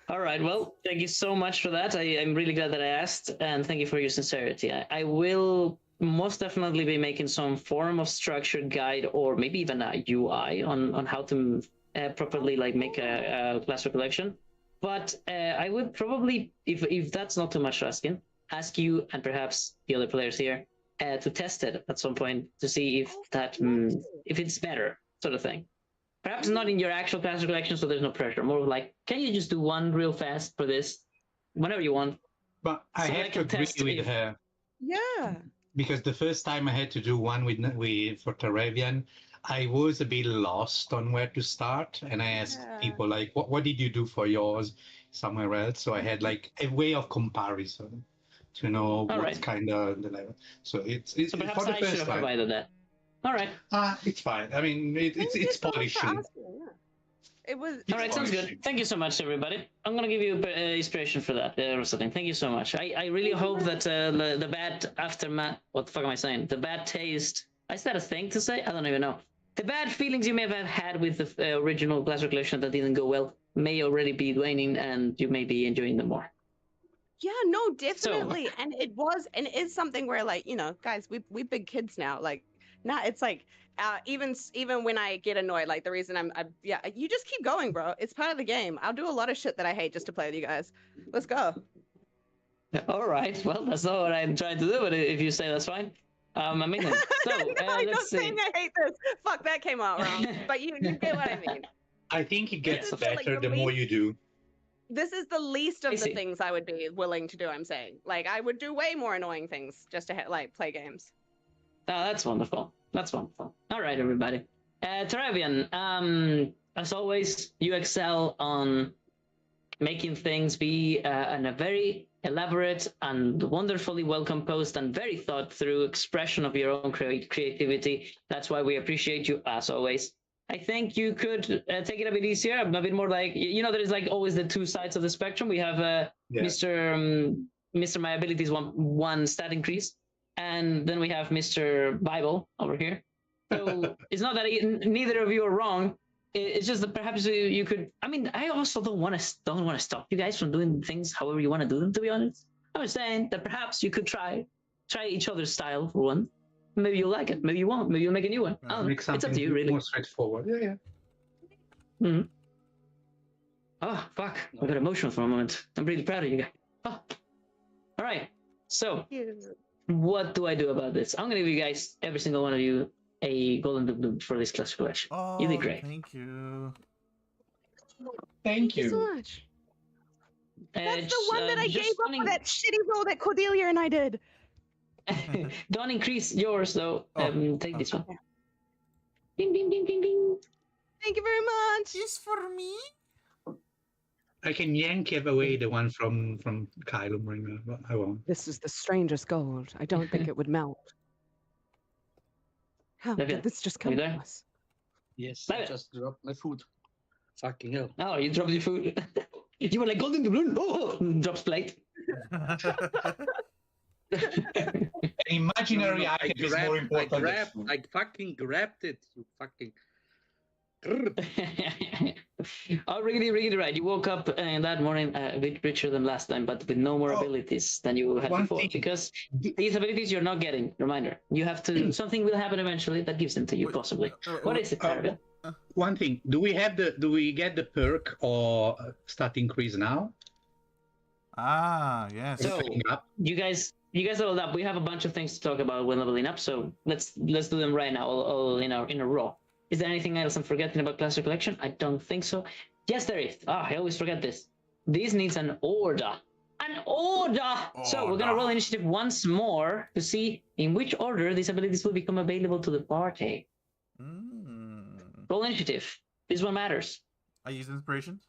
All right. Well, thank you so much for that. I'm really glad that I asked, and thank you for your sincerity. I will most definitely be making some form of structured guide, or maybe even a UI on how to properly like make a classic collection. But I would probably, if that's not too much asking, ask you and perhaps the other players here to test it at some point to see if that if it's better, sort of thing. Perhaps not in your actual classic collection, so there's no pressure. More like, can you just do one real fast for this, whenever you want? But I have to agree with her. Yeah. Because the first time I had to do one with for Taravian, I was a bit lost on where to start, and I asked people like, "What did you do for yours somewhere else?" So I had like a way of comparison to know what's kind of the level. So it's so perhaps for the I should first have time. Provided that. All right. It's fine. I mean, it's polishing. It was. All right, sounds good. Thank you so much, everybody. I'm gonna give you inspiration for that, Rosalind. Thank you so much. I really hope that the bad aftermath. What the fuck am I saying? The bad taste. Is that a thing to say? I don't even know. The bad feelings you may have had with the original classic collection that didn't go well may already be waning, and you may be enjoying them more. Yeah, no, definitely. So, and it was, and it is something where, like, you know, guys, we big kids now. Like, now it's like, even when I get annoyed, like the reason I'm you just keep going, bro. It's part of the game. I'll do a lot of shit that I hate just to play with you guys. Let's go. All right. Well, that's not what I'm trying to do, but if you say that's fine. Amazing. So no, let's see. I hate this. Fuck, that came out wrong. But you get what I mean. I think it gets better the more you do. This is the least of the things I would be willing to do. I'm saying, like, I would do way more annoying things just to like play games. Oh, that's wonderful. That's wonderful. All right, everybody. Taravian, as always, you excel on making things be in a very elaborate and wonderfully well composed and very thought through expression of your own creativity. That's why we appreciate you, as always. I think you could take it a bit easier, a bit more like, you know, there is like always the 2 sides of the spectrum. We have Mr. My Abilities one stat increase, and then we have Mr. Bible over here. So it's not that neither of you are wrong. It's just that perhaps you could. I mean, I also don't want to stop you guys from doing things however you want to do them. To be honest, I was saying that perhaps you could try each other's style for one. Maybe you'll like it. Maybe you won't. Maybe you'll make a new one. It's up to you, really. More straightforward. Yeah. Mm-hmm. Oh, fuck. I got emotional for a moment. I'm really proud of you guys. Oh. All right. So, what do I do about this? I'm going to give you guys, every single one of you, a golden doobloon for this classic collection. Oh, you did great. Thank you. Thank you so much. That's the one that I gave up for that shitty roll that Cordelia and I did. Don't increase yours, though. Take this one. Ding, ding, ding, ding, ding. Thank you very much. It's for me. I can yank away the one from Kylum Ringer, but I won't. This is the strangest gold. I don't think it would melt. How did this just come to us? Yes, I just dropped my food. Fucking hell. Oh, you dropped your food. You were like, golden doubloon. Oh, drops plate. An imaginary item is more important. I fucking grabbed it. You fucking. Oh, really right. You woke up that morning a bit richer than last time, but with no more abilities than you had before. Because these abilities you're not getting. Reminder: you have to. Something will happen eventually that gives them to you, possibly. What is it, Tarvin? One thing: do we get the perk or stat increase now? Ah, yes. So you guys leveled up. We have a bunch of things to talk about when leveling up. So let's do them right now, all in a row. Is there anything else I'm forgetting about Classic Collection? I don't think so. Yes, there is. I always forget this. This needs an order. an order. So we're gonna roll initiative once more to see in which order these abilities will become available to the party. Roll initiative. This one matters. I use inspirations.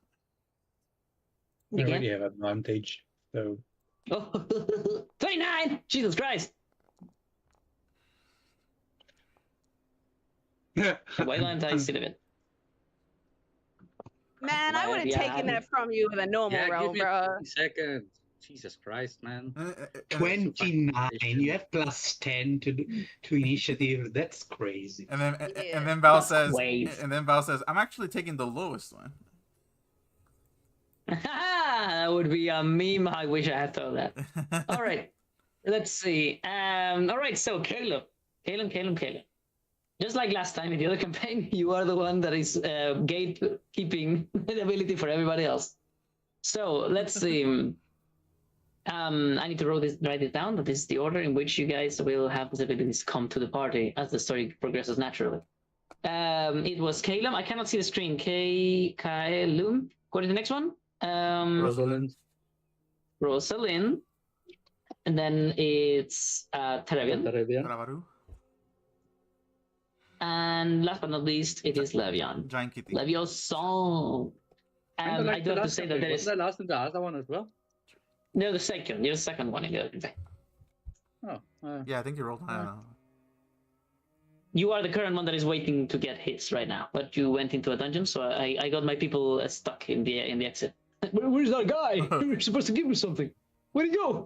I already have advantage. So 29! Jesus Christ! Why don't I see it? Man, I would have taken that from you with a normal roll, give me bro. 20 seconds. Jesus Christ, man. 29. You have plus 10 to initiative. That's crazy. And then Yeah. and then Val That's says, wave. and then Val says, I'm actually taking the lowest one. That would be a meme. I wish I had thought that. All right, let's see. All right, so Caleb. Just like last time in the other campaign, you are the one that is gatekeeping the ability for everybody else. So let's see. I need to write it down, but this is the order in which you guys will have these abilities come to the party as the story progresses naturally. It was Caleb. I cannot see the screen. Kaelum. What is the next one? Rosalind. And then it's Teravian. Bravaru. And last but not least, it is Levian. Giant kitty. Levioson. I do have to say that there is. Was that last in the other one as well? No, the second. You're the second one in the other. Oh. Yeah, I think you rolled high enough. You are the current one that is waiting to get hits right now, but you went into a dungeon, so I got my people stuck in the exit. Where's that guy? You're supposed to give me something. Where'd he go?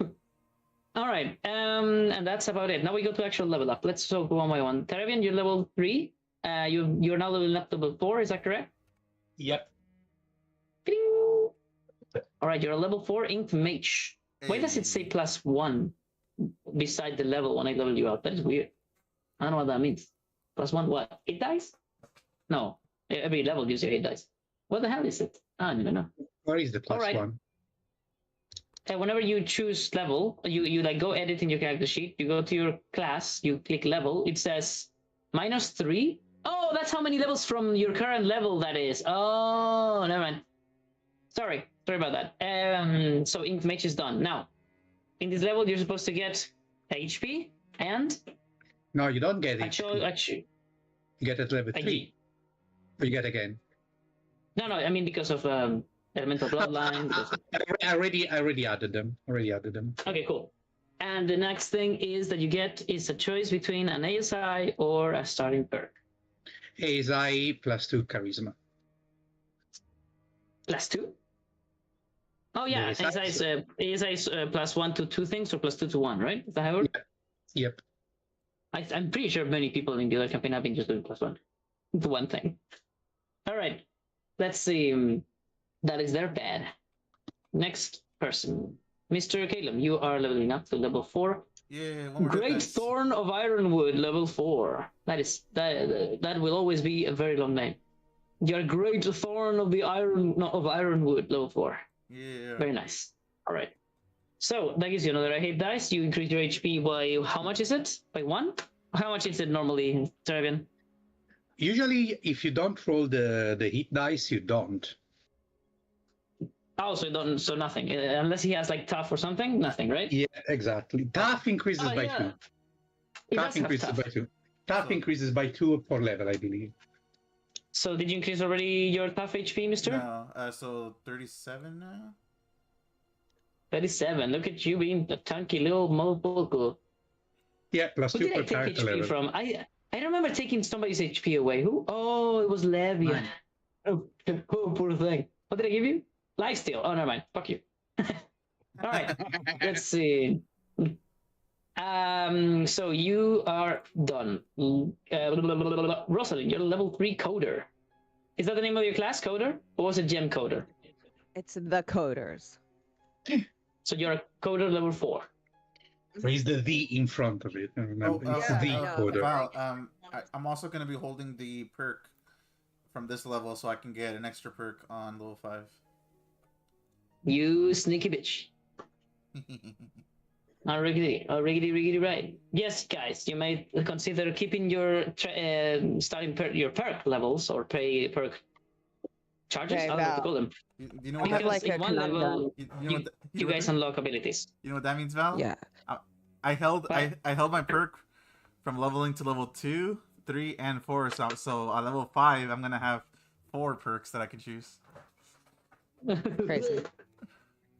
All right, and that's about it. Now we go to actual level up. Let's go one by one. Teravian, you're level 3. You're now leveling up to level 4. Is that correct? Yep. Ding! All right, you're a level 4 Ink Mage. Why does it say +1 beside the level when I level you up? That is weird. I don't know what that means. +1 what? 8 dice? No, every level gives you 8 dice. What the hell is it? I don't even know. Where is the plus Alright. 1? Whenever you choose level, you like go edit in your character sheet. You go to your class. You click level. It says -3. Oh, that's how many levels from your current level that is. Oh, never mind. Sorry about that. So Ink Mage is done. Now, in this level, you're supposed to get HP and No, you don't get it. actually, You get at level 3. You get again. No, I mean because of elemental bloodline. Because of... I already added them. Okay, cool. And the next thing is that you get is a choice between an ASI or a starting perk. ASI +2 charisma. +2? Oh yeah, The ASI ASI is +1 to 2 things or +2 to 1, right? Is that how it works? Yep. I'm pretty sure many people in the other campaign have been just doing +1 to 1 thing. All right, let's see. That is their bad. Next person, Mr. Caleb, you are leveling up to level 4. Yeah, one more Great dice. Thorn of Ironwood, level 4. That will always be a very long name. You're Great Thorn of Ironwood, level 4. Yeah. Very nice. All right. So that gives you another 8 dice. You increase your HP by how much is it? By 1? How much is it normally, Teravian? Usually, if you don't roll the hit dice, you don't. Oh, so nothing. Unless he has like tough or something, nothing, right? Yeah, exactly. Tough increases by 2. He Tough does have increases tough. by 2. Tough increases by 2 per level, I believe. So did you increase already your tough HP, mister? No, so 37 now? 37. Look at you being a chunky little motherfucker. Yeah, +2 Who did I per take character HP level. from? I remember taking somebody's HP away. Who? Oh, it was Levian. Oh, poor thing. What did I give you? Lifesteal. Oh, never mind. Fuck you. All right. Let's see. So you are done. Rosalind, you're level 3 coder. Is that the name of your class, coder? Or was it gem coder? It's the coders. So you're a coder level 4. There is the V in front of it. I remember. It's yeah, the yeah. coder. Val, I'm also going to be holding the perk from this level so I can get an extra perk on level 5. You sneaky bitch. Riggedy, right. Yes, guys, you may consider keeping your starting your perk levels or perk Charges? Okay, I don't know what to Val. call them. You know I what have that, like a in one level, conundrum. you know what you guys unlock abilities. You know what that means, Val? Yeah. I held What? I held my perk from leveling to level 2, 3, and 4. So on level 5, I'm gonna have 4 perks that I can choose. Crazy.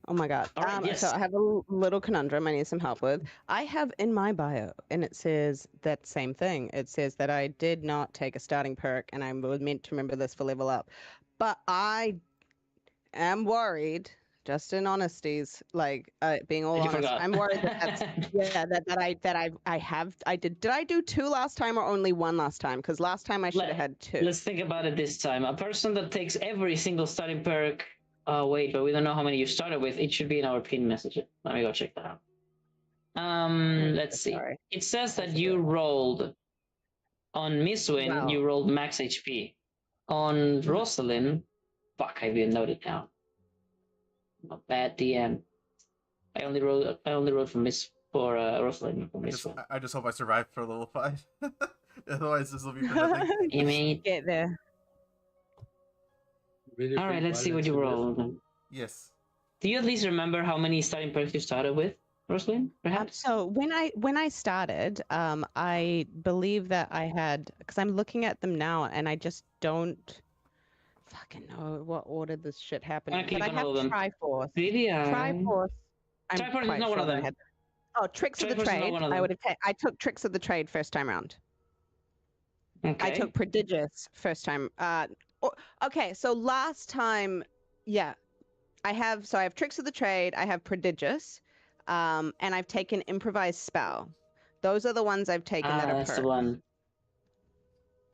Oh my god. All right, yes. So I have a little conundrum I need some help with. I have in my bio, and it says that same thing. It says that I did not take a starting perk, and I was meant to remember this for level up. But I am worried, just in honesty's, like being all You honest, forgot. I'm worried that did I do 2 last time or only 1 last time? Because last time I should have had 2. Let's think about it this time. A person that takes every single starting perk. Oh wait, but we don't know how many you started with. It should be in our pin message. Let me go check that out. Let's see. Sorry. It says that you rolled on Miss Win. Wow. You rolled max HP. On Rosalind, fuck, I didn't note it down. A bad DM. I only wrote for Miss for Rosalind. For Miss Win. I just hope I survive for level 5. Otherwise, this will be for nothing. You mean? Get there. Really All right, think let's see what violence you is rolled. Yes. Do you at least remember how many starting perks you started with, Rosalind? Perhaps. So when I started, I believe that I had, because I'm looking at them now and I just don't fucking know what order this shit happened. I in. click But I on have all of them. Triforce. Really? Triforce. I'm Triforce is quite not one sure of that I them. had. Oh, Tricks of the Triforce is not Trade. one of I them. would have. I took Tricks of the Trade first time round. Okay. I took Prodigious first time. Okay, so last time, yeah, I have Tricks of the Trade, I have Prodigious, and I've taken Improvised Spell. Those are the ones I've taken that are That's the perks. one.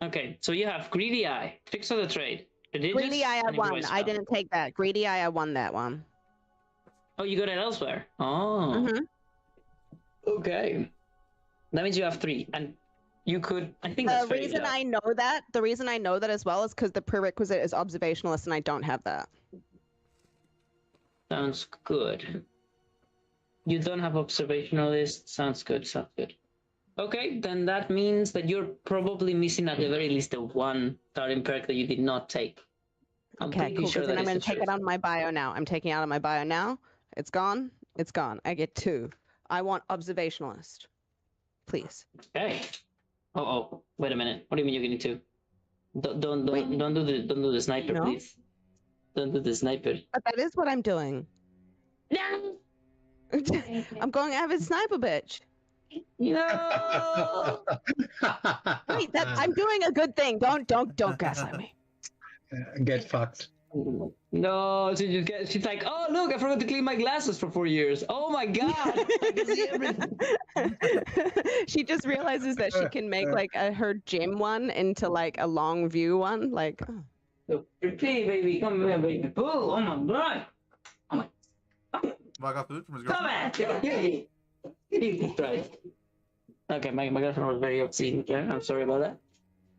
Okay, so you have Greedy Eye, Tricks of the Trade, Prodigious, Greedy Eye I and won. Improvised I Spell. didn't take that. Greedy Eye I won that one. Oh, you got it elsewhere. Oh. Mhm. Okay. That means you have 3, and you could. I think The that's fair. reason I know that as well is because the prerequisite is observationalist, and I don't have that. Sounds good. You don't have observationalist. Sounds good. Sounds good. Okay, then that means that you're probably missing at the very least the 1 starting perk that you did not take. I'm Okay, pretty cool. sure Because then that I'm is going the to take truth. it out of my bio now. I'm taking it out of my bio now. It's gone. It's gone. I get 2. I want observationalist, please. Okay. Oh, wait a minute. What do you mean you're getting 2? Don't do the sniper, No? please. Don't do the sniper. But that is what I'm doing. No. I'm going avid sniper, bitch. No. Wait, I'm doing a good thing. Don't gaslight me. Get fucked. No, she's like, oh look, I forgot to clean my glasses for 4 years. Oh my god, I can see everything. She just realizes that she can make like her gym one into like a long view one. Like, oh. So, pretty baby, come here, baby. Oh my god. Oh my. Well, I got food from his Come girlfriend. on. Jesus Christ. Okay, my girlfriend was very obscene. Yeah, I'm sorry about that.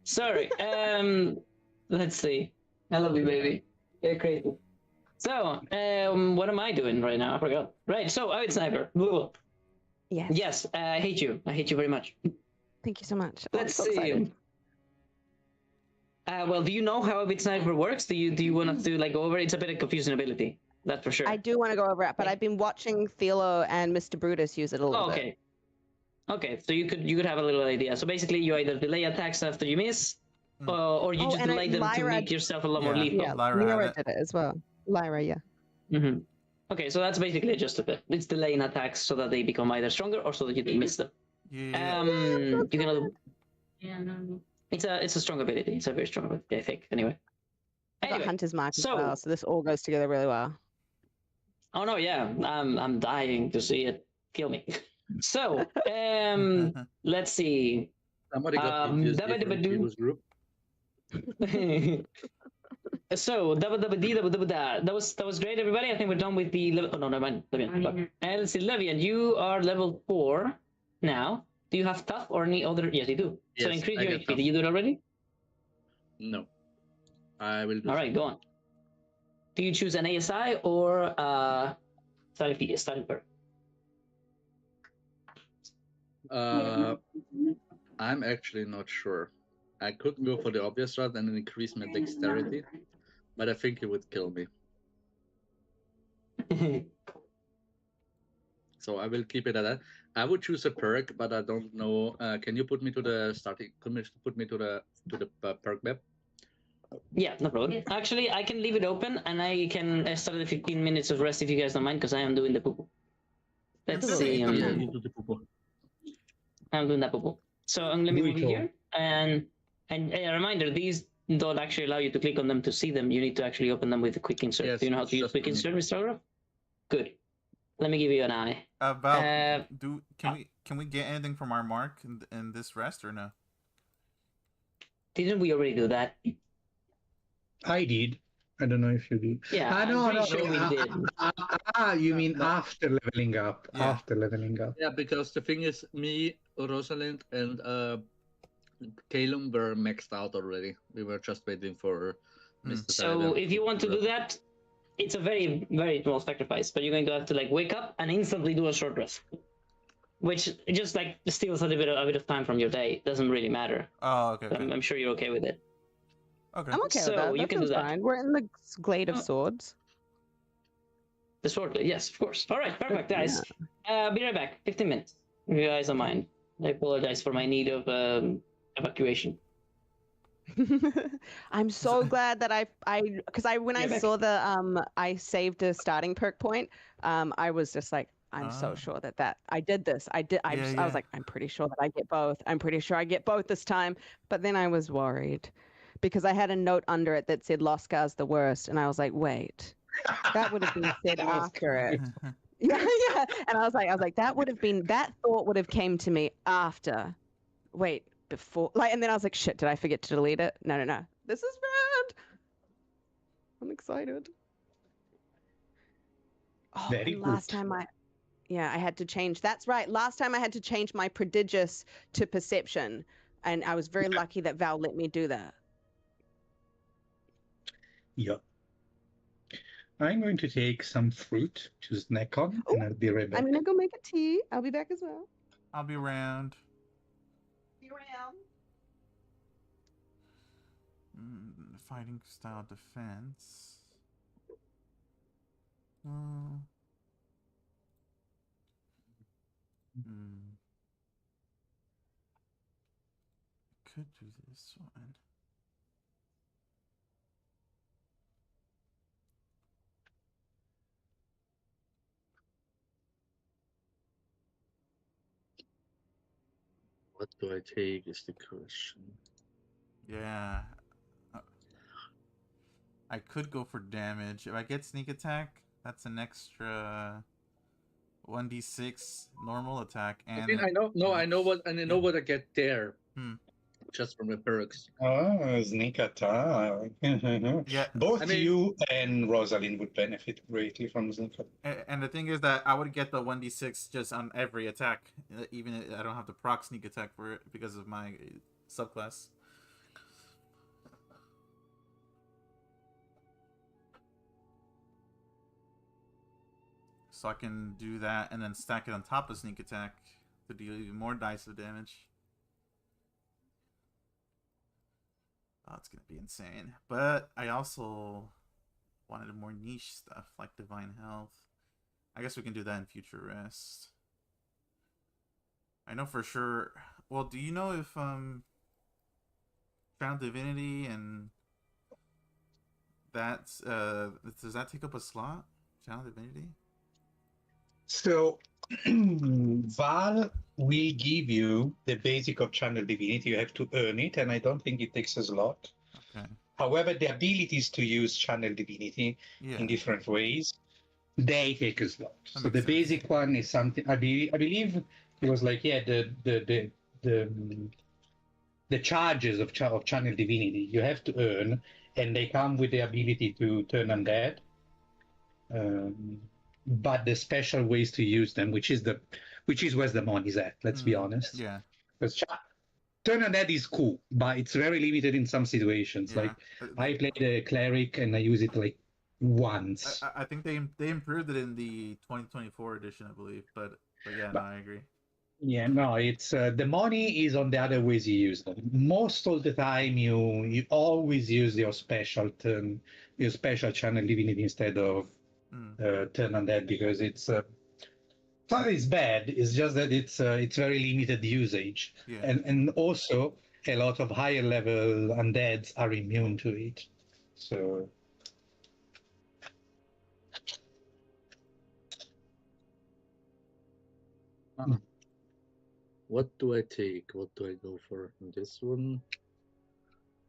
Sorry. Let's see. I love you, baby. You're crazy. So, what am I doing right now? I forgot. Right. So, Avid Sniper. Yes. Yes. I hate you. I hate you very much. Thank you so much. Oh, Let's I'm so excited. see. Well, do you know how Avid Sniper works? Do you want to like go over it? It's a bit of confusing ability. That's for sure. I do want to go over it, but I've been watching Thelo and Mr. Brutus use it a little bit. Okay, so you could have a little idea. So basically, you either delay attacks after you miss, or you just delay them to make yourself a lot more lethal. Yeah, Lyra did it as well. Lyra, yeah. Mm-hmm. Okay, so that's basically just a bit. It's delaying attacks so that they become either stronger or so that you miss them. Yeah. You can. Yeah, no. It's a strong ability. It's a very strong ability, I think. Anyway. I got Hunter's Mark as well, so this all goes together really well. Oh no, yeah, I'm dying to see it kill me. So, let's see. Somebody got PTSD from Kibo's group. So, that was great, everybody. I think we're done with the level. Oh no, never mind. Levian. Let's see, Levian, you are level 4 now. Do you have tough or any other? Yes, you do. Yes, So increase I your get HP. tough. Did you do it already? No. I will do All right, go on. Do you choose an ASI or starting perk? I'm actually not sure. I could go for the obvious route and increase my dexterity, but I think it would kill me. So I will keep it at that. I would choose a perk, but I don't know. Can you put me to the starting? Can you put me to the perk map? Yeah, no problem. Actually, I can leave it open, and I can start the 15 minutes of rest if you guys don't mind, because I am doing the poo. Let's see. Yeah, you do the poo. I'm doing that poo. So let me move you here, and a reminder: these don't actually allow you to click on them to see them. You need to actually open them with a quick insert. Yes, do you know how to use quick insert, Mr.Ograph? Good. Let me give you an eye. Val, can we get anything from our mark in this rest or no? Didn't we already do that? I did. I don't know if you did. Yeah, I'm pretty sure we did. You mean after leveling up? Yeah. After leveling up. Yeah, because the thing is, me, Rosalind, and Calum were maxed out already. We were just waiting for Mr. So Tyler if you want to do that, it's a very, very small sacrifice, but you're going to have to like wake up and instantly do a short rest, which just like steals a bit of time from your day. Doesn't really matter. Oh, okay. I'm sure you're okay with it. Okay. I'm okay So with that. you That can do sounds that. fine. We're in the glade of swords. The sword, yes, of course. All right, perfect, guys. Be right back. 15 minutes. If you guys don't mind. I apologize for my need of evacuation. I'm so glad that when I back. saw the I saved a starting perk point, I was just like, I'm so sure that I did this. I was like, I'm pretty sure that I get both. I'm pretty sure I get both this time. But then I was worried because I had a note under it that said Loscar's the worst, and I was like, wait, that would have been said after it. Yeah. And I was like, that thought would have came to me after. Wait, before, like, and then I was like, shit, did I forget to delete it? No. This is rad. I'm excited. Oh, Very and last good. time I had to change. That's right. Last time I had to change my prodigious to perception, and I was very lucky that Val let me do that. Yeah. I'm going to take some fruit to snack on, and I'll be right back. I'm gonna go make a tea. I'll be back as well. I'll be around. Be around. Fighting style defense. Could do this one. What do I take is the question. Yeah. I could go for damage. If I get sneak attack, that's an extra 1d6 normal attack. And I know what I get there. Just from the perks. Oh, sneak attack. Yeah. Both you and Rosalind would benefit greatly from sneak attack. And the thing is that I would get the 1d6 just on every attack, even if I don't have to proc sneak attack for it because of my subclass. So I can do that and then stack it on top of sneak attack to deal even more dice of damage. Oh, it's gonna be insane. But I also wanted more niche stuff like divine health. I guess we can do that in future rest. I know for sure. Well, do you know if Child Divinity and that's does that take up a slot? Child Divinity? So Val will give you the basic of Channel Divinity. You have to earn it, and I don't think it takes a slot. Okay. However, the abilities to use Channel Divinity in different ways, they take a slot. So the basic one is something I believe it was like the charges of Channel Divinity you have to earn, and they come with the ability to turn undead. But the special ways to use them, which is where the money's at. Let's be honest. Yeah. Because turn undead is cool, but it's very limited in some situations. Like I played a cleric and I use it like once. I think they improved it in the 2024 edition, I believe. But yeah, no, I agree. Yeah, no, it's the money is on the other ways you use them. Most of the time, you always use your special turn, your special channel divinity instead of turn undead because it's not that it's bad. It's just that it's very limited usage, Yeah. and also a lot of higher level undeads are immune to it. So what do I take? What do I go for? This one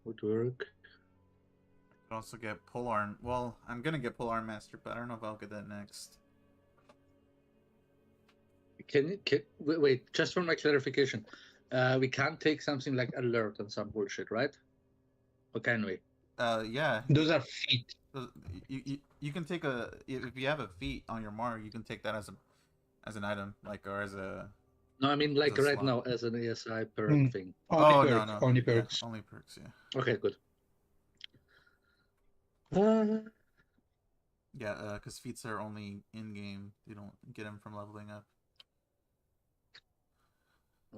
would work. You can also get Polearm. Well, I'm gonna get Polearm Master, but I don't know if I'll get that next. Can wait? Just for my clarification, we can't take something like alert and some bullshit, right? Or can we? Yeah. those are feet. You can take if you have a feat on your mark, you can take that as an item, like, or as a. No, I mean like right slot. now as an ASI perk thing. Only no, perks, no. only Yeah, perks. only perks. Yeah. Okay, good. Yeah, because feats are only in game. You don't get them from leveling up.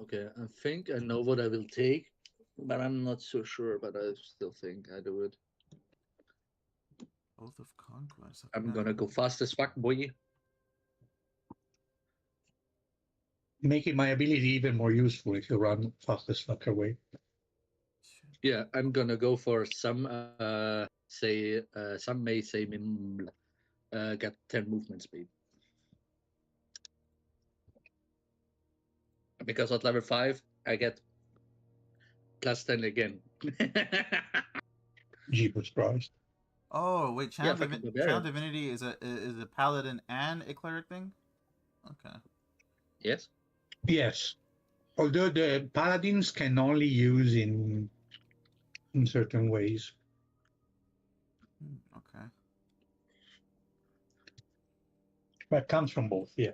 Okay, I think I know what I will take, but I'm not so sure. But I still think I do it. Oath of Conquest. Okay, I'm gonna go fast as fuck, boy. Making my ability even more useful if you run fast as fuck away. Yeah, I'm gonna go for some some may say get 10 movement speed. Because at level 5 I get plus 10 again. Jeepers Christ. Oh wait, Yeah, Channel Divinity is a paladin and a cleric thing. Okay. Yes. Yes. Although the paladins can only use in certain ways. Okay. But comes from both, yeah.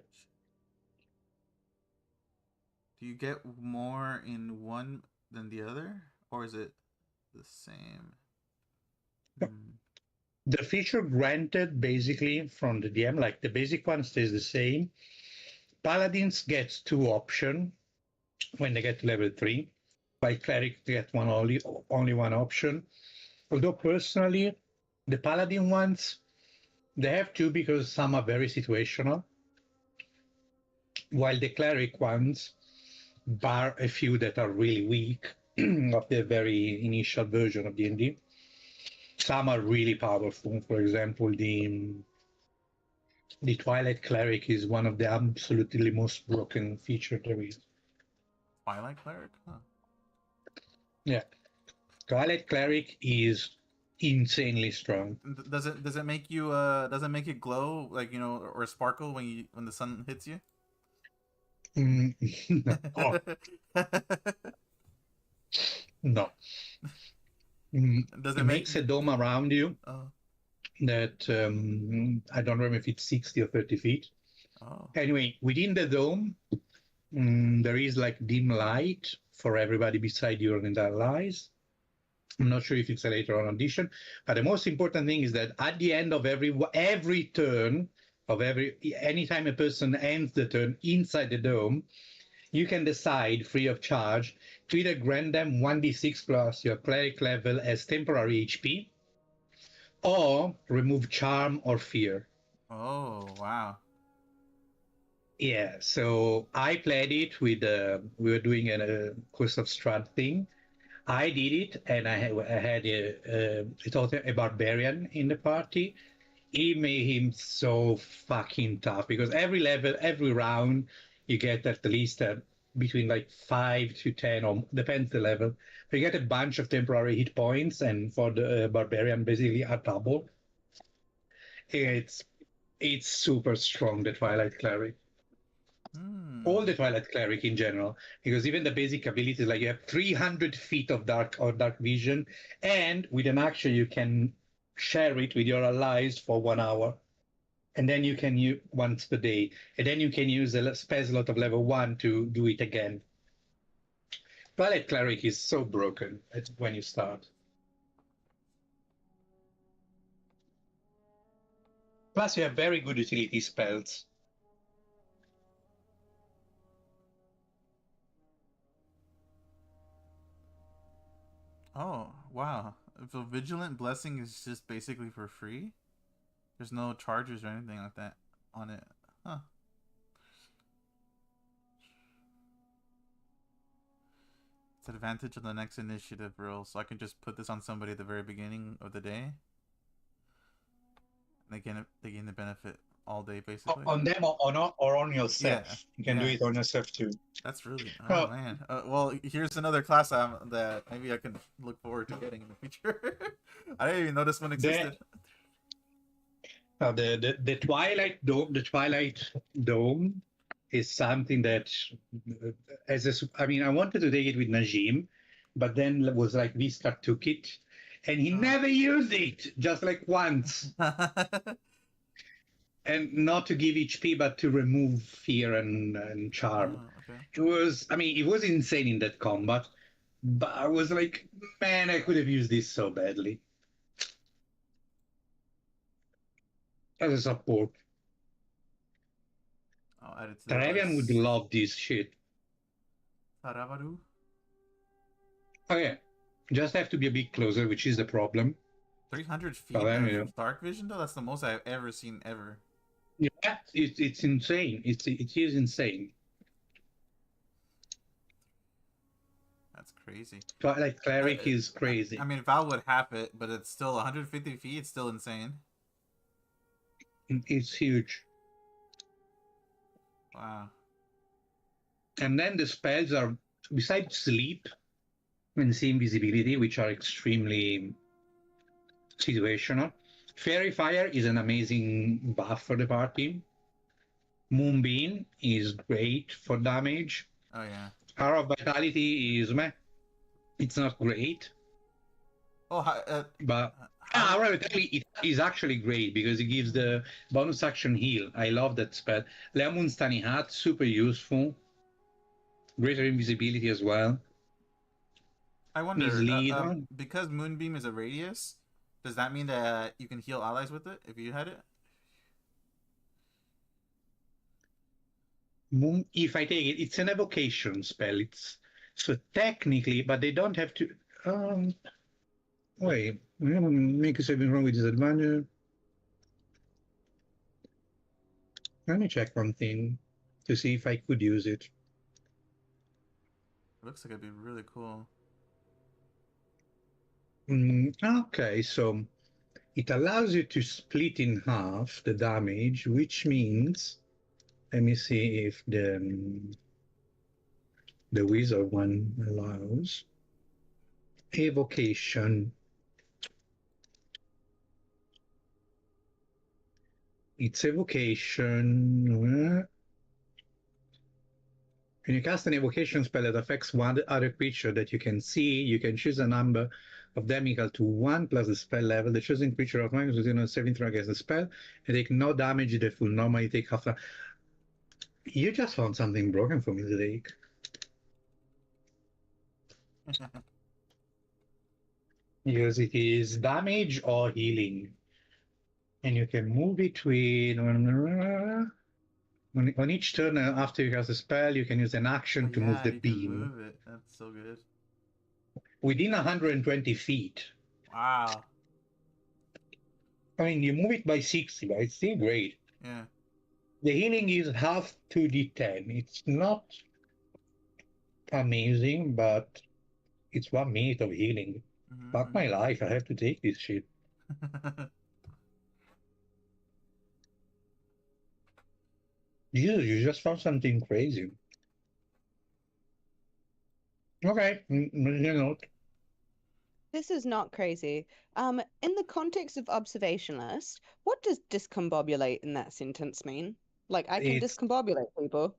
Do you get more in one than the other, or is it the same? The feature granted basically from the DM, like the basic one stays the same. Paladins gets 2 options when they get to level 3. By cleric they get only one option. Although personally, the paladin ones, they have 2 because some are very situational. While the cleric ones, bar a few that are really weak of the very initial version of D&D, some are really powerful. For example, the Twilight Cleric is one of the absolutely most broken feature there is. Twilight Cleric? Huh. Yeah. Twilight Cleric is insanely strong. Does it make you glow, like, or sparkle when the sun hits you? No. Oh. No. Does it makes a dome around you that I don't remember if it's 60 or 30 feet. Oh. Anyway, within the dome, there is like dim light for everybody beside you and their lives. I'm not sure if it's a later on addition, but the most important thing is that at the end of every turn of anytime a person ends the turn inside the dome, you can decide free of charge to either grant them 1d6 plus your cleric level as temporary HP, or remove charm or fear. Oh, wow. Yeah, so I played it with, we were doing a Curse of Strahd thing. I did it, and I had a barbarian in the party. It made him so fucking tough because every level, every round, you get at least between like 5 to 10, or depends the level. You get a bunch of temporary hit points, and for the barbarian, basically a double. It's super strong, the Twilight Cleric. All the Twilight Cleric in general, because even the basic abilities, like you have 300 feet of dark vision, and with an action you can share it with your allies for 1 hour, and then you can use once per day, and then you can use a spell slot of level 1 to do it again. Twilight Cleric is so broken when you start. Plus, you have very good utility spells. Oh, wow. So Vigilant Blessing is just basically for free? There's no charges or anything like that on it. Huh. It's an advantage of the next initiative rule, so I can just put this on somebody at the very beginning of the day. And they gain the benefit all day, basically. On them or on yourself. Yeah, You can do it on yourself too. That's really man. Well, here's another class that maybe I can look forward to getting in the future. I didn't even know this one existed. The Twilight Dome is something that, I wanted to take it with Najim, but then it was like Vistar took it, and he never used it, just like once. And not to give HP, but to remove fear and charm. Okay. It was insane in that combat, but I was like, man, I could have used this so badly. As a support. I'll add it to the Taravian would love this shit. Taravaru? Okay. Just have to be a bit closer, which is the problem. 300 feet of dark vision, though? That's the most I've ever seen, ever. Yeah, it's insane. It is insane. That's crazy. Twilight Cleric is crazy. I mean, Val would have it, but it's still 150 feet. It's still insane. It's huge. Wow. And then the spells are, besides sleep and see invisibility, which are extremely situational. Fairy Fire is an amazing buff for the party. Moonbeam is great for damage. Oh, yeah. Hour of Vitality is meh. It's not great. Oh, but Hour of Vitality is actually great because it gives the bonus action heal. I love that spell. Lemon's Tiny Hat, super useful. Greater invisibility as well. I wonder, because Moonbeam is a radius, does that mean that you can heal allies with it if you had it? If I take it, it's an evocation spell. So technically, but they don't have to. Wait, make a saving wrong with disadvantage. Let me check one thing to see if I could use it. It looks like it'd be really cool. Okay, so it allows you to split in half the damage, which means, let me see if the wizard one allows evocation. It's evocation. When you cast an evocation spell that affects one other creature that you can see, you can choose a number of them equal to 1 plus the spell level. The chosen creature of mine within a saving throw against the spell and take no damage. They will normally take half. You just found something broken for me to take. Because it is damage or healing. And you can move between. On each turn after you cast a spell, you can use an action to move the beam. Move it. That's so good. Within 120 feet. Wow. I mean, you move it by 60, but it's still great. Yeah. The healing is half 2d10. It's not amazing, but it's 1 minute of healing. Fuck my life, I have to take this shit. You just found something crazy. Okay, note. This is not crazy. In the context of observationalist, what does discombobulate in that sentence mean? Like, I can discombobulate people.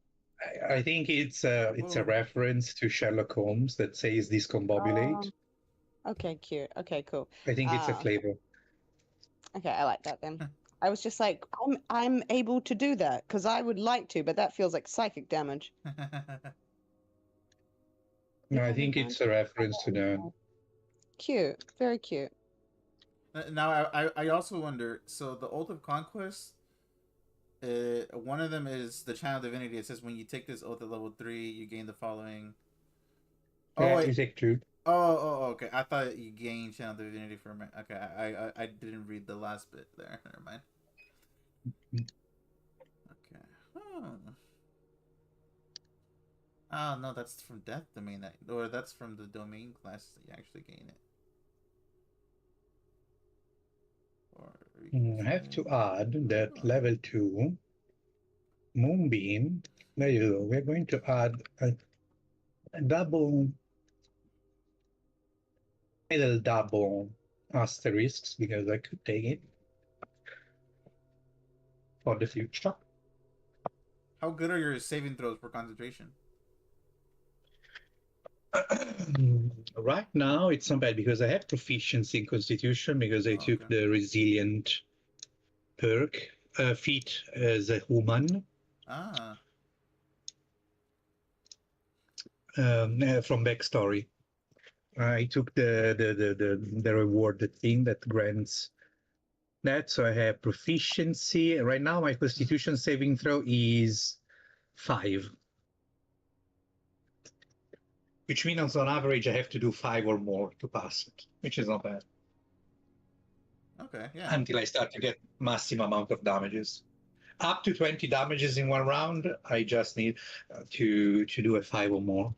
I think it's a reference to Sherlock Holmes that says discombobulate. Okay, cute. Okay, cool. I think it's a flavor. Okay, I like that then. I was just like, I'm able to do that because I would like to, but that feels like psychic damage. No, I think it's a reference to that. Cute, very cute. Now, I also wonder, so the Oath of Conquest, one of them is the Channel Divinity. It says when you take this oath at level 3, you gain the following. Oh, Yeah, wait. you take 2. Oh, okay. I thought you gained channel divinity for a minute. Okay, I didn't read the last bit there. Never mind. Okay. Oh no, that's from death domain, or that's from the domain class that you actually gain it. I have to add that level 2 Moonbeam. There you go. We're going to add a double, little double asterisks because I could take it for the future. How good are your saving throws for concentration? Right now, it's not bad because I have proficiency in Constitution because I took the Resilient perk, feat as a human. From backstory. I took the rewarded thing that grants that, so I have proficiency. Right now, my Constitution saving throw is 5, which means on average I have to do 5 or more to pass it, which is not bad. Okay, yeah. Until I start to get massive amount of damages. Up to 20 damages in one round, I just need to do a 5 or more.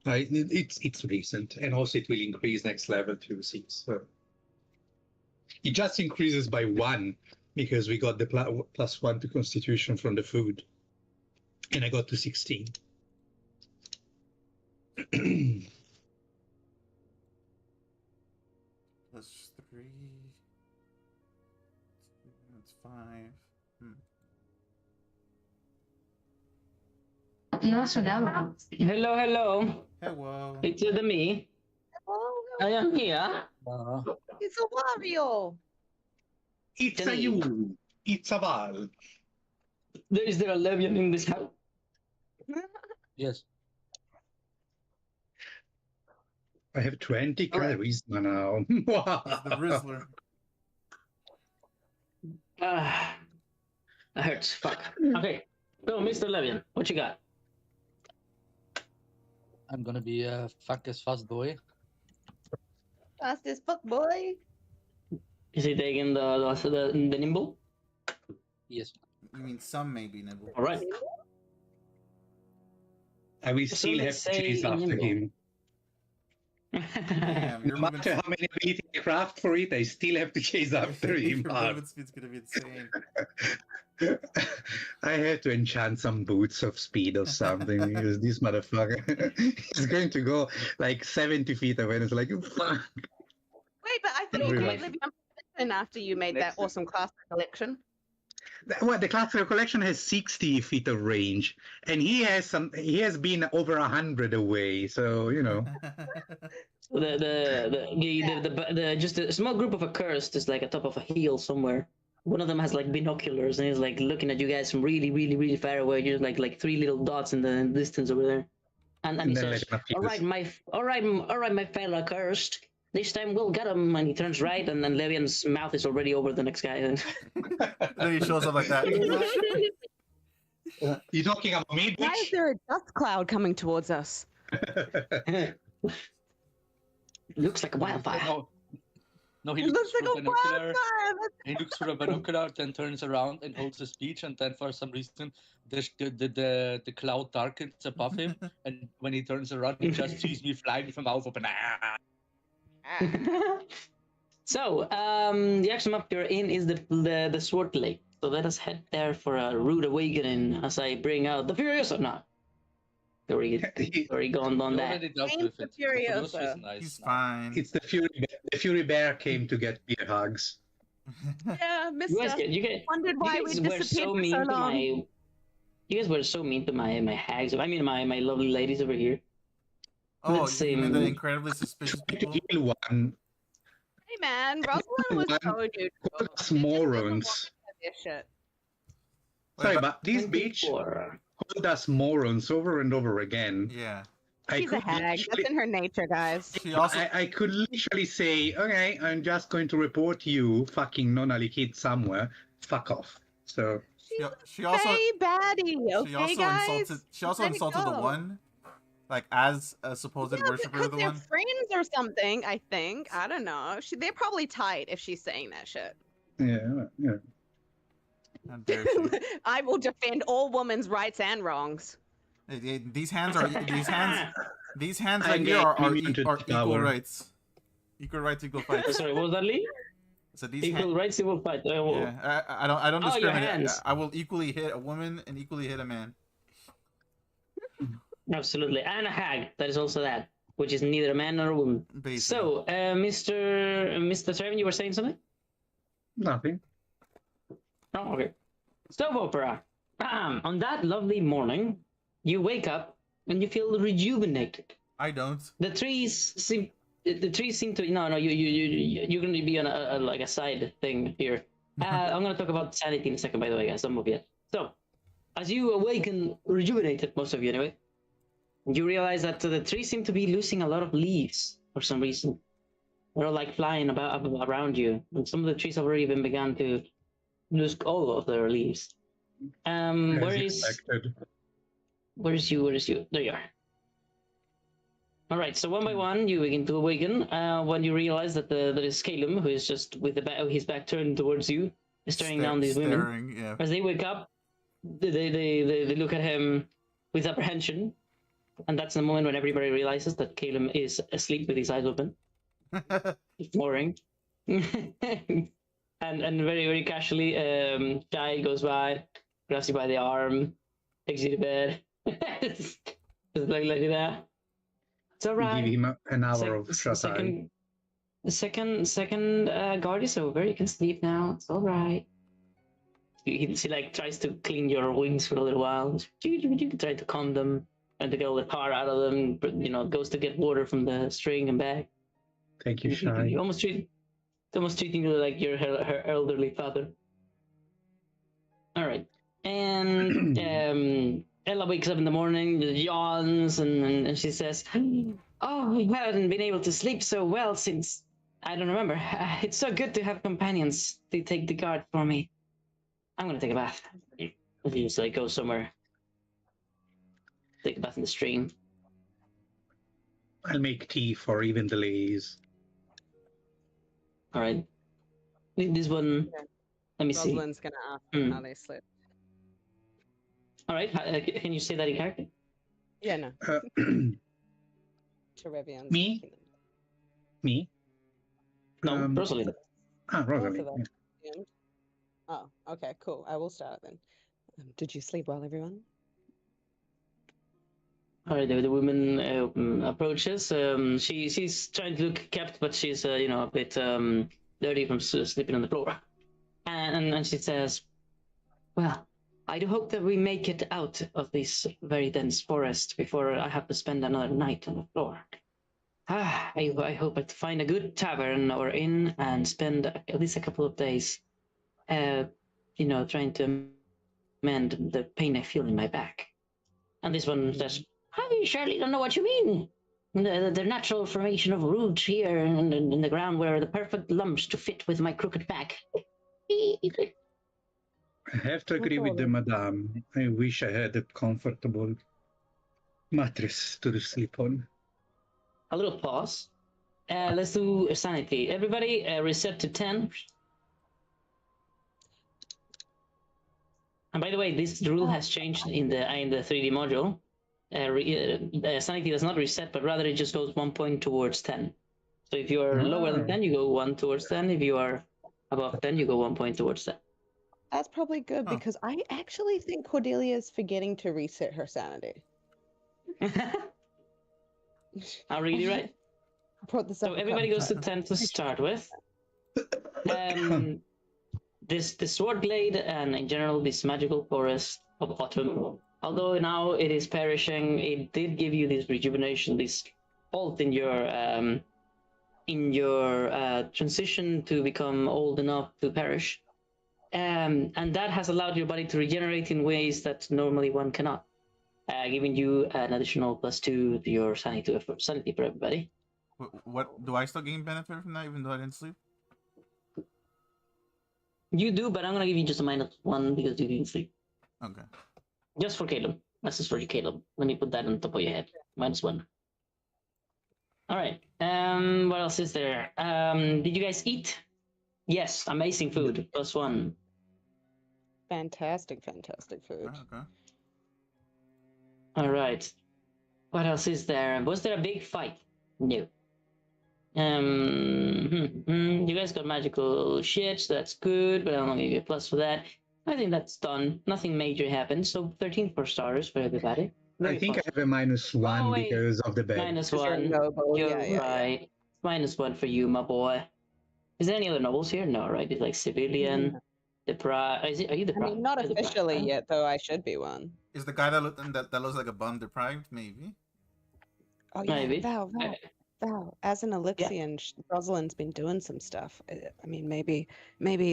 It's recent, and also it will increase next level to 6. So it just increases by 1 because we got the +1 to Constitution from the food, and I got to 16. +3. That's 5. Hello, hello. Hello. It's me. I am here. It's a Wario. It's a you. It's a Val. Is there a Levian in this house? Yes. I have 20 charisma now. It's the Rizzler. That hurts. Fuck. Okay. So, Mr. Levian, what you got? I'm gonna be a fast boy. Fast as fuck, boy. Is he taking the nimble? Yes. You mean some may be nimble. All right. I will still have to chase after him. Damn, No matter how many ability I craft for it, I still have to chase after him. Your movement speed's gonna be insane. I had to enchant some boots of speed or something because this motherfucker is going to go like 70 feet away and it's like, fuck. Wait, but I thought you got Livian after you made that awesome class collection. Well, the classical collection has 60 feet of range, and he has been over 100 away. So you know. the just a small group of accursed is like atop of a hill somewhere. One of them has like binoculars and he's like looking at you guys from really, really, really far away. You're like 3 little dots in the distance over there. And he says, all right, my fellow accursed. This time we'll get him. And he turns right, and then Levian's mouth is already over the next guy. Then he shows up like that. You talking about me, bitch? Why is there a dust cloud coming towards us? Looks like a wildfire. No, he looks like a binocular. He looks for a binocular, then turns around and holds a speech, and then for some reason the cloud darkens above him, and when he turns around, he just sees me flying with my mouth open. So, the action map you're in is the Sword Lake. So let us head there for a rude awakening as I bring out the Furioso now. Already gone on that. He's fine. It's the Fury Bear came to get beer hugs. Yeah, Mister. You guys wondered why we disappeared for so long. You guys were so mean to my hags. I mean, my lovely ladies over here. Oh, you mean the incredibly suspicious people? Hey man, Rosalind was so neutral. Morons. Sorry, but this bitch called us morons over and over again. Yeah. She's a hag. That's in her nature, guys. I could literally say, okay, I'm just going to report you, fucking Nonali kid somewhere. Fuck off. So she also baddie. Okay, guys. She also insulted the one Like as a supposed worshiper because of the they're one. friends or something. I think. I don't know. They're probably tight if she's saying that shit. Yeah. How dare she? I will defend all women's rights and wrongs. These hands are these hands right I'm here are immune to are the equal power. rights. Equal rights, equal fights. Sorry, what was that, Lee? So these Equal rights, equal fight. yeah, I don't Oh, your discriminate. hands. I will equally hit a woman and equally hit a man. Absolutely, and a hag. That is also that, which is neither a man nor a woman. Basically. So, Mr. Trevin, you were saying something? Nothing. Oh, okay. Stove opera. On that lovely morning, you wake up and you feel rejuvenated. I don't. The trees seem to no you're going to be on a like a side thing here. I'm going to talk about sanity in a second, by the way, guys. Some of you. So, as you awaken, rejuvenated, most of you anyway, you realize that the trees seem to be losing a lot of leaves for some reason. They're all like flying about around you, and some of the trees have already even begun to lose all of their leaves. Where is you? There you are. All right, so one by one, you begin to awaken. When you realize that there is Caleb, who is just with his back turned towards you, staring down these women. Yeah. As they wake up, they look at him with apprehension, and that's the moment when everybody realizes that Caleb is asleep with his eyes open, snoring. and very, very casually, Jai goes by, grabs you by the arm, takes you to bed. Just like that. It's all right. Give him an hour of shut eye. The second guard is over. You can sleep now. It's all right. He like tries to clean your wings for a little while. Try to calm them and to get all the tar out of them. You know, goes to get water from the string and back. Thank you, Shai. You almost treating you like you're her elderly father. All right, and Ella wakes up in the morning, yawns, and she says, "Oh, I haven't been able to sleep so well since I don't remember. It's so good to have companions to take the guard for me. I'm gonna take a bath." You just like go somewhere, take a bath in the stream. I'll make tea for even delays. All right, this one. Okay. Let me see. Rosalind's gonna ask how they slept. All right, can you say that in character? Yeah, no. Terevion's Me? Me? No, Rosalind. Rosalind. Yeah. Oh, okay, cool. I will start then. Did you sleep well, everyone? All right, the woman approaches. She's trying to look kept, but she's a bit dirty from sleeping on the floor. And she says, "Well, I do hope that we make it out of this very dense forest before I have to spend another night on the floor. I hope to find a good tavern or inn and spend at least a couple of days, trying to mend the pain I feel in my back." And this one says, "I surely don't know what you mean. The natural formation of roots here in the ground were the perfect lumps to fit with my crooked back." I have to agree with the madame. I wish I had a comfortable mattress to sleep on. A little pause. Let's do sanity. Everybody reset to 10. And by the way, this rule has changed in the 3D module. Sanity does not reset, but rather it just goes 1 point towards 10. So if you are lower than 10, you go 1 towards 10. If you are above 10, you go 1 point towards 10. That's probably good because I actually think Cordelia's forgetting to reset her sanity. I'm really right. So everybody goes to 10 to start with. This sword glade and in general this magical forest of autumn, although now it is perishing, it did give you this rejuvenation, this halt in your transition to become old enough to perish. And that has allowed your body to regenerate in ways that normally one cannot, giving you an additional +2 to your sanity for everybody. What do I still gain benefit from that even though I didn't sleep? You do, but I'm gonna give you just a -1 because you didn't sleep. Okay. Just for Caleb. This is for you, Caleb. Let me put that on top of your head. -1. All right. What else is there? Did you guys eat? Yes, amazing food. +1. Fantastic food. Okay. All right. What else is there? Was there a big fight? No. You guys got magical shit, so that's good, but I'm gonna give you a plus for that. I think that's done. Nothing major happened, so 13 for stars for everybody. I think I have a -1 wait. because of the bed. -1. Noble. You're Yeah. right. -1 for you, my boy. Is there any other nobles here? No, right? It's like civilian, deprived. Are you deprived? Not officially yet, though. I should be one. Is the guy that looks like a bum deprived? Maybe. Oh yeah, Maybe. Val. As an Elixian, Rosalind's been doing some stuff. I mean, maybe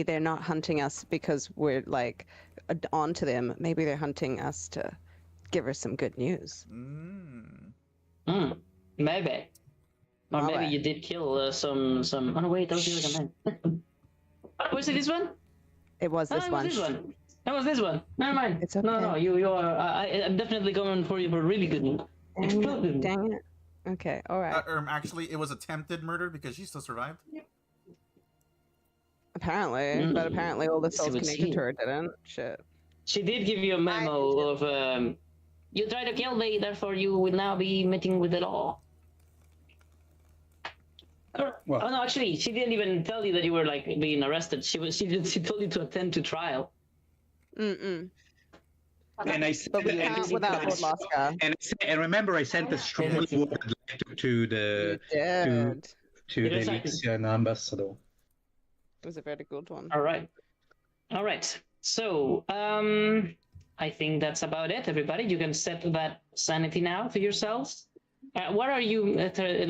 they're not hunting us because we're like onto them. Maybe they're hunting us to give her some good news. Maybe. Or maybe you did kill some. Oh no, wait, that was the other man. Was it this one? It was this one. That was this one. Never mind. It's okay. No, you are. I'm definitely going for you for really good news. Dang it. Okay, all right. Actually, it was attempted murder because she still survived. Apparently, but apparently all the souls connected to her didn't. Shit. She did give you a memo of you tried to kill me, therefore you will now be meeting with the law. Well, oh no, actually, she didn't even tell you that you were like being arrested. She told you to attend to trial. And I said, and remember, I sent a strongly worded letter to the Elixian ambassador. It was a very good one. All right. So, I think that's about it, everybody. You can set that sanity now to yourselves. What are you,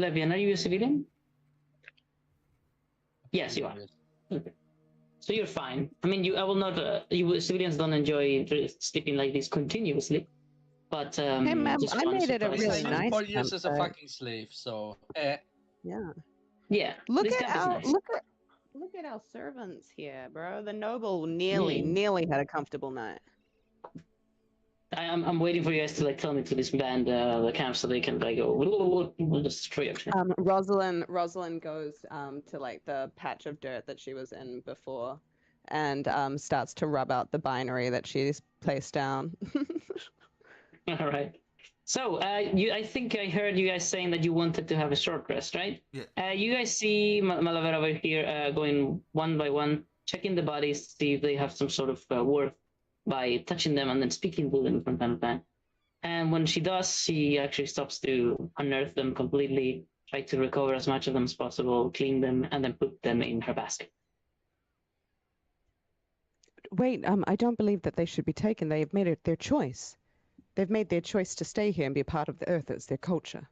Levian? Are you a civilian? Yes, you are. Okay. So you're fine. I mean, I will not. You civilians don't enjoy sleeping like this continuously, but hey, ma'am, I made it a really nice. 4 years as a fucking slave, so. Yeah. Look at our servants here, bro. The noble nearly had a comfortable night. I'm waiting for you guys to like tell me to disband the camp so they can like go. We'll destroy everything. Rosalind goes to like the patch of dirt that she was in before, and starts to rub out the binary that she's placed down. All right. So I think I heard you guys saying that you wanted to have a short rest, right? Yeah. You guys see Malaver over here going one by one, checking the bodies to see if they have some sort of worth by touching them and then speaking to them from time to time. And when she does, she actually stops to unearth them completely, try to recover as much of them as possible, clean them, and then put them in her basket. Wait, I don't believe that they should be taken. They have made it their choice. They've made their choice to stay here and be a part of the Earth. It's their culture.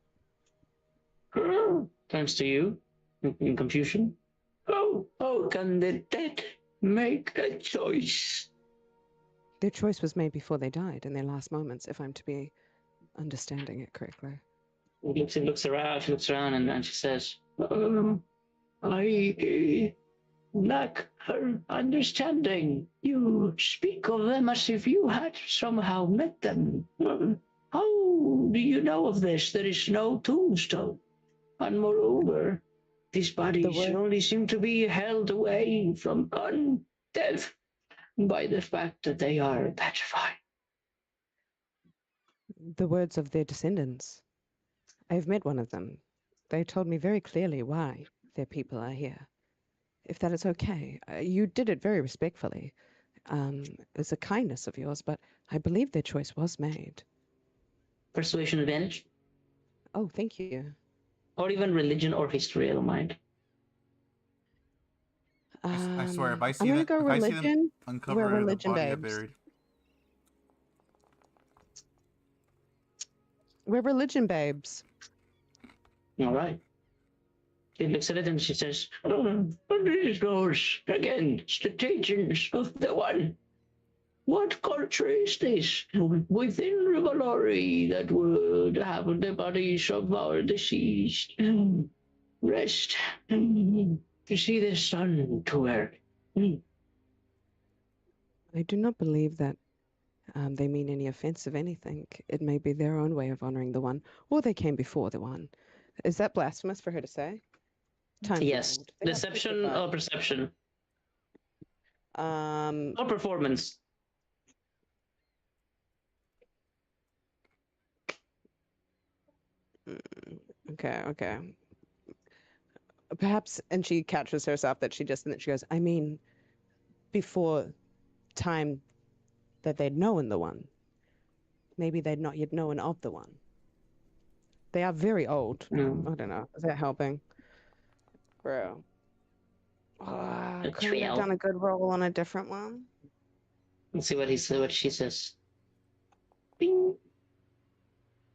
Turns to you in confusion. How can the dead make a choice? Their choice was made before they died, in their last moments, if I'm to be understanding it correctly. She looks around and she says, I lack her understanding. You speak of them as if you had somehow met them. How do you know of this? There is no tombstone. And moreover, these bodies only seem to be held away from death by the fact that they are petrified. The words of their descendants. I've met one of them. They told me very clearly why their people are here. If that is okay. You did it very respectfully. It's a kindness of yours, but I believe their choice was made. Persuasion advantage? Oh, thank you. Or even religion or history, I don't mind. I swear, if I see I'm gonna go see them religion. uncover We're religion the body I babes. buried. We're religion babes. All right. She looks at it and she says, these those, against the teachings of the one. What culture is this within Rivalori that would have the bodies of our deceased rest to see the sun to earth? I do not believe that they mean any offensive anything. It may be their own way of honoring the one, or they came before the one. Is that blasphemous for her to say? Time Yes. for They are Deception crucified. or perception? Um, Or performance? okay. Perhaps, and she catches herself that she goes, I mean, before time that they'd known the one. Maybe they'd not yet known of the one. They are very old. I don't know. Is that helping? Bro. Couldn't we have done a good roll on a different one? Let's see what she says. Bing.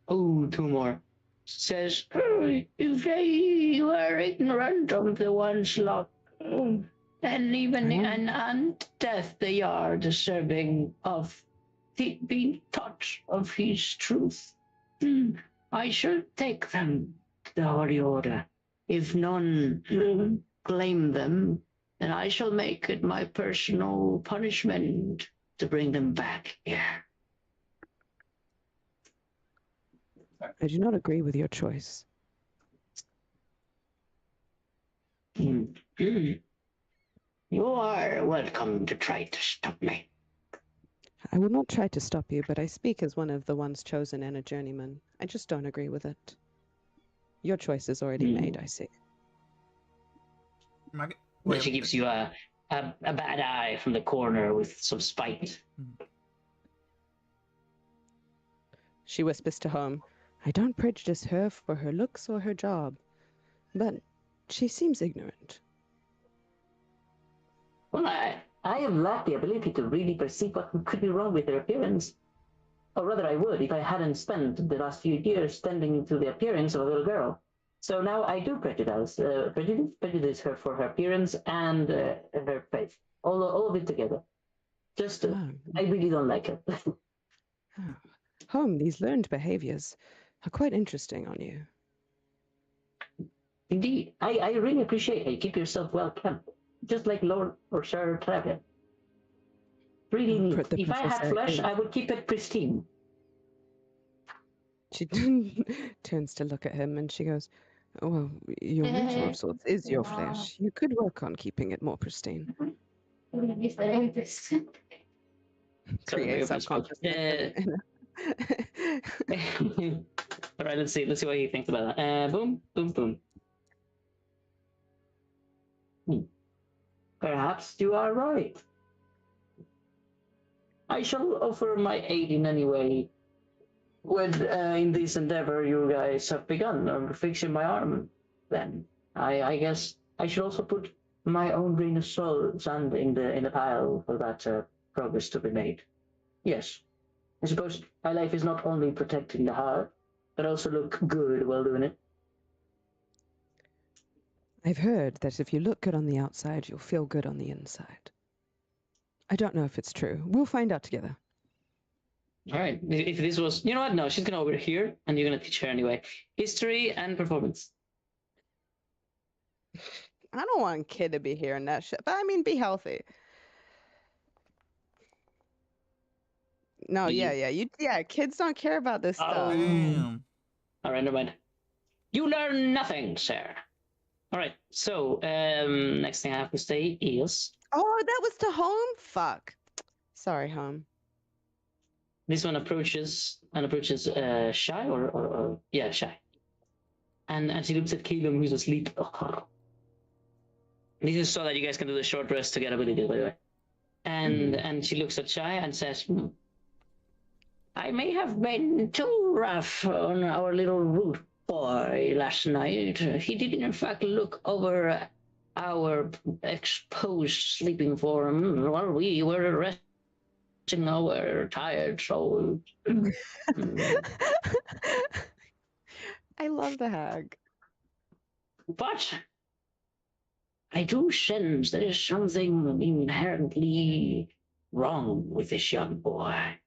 Oh, two more. Says, if they were ignorant of the one's lot, and even and death they are deserving of being taught of his truth. I shall take them to the Holy Order. If none claim them, then I shall make it my personal punishment to bring them back here. I do not agree with your choice. You are welcome to try to stop me. I will not try to stop you, but I speak as one of the ones chosen and a journeyman. I just don't agree with it. Your choice is already made, I see. But she gives you a bad eye from the corner with some spite. She whispers to Home, I don't prejudice her for her looks or her job, but she seems ignorant. Well, I have lacked the ability to really perceive what could be wrong with her appearance. Or rather, I would if I hadn't spent the last few years tending to the appearance of a little girl. So now I do prejudice her for her appearance and her face. All of it together. I really don't like it. Home, these learned behaviors are quite interesting on you. Indeed, I really appreciate how you keep yourself well kept, just like Lord or Sir Travian. Really neat. If I had flesh, I would keep it pristine. She turns to look at him and she goes, well, your ritual of sorts is your flesh. You could work on keeping it more pristine. Create subconsciousness. All right, let's see what he thinks about that. Boom, boom, boom. Perhaps you are right. I shall offer my aid in any way. In this endeavor you guys have begun on fixing my arm, then I guess I should also put my own grain of sand in the pile for that progress to be made. Yes, I suppose my life is not only protecting the heart, but also look good while doing it. I've heard that if you look good on the outside, you'll feel good on the inside. I don't know if it's true. We'll find out together. All right. If this was, you know what? No, she's gonna over here, and you're gonna teach her anyway. History and performance. I don't want kid to be hearing that shit, but I mean, be healthy. No, yeah. Kids don't care about this stuff. Damn. All right, never mind. You learn nothing, sir. All right. So, next thing I have to say is. Oh, that was to Home. Fuck. Sorry, Home. This one approaches Shy or Shy, and she looks at Caleb who's asleep. This is so that you guys can do the short rest to get ability, by the way. And she looks at Shy and says, I may have been too rough on our little root boy last night. He did in fact look over our exposed sleeping form while we were resting our tired souls. I love the hag. But I do sense there is something inherently wrong with this young boy.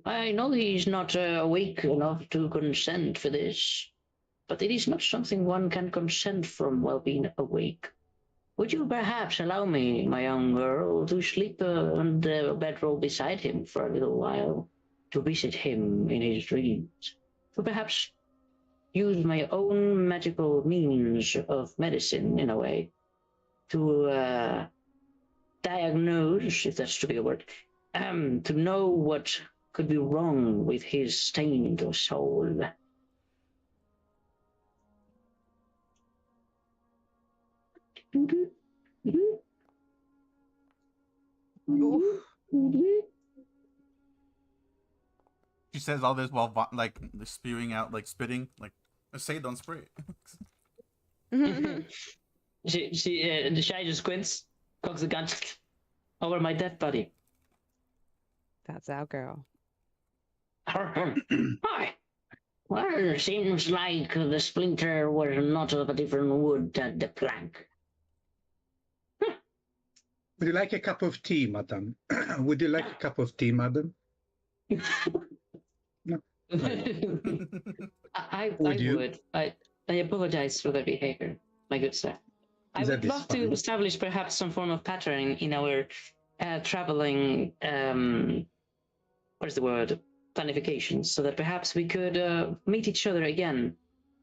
I know he's not awake enough to consent for this, but it is not something one can consent from while being awake. Would you perhaps allow me, my young girl, to sleep on the bedroll beside him for a little while, to visit him in his dreams, to perhaps use my own magical means of medicine in a way to diagnose, if that's to be a word, to know what could be wrong with his stained soul. She says all this while like spewing out, like spitting, like say don't spray it. The shy just squints, cocks the gun over my dead body. That's our girl. Hi. Well, seems like the splinter was not of a different wood than the plank. Would you like a cup of tea, madam? Would you like a cup of tea, madam? No. I would. I apologize for the behavior, my good sir. I would love to establish perhaps some form of pattern in our traveling, what is the word, planifications, so that perhaps we could meet each other again.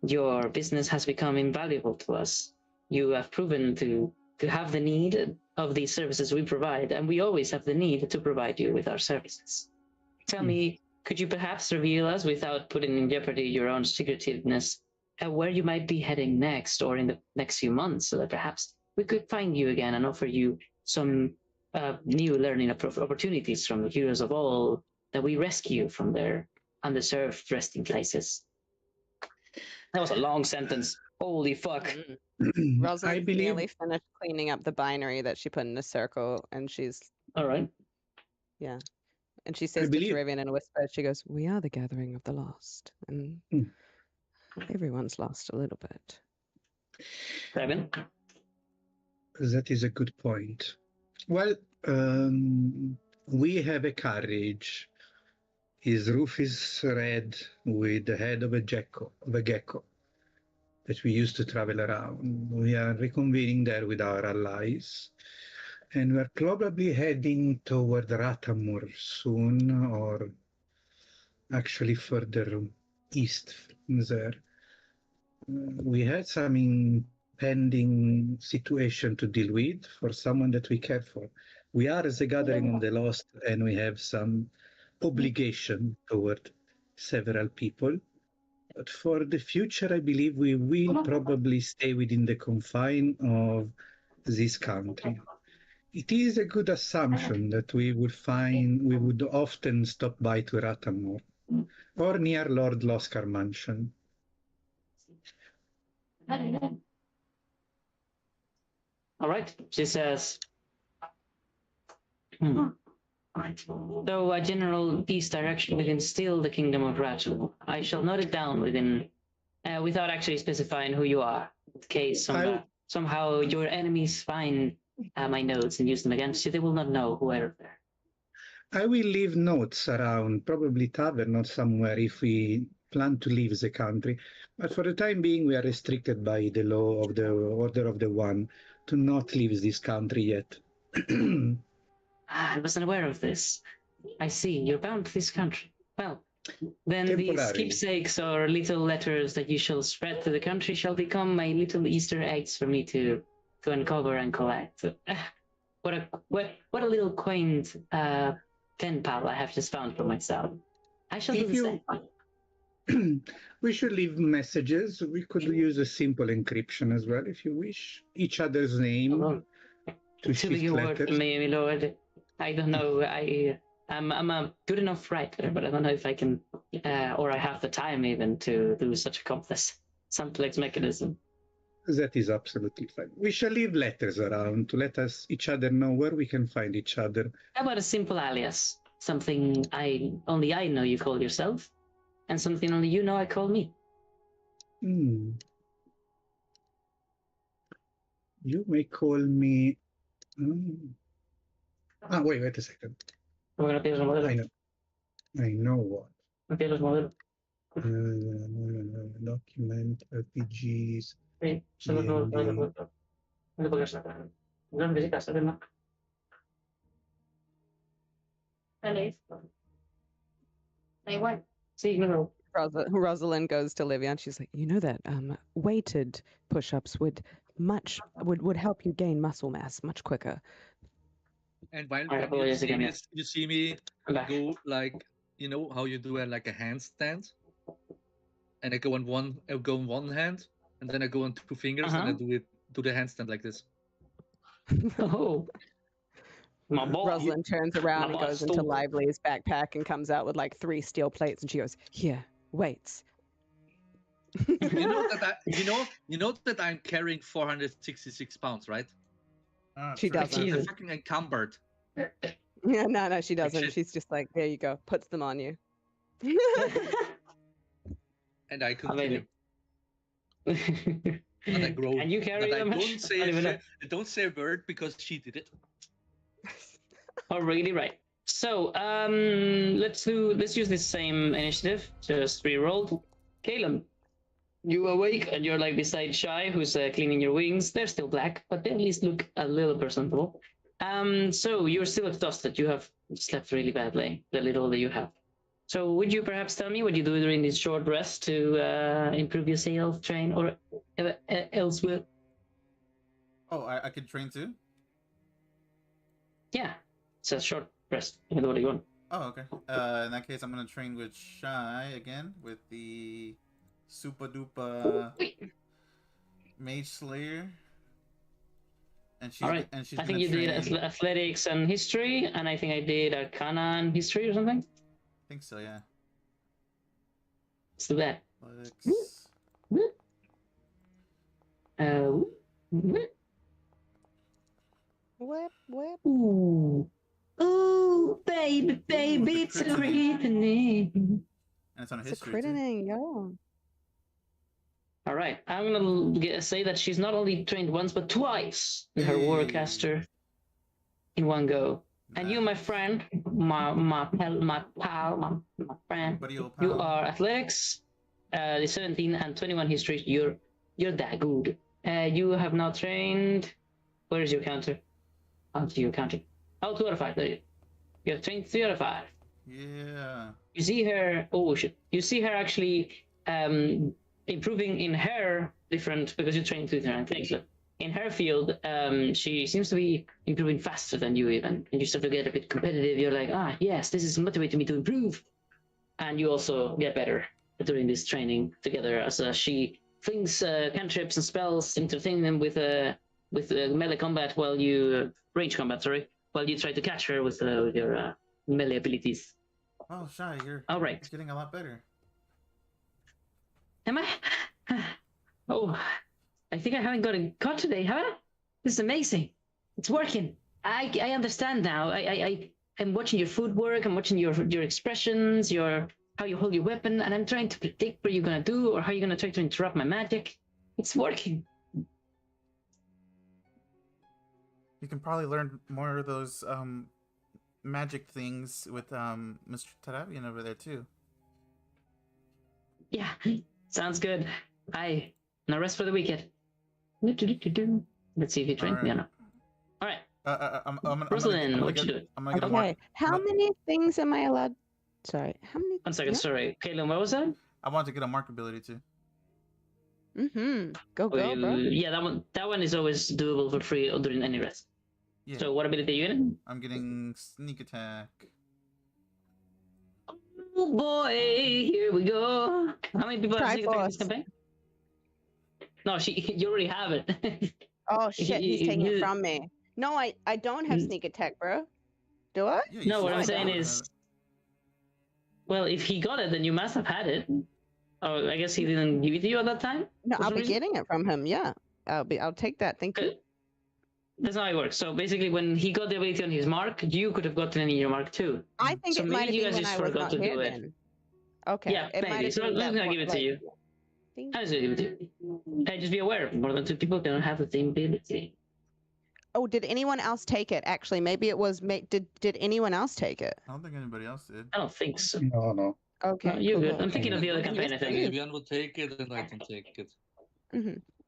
Your business has become invaluable to us. You have proven to have the need of these services we provide, and we always have the need to provide you with our services. Tell me, could you perhaps reveal us, without putting in jeopardy your own secretiveness, where you might be heading next or in the next few months, so that perhaps we could find you again and offer you some new learning opportunities from the heroes of all that we rescue from their underserved resting places? That was a long sentence. Holy fuck. Rosalind's nearly finished cleaning up the binary that she put in a circle, and she's... All right. Yeah. And she says to Trevian in a whisper, she goes, "We are the gathering of the lost." And everyone's lost a little bit. Trevian? That is a good point. Well, we have a carriage. His roof is red with the head of a gecko that we used to travel around. We are reconvening there with our allies, and we're probably heading toward Ratamur soon, or actually further east from there. We had some impending situation to deal with for someone that we care for. We are as a gathering of the lost, and we have some obligation toward several people. But for the future, I believe we will probably stay within the confine of this country. It is a good assumption that we would often stop by to Ratamur or near Lord Loskar Mansion. All right, she says. Though a general peace direction within still the kingdom of Ratu, I shall note it down without actually specifying who you are, in case somehow your enemies find my notes and use them against you. They will not know who are there. I will leave notes around, probably tavern or somewhere, if we plan to leave the country. But for the time being, we are restricted by the law of the Order of the One to not leave this country yet. I wasn't aware of this. I see. You're bound to this country. Well, then these keepsakes or little letters that you shall spread to the country shall become my little Easter eggs for me to uncover and collect. What a little quaint pen pal I have just found for myself. I shall do the same. We should leave messages. We could use a simple encryption as well, if you wish. Each other's name. To shift letters. To me, my lord. I don't know. I'm a good enough writer, but I don't know if I can, or I have the time even to do such a complex mechanism. That is absolutely fine. We shall leave letters around to let each other know where we can find each other. How about a simple alias? Something only I know you call yourself, and something only you know I call me. You may call me... wait a second. I know what. Document, RPGs. Ano ba gusto? Doon kasi kasa rin na. Ano what? See, no. Rosalind goes to Livia and she's like, you know that weighted push-ups would help you gain muscle mass much quicker. And while Alright, you apologies see, again. you see me Back. go like, you know how you do like a handstand, and I go on one hand, and then I go on 2 fingers, and I do the handstand like this. Oh. My boy. Rosalind turns around and boy goes into stupid. Lively's backpack and comes out with like 3 steel plates, and she goes, "Here, weights." You know that I'm carrying 466 pounds, right? She doesn't. I'm fucking encumbered. Yeah, no, she doesn't. shit. She's just like, there you go, puts them on you. And I continue. And I grow. you carry But them? I don't say a word because she did it. Oh, really? Right. So, let's use this same initiative. Just re-rolled. Caleb, you awake and you're like beside Shy, who's cleaning your wings. They're still black, but they at least look a little presentable. So you're still exhausted. You have slept really badly, the little that you have. So would you perhaps tell me what you do during this short rest to improve your sales, train, or elsewhere? Oh, I could train too? Yeah, it's a short rest. You can do what you want. Oh, okay. In that case, I'm gonna train with Shy again with the Super Duper Mage Slayer. And she's, all right. and she's I think you did athletics and history, and I think I did Arcana and history or something. I think so, yeah. Let's do that. Athletics. Whip. Ooh. Ooh, baby, it's a happening. And it's on It's a history too. critining, yeah. All right, I'm gonna say that she's not only trained once but twice in her warcaster in one go. And you, my friend, my pal, my friend, you are athletics, 17 and 21 history. You're that good. You have now trained. Where is your counter? Onto your counter. Oh, 2 out of 5. There you have trained 3 out of 5. Yeah. You see her. Oh shit! You see her actually improving in her different, because you trained with her and things. In her field, she seems to be improving faster than you even. And you start to get a bit competitive. You're like, yes, this is motivating me to improve. And you also get better during this training together, as she flings cantrips and spells, entertaining them with melee combat while you range combat. Sorry, while you try to catch her with your melee abilities. Oh, Shy, you're getting a lot better. Am I? Oh, I think I haven't gotten caught today, have I? This is amazing. It's working. I understand now. I'm watching your footwork. I'm watching your expressions, how you hold your weapon, and I'm trying to predict what you're gonna do or how you're gonna try to interrupt my magic. It's working. You can probably learn more of those magic things with Mr. Tarabian over there too. Yeah, sounds good. Now rest for the weekend. Let's see if you trained me or not. All right. Rosalind, what you doing? Okay, how many things am I allowed? Sorry, how many? 1 second, sorry. Kaylin, what was that? I want to get a mark ability too. Go, bro. Yeah, that one is always doable for free during any rest. Yeah. So what ability are you getting? I'm getting sneak attack. Oh boy, here we go. How many people have sneak attack this campaign? No, you already have it. Oh shit, he's taking it from me. No, I don't have sneak attack, bro. Do I? Yeah, no, what I'm saying is, well, if he got it, then you must have had it. Oh, I guess he didn't give it to you at that time? No, I'll be getting it from him, yeah. I'll take that, thank you. That's not how it works. So basically, when he got the ability on his mark, you could have gotten it in your mark too. I think it might have been when I was not here then. Okay. Yeah, maybe. So I'm gonna give it to you. I'm just gonna give it to you. Hey, just be aware, more than 2 people don't have the same ability. Oh, did anyone else take it? Actually, maybe it was. Did anyone else take it? I don't think anybody else did. I don't think so. No. Okay. No, you're good. I'm thinking of the other campaign. I think Fabian would take it, and I can take it.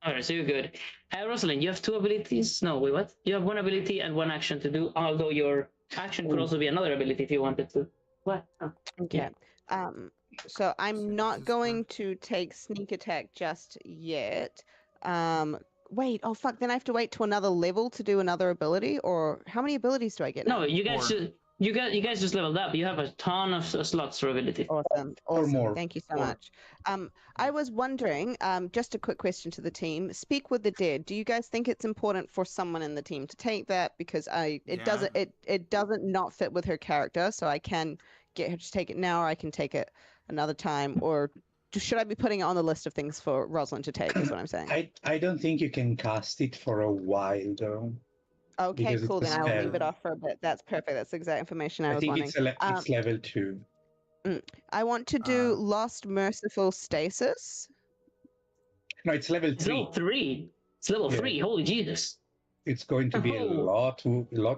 All right, so you're good. Rosalind, you have 2 abilities. No, wait, what? You have 1 ability and 1 action to do. Although your action could also be another ability if you wanted to. What? Oh, Okay. yeah. So I'm This not is going work. to take sneak attack just yet. Wait. Oh fuck. Then I have to wait to another level to do another ability, or how many abilities do I get No, now? you guys 4. just you guys just leveled up. You have a ton of slots for ability. Awesome. Or Awesome. more. Thank you so 4. much. I was wondering, just a quick question to the team. Speak with the dead. Do you guys think it's important for someone in the team to take that? Because Yeah. it doesn't not fit with her character, so I can get her to take it now, or I can take it another time, or should I be putting it on the list of things for Rosalind to take? Is what I'm saying. I don't think you can cast it for a while though. Okay, Because cool. it's a Then I will leave spell. it off for a bit. That's perfect. That's the exact information I I was think wanting. it's level 2. I want to do Lost Merciful Stasis. No, it's level It's 3. level 3. It's level Yeah. 3. Holy Jesus! It's going to be a lot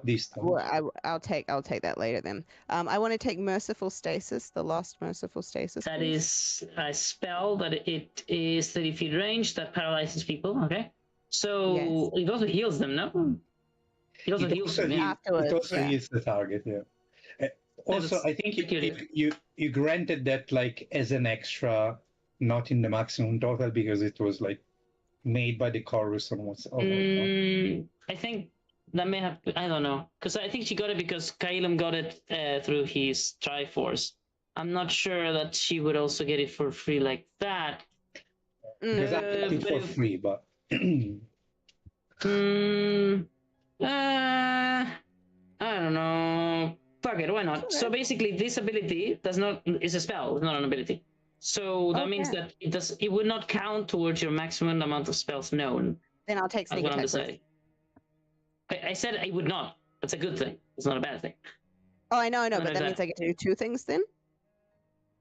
distant. Well, I'll take that later then. I want to take Merciful Stasis, the Lost Merciful Stasis. That please. is a spell that it is 30 feet range that paralyzes people. Okay, so it also heals them. No, it also heals them. Yeah. Afterwards, It also yeah. heals the target. Yeah. Also, I think you granted that like as an extra, not in the maximum total because it was like made by the chorus and what's. I think that may have. I don't know because I think she got it because Kailum got it through his Triforce. I'm not sure that she would also get it for free like that. Because I got it for free, but. I don't know. Fuck it, why not? So basically, this ability is a spell, it's not an ability. So that means that it would not count towards your maximum amount of spells known. Then I'll take That's sneak what I'm attack. deciding. I said I would not. That's a good thing. It's not a bad thing. Oh, I know, but that means I get to do 2 things then?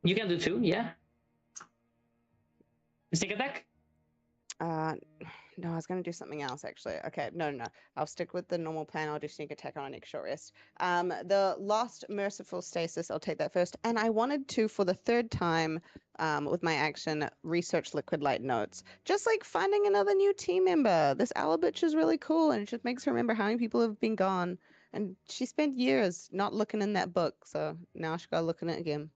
You can do 2, yeah. Sneak attack? No, I was going to do something else actually. Okay, no. I'll stick with the normal plan. I'll do sneak attack on our next short rest. The Lost Merciful Stasis, I'll take that first. And I wanted to, for the 3rd time, with my action, research Liquid Light Notes. Just like finding another new team member. This owl bitch is really cool, and it just makes her remember how many people have been gone. And she spent years not looking in that book, so now she got to look in it again.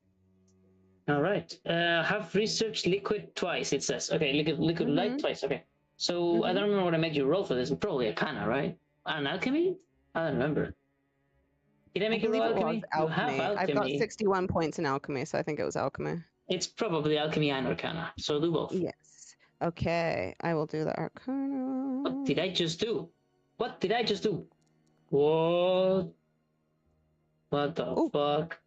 All right. Have researched liquid twice, it says. Okay, liquid light twice. Okay. So I don't remember what I made you roll for this. Probably Arcana, right? An alchemy? I don't remember. Did I make you roll alchemy? You have alchemy. I've got 61 points in alchemy, so I think it was alchemy. It's probably alchemy and arcana. So do both. Yes. Okay, I will do the arcana. What did I just do? What did I just do? What? What the fuck?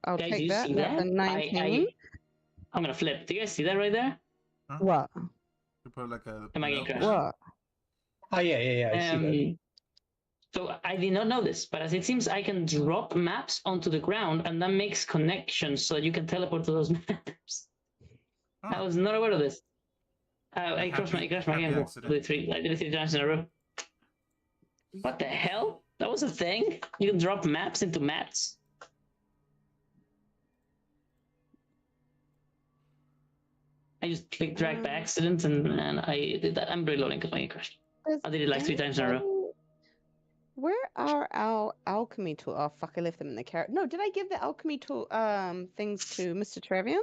I'll guys, take you that. see That's that? a 19. I'm gonna flip. Do you guys see that right there? Huh? What? You put like a. Am I getting crashed? What? Oh yeah. I see that. So I did not know this, but as it seems, I can drop maps onto the ground, and that makes connections so that you can teleport to those maps. Oh. I was not aware of this. I crashed my game. I did it 3 times in a row. What the hell? That was a thing? You can drop maps into mats? I just clicked drag by accident and I did that. I'm reloading because my game crashed. I did it like 3 times in a row. Where are our alchemy tools? Oh fuck! I left them in the carrot. No, did I give the alchemy tool things to Mr. Trevian?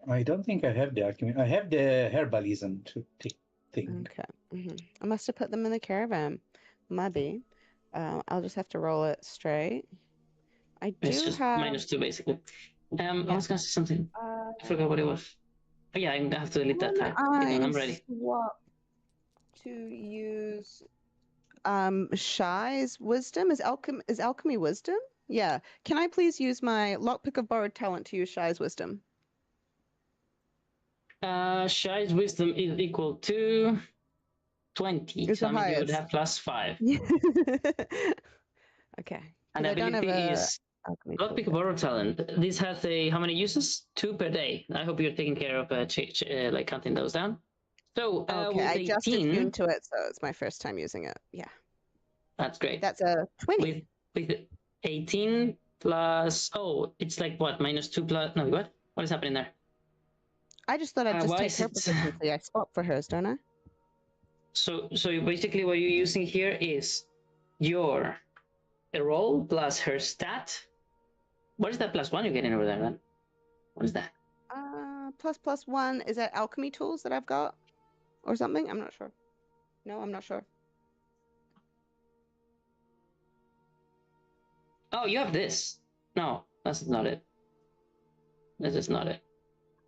I don't think I have the alchemy. I have the herbalism thing. Okay. I must have put them in the caravan. Maybe. I'll just have to roll it straight. I do it's just have -2 basically. I was gonna say something. I forgot what it was. Oh, yeah, I'm gonna have to delete that tab. I'm ready. Swap to use Shy's wisdom. Is alchemy wisdom? Yeah. Can I please use my lockpick of borrowed talent to use Shy's wisdom? Shy's wisdom is equal to 20. It's so the that means you would highest. have +5. Okay. And ability is lockpick of borrowed talent. This has how many uses? 2 per day. I hope you're taking care of like counting those down. So okay, with I just 18, attuned to it, so it's my first time using it. Yeah. That's great. That's a 20. With 18 plus, it's like what, -2 plus, no, what? What is happening there? I just thought I'd just why take is her it- proficiency. I swap for hers, don't I? So basically what you're using here is your roll plus her stat. What is that +1 you're getting over there, then? What is that? +1, is that alchemy tools that I've got? Or something? I'm not sure. No, I'm not sure. Oh, you have this. No, that's not it. This is not it.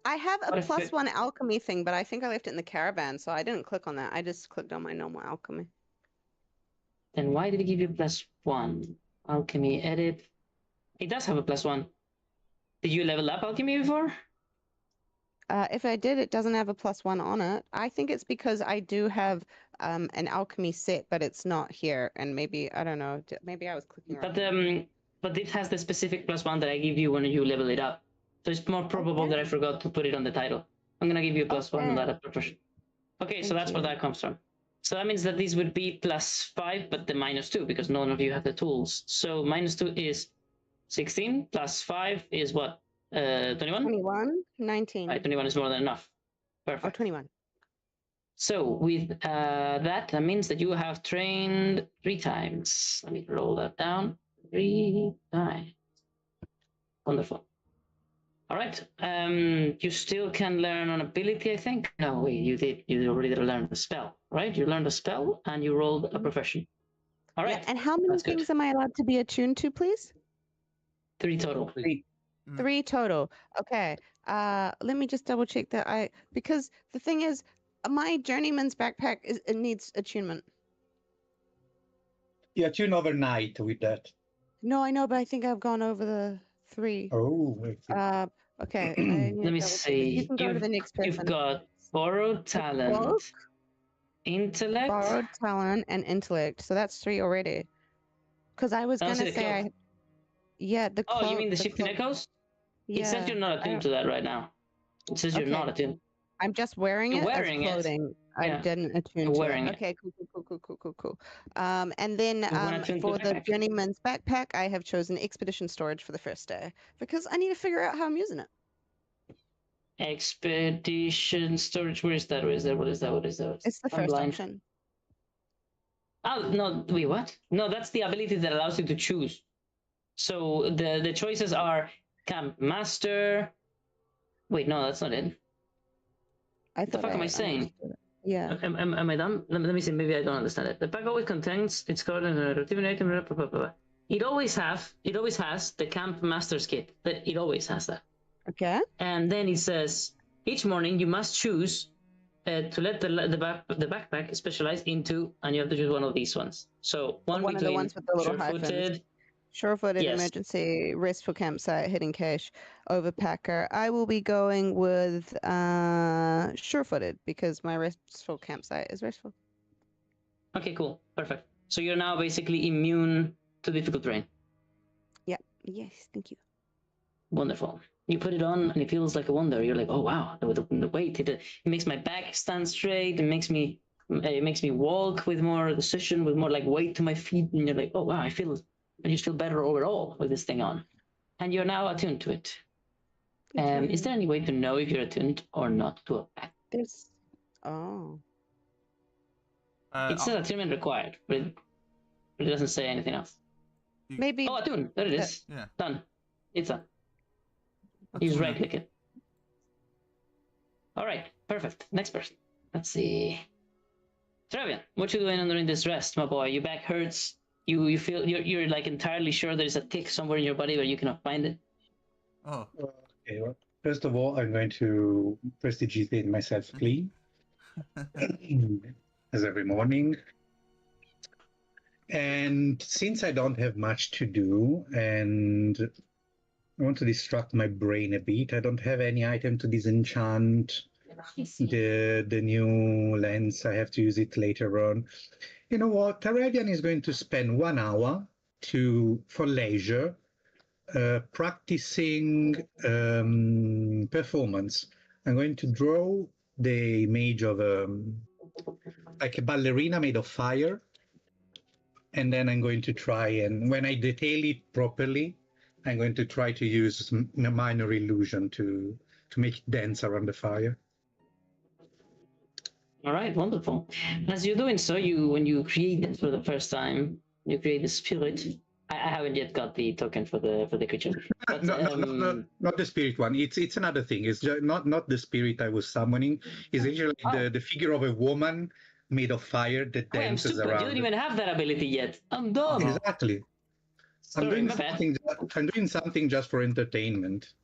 I have a What if it- +1 alchemy thing, but I think I left it in the caravan, so I didn't click on that. I just clicked on my normal alchemy. Then why did it give you +1? Alchemy, edit. It does have a +1. Did you level up alchemy before? If I did, it doesn't have a +1 on it. I think it's because I do have an alchemy set, but it's not here. And maybe, I don't know, maybe I was clicking wrong. But it has the specific +1 that I give you when you level it up. So it's more probable that I forgot to put it on the title. I'm gonna give you a +1 on that proportion. Okay, so that's where that comes from. So that means that these would be +5, but the -2, because none of you have the tools. So -2 is 16, +5 is what? 21? 21, 19. Right, 21 is more than enough. Perfect. Oh, 21. So with that means that you have trained 3 times. Let me roll that down. 3 times. Wonderful. All right. You still can learn an ability, I think. No, wait, you did. You already learned a spell, right? You learned a spell and you rolled a profession. All right. Yeah, and how many things am I allowed to be attuned to, please? 3 total. 3 total. Okay. Let me just double check that because the thing is, my journeyman's backpack it needs attunement. You attune overnight with that. No, I know, but I think I've gone over the 3. Oh. Okay. Let me see. You can go to the next person. You've got borrowed talent, intellect, borrowed talent, and intellect. So that's 3 already. Because I was gonna say, the cloak. Oh, you mean the shifting echoes? Yeah. It says you're not attuned to that right now. It says you're not attuned. I'm just wearing it as clothing. I didn't attune to it. Okay, cool. And then for the journeyman's backpack, I have chosen expedition storage for the first day because I need to figure out how I'm using it. Expedition storage. Where is that? What is that? It's the first option. Oh no! Wait, what? No, that's the ability that allows you to choose. So the choices are Camp Master. Wait, no, that's not it. What the fuck am I saying? Yeah. Am I dumb? Let me see. Maybe I don't understand it. The pack always contains its code and retrieve item. It always has the Camp Master's kit. It always has that. Okay. And then it says each morning you must choose to let the backpack specialize into, and you have to choose one of these ones. So one of the ones with the little sure-footed, sure-footed, emergency, restful campsite, hidden cache, overpacker. I will be going with sure-footed because my restful campsite is restful. Okay, cool, perfect. So you're now basically immune to difficult terrain. Yeah. Yes. Thank you. Wonderful. You put it on and it feels like a wonder. You're like, oh wow, the weight. It makes my back stand straight. It makes me walk with more precision, with more like weight to my feet. And you're like, oh wow, I just feel better overall with this thing on. And you're now attuned to it. Is there any way to know if you're attuned or not to a pack? It says attunement required, but it doesn't say anything else. Maybe. Oh, attune. There it is. Yeah. Done. It's done. You just right click it. All right, perfect. Next person. Let's see. Trevian, what you doing during this rest, my boy? Your back hurts. You feel you're like entirely sure there's a tick somewhere in your body where you cannot find it. Oh. Okay. Well, first of all, I'm going to prestidigitate myself clean as every morning. And since I don't have much to do and I want to distract my brain a bit, I don't have any item to disenchant the new lens. I have to use it later on. You know what? Taravian is going to spend 1 hour for leisure practicing performance. I'm going to draw the image of like a ballerina made of fire. And then I'm going to try, and when I detail it properly, I'm going to try to use a minor illusion to to make it dance around the fire. All right, wonderful. As you're doing so, when you create it for the first time, you create the spirit. I haven't yet got the token for the creature. But, not the spirit one. It's another thing. It's just not the spirit I was summoning. It's actually the figure of a woman made of fire that dances around. You don't even have that ability yet. I'm dumb. Exactly. Sorry, I'm doing something just for entertainment.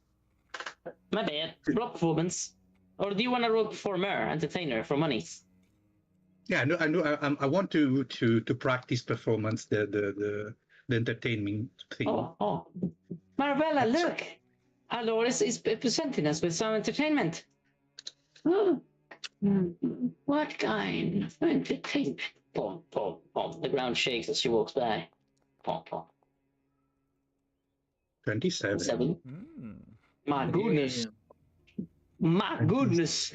My bad. Roll performance. Or do you want to roll performer, entertainer, for money? Yeah, I want to practice performance, the entertainment thing. Oh, Marabella, look! Our Lord is presenting us with some entertainment. Oh. What kind of entertainment? Pom, pom, pom. The ground shakes as she walks by. Pom, pom. 27. My goodness. My goodness.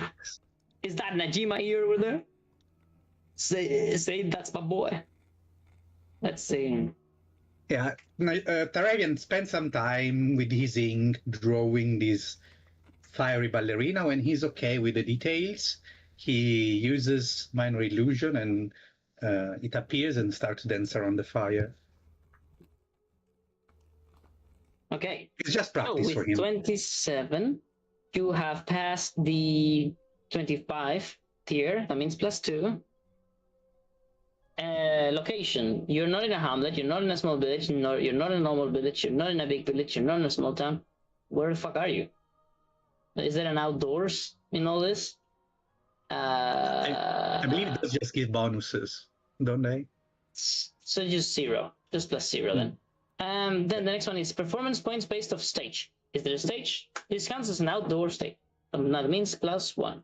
Is that Najima here over there? Say that's my boy. Let's see. Yeah, Taravian spent some time with his ink drawing this fiery ballerina. When he's okay with the details, he uses minor illusion and it appears and starts to dance around the fire. Okay. It's just practice for him. 27, you have passed the 25 tier. That means +2. Location. You're not in a hamlet. You're not in a small village. You're not in a normal village. You're not in a big village. You're not in a small town. Where the fuck are you? Is there an outdoors in all this? I believe it does just give bonuses, don't they? So just 0. Just +0 then. Then the next one is performance points based off stage. Is there a stage? This counts as an outdoor stage. That means +1.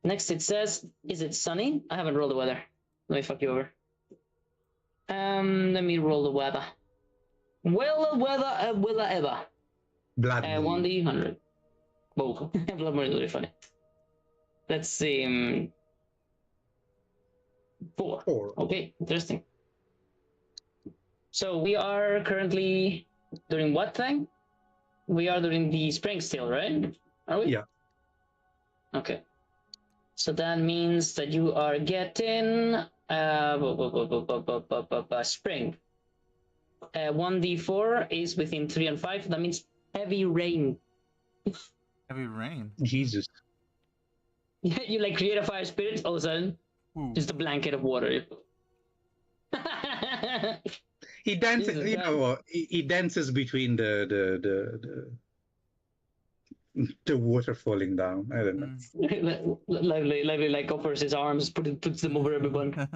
Next it says, is it sunny? I haven't rolled the weather. Let me fuck you over. Let me roll the weather. Well, weather, will I ever? Blood 1d100. Whoa, blood moon is really funny. Let's see. 4. Okay, interesting. So we are currently doing what thing? We are doing the spring still, right? Are we? Yeah. Okay. So that means that you are getting spring. 1d4 is within 3 and 5. That means heavy rain. Heavy rain. Jesus. You like create a fire spirit, all of a sudden, just a blanket of water. He dances. Jesus, you know, he dances between the water falling down. I don't know. Lively like offers his arms, puts them over everyone.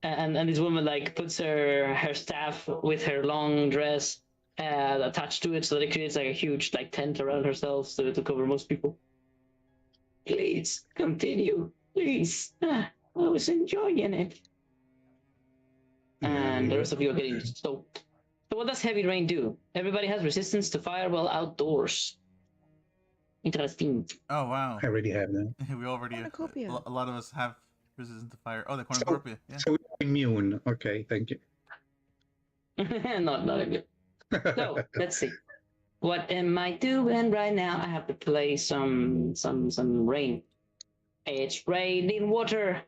And this woman like puts her staff with her long dress attached to it, so that it creates like a huge like tent around herself, so to cover most people. Please continue, please. I was enjoying it. And the rest of you are getting soaked. So what does heavy rain do? Everybody has resistance to fire while outdoors. Interesting. Oh wow! I already have that. We already. A lot of us have resistance to fire. Oh, the cornucopia. Yeah. So we're immune. Okay, thank you. not immune. So let's see. What am I doing right now? I have to play some rain. It's raining water.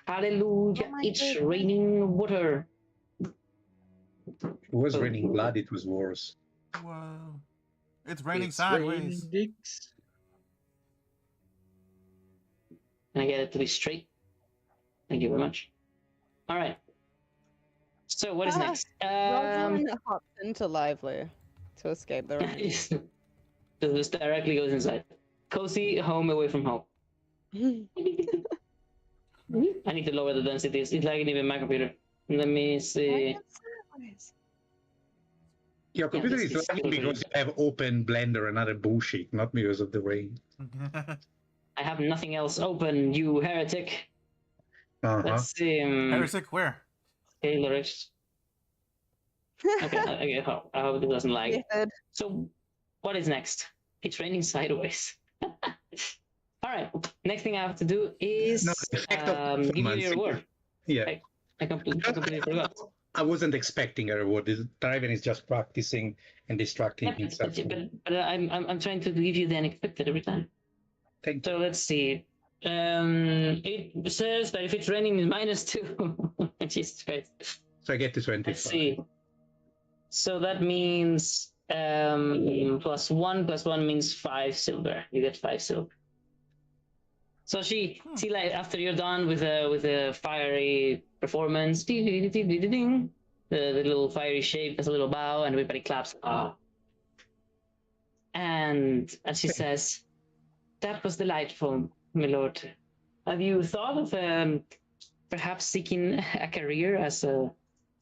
Hallelujah! It's raining water. It was raining blood. It was worse. Whoa! It's raining sideways. Raining Can I get it to be straight? Thank you very much. All right. So what is next? Rosamund hops into Lively to escape the rain. This directly goes inside. Cozy home away from home. I need to lower the density. It's lagging even my computer. Let me see. Your computer is lagging because you have open Blender and other bullshit, not because of the rain. I have nothing else open, you heretic. Let's see. Heretic where? Lyrics. Okay, I hope it doesn't lag. Yeah. So, what is next? It's raining sideways. All right. Next thing I have to do is give you your reward. Yeah. I completely forgot. I wasn't expecting a reward. Draven is just practicing and distracting Yep, himself. but I'm trying to give you the unexpected every time. Thank you. So let's see. It says that if it's raining, it's -2. Jesus Christ. So I get to 25. Let's see. So that means +1 means 5 silver. You get 5 silver. So see, like after you're done with a fiery performance, the little fiery shape has a little bow, and everybody claps. And she says, "That was delightful, my lord. Have you thought of perhaps seeking a career as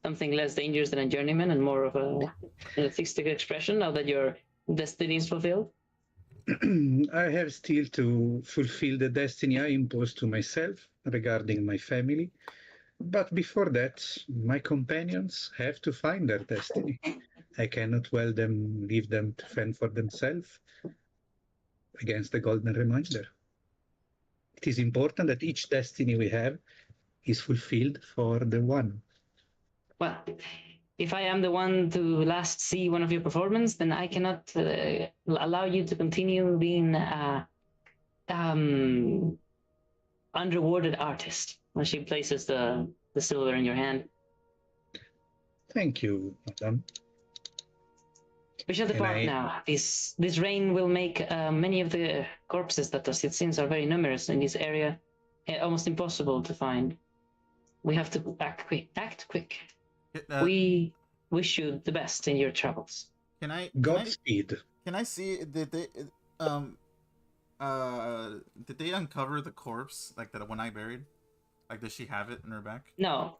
something less dangerous than a journeyman and more of a artistic expression now that your destiny is fulfilled?" I have still to fulfill the destiny I imposed to myself regarding my family. But before that, my companions have to find their destiny. I cannot leave them to fend for themselves against the golden reminder. It is important that each destiny we have is fulfilled for the one. Well, if I am the one to last see one of your performance, then I cannot allow you to continue being unrewarded artist. When she places the silver in your hand. Thank you, madam. We shall depart now. This rain will make many of the corpses that it seems are very numerous in this area almost impossible to find. We have to act quick. We wish you the best in your travels. Godspeed. Can I see? Did they uncover the corpse like that one I buried? Like, does she have it in her back? No,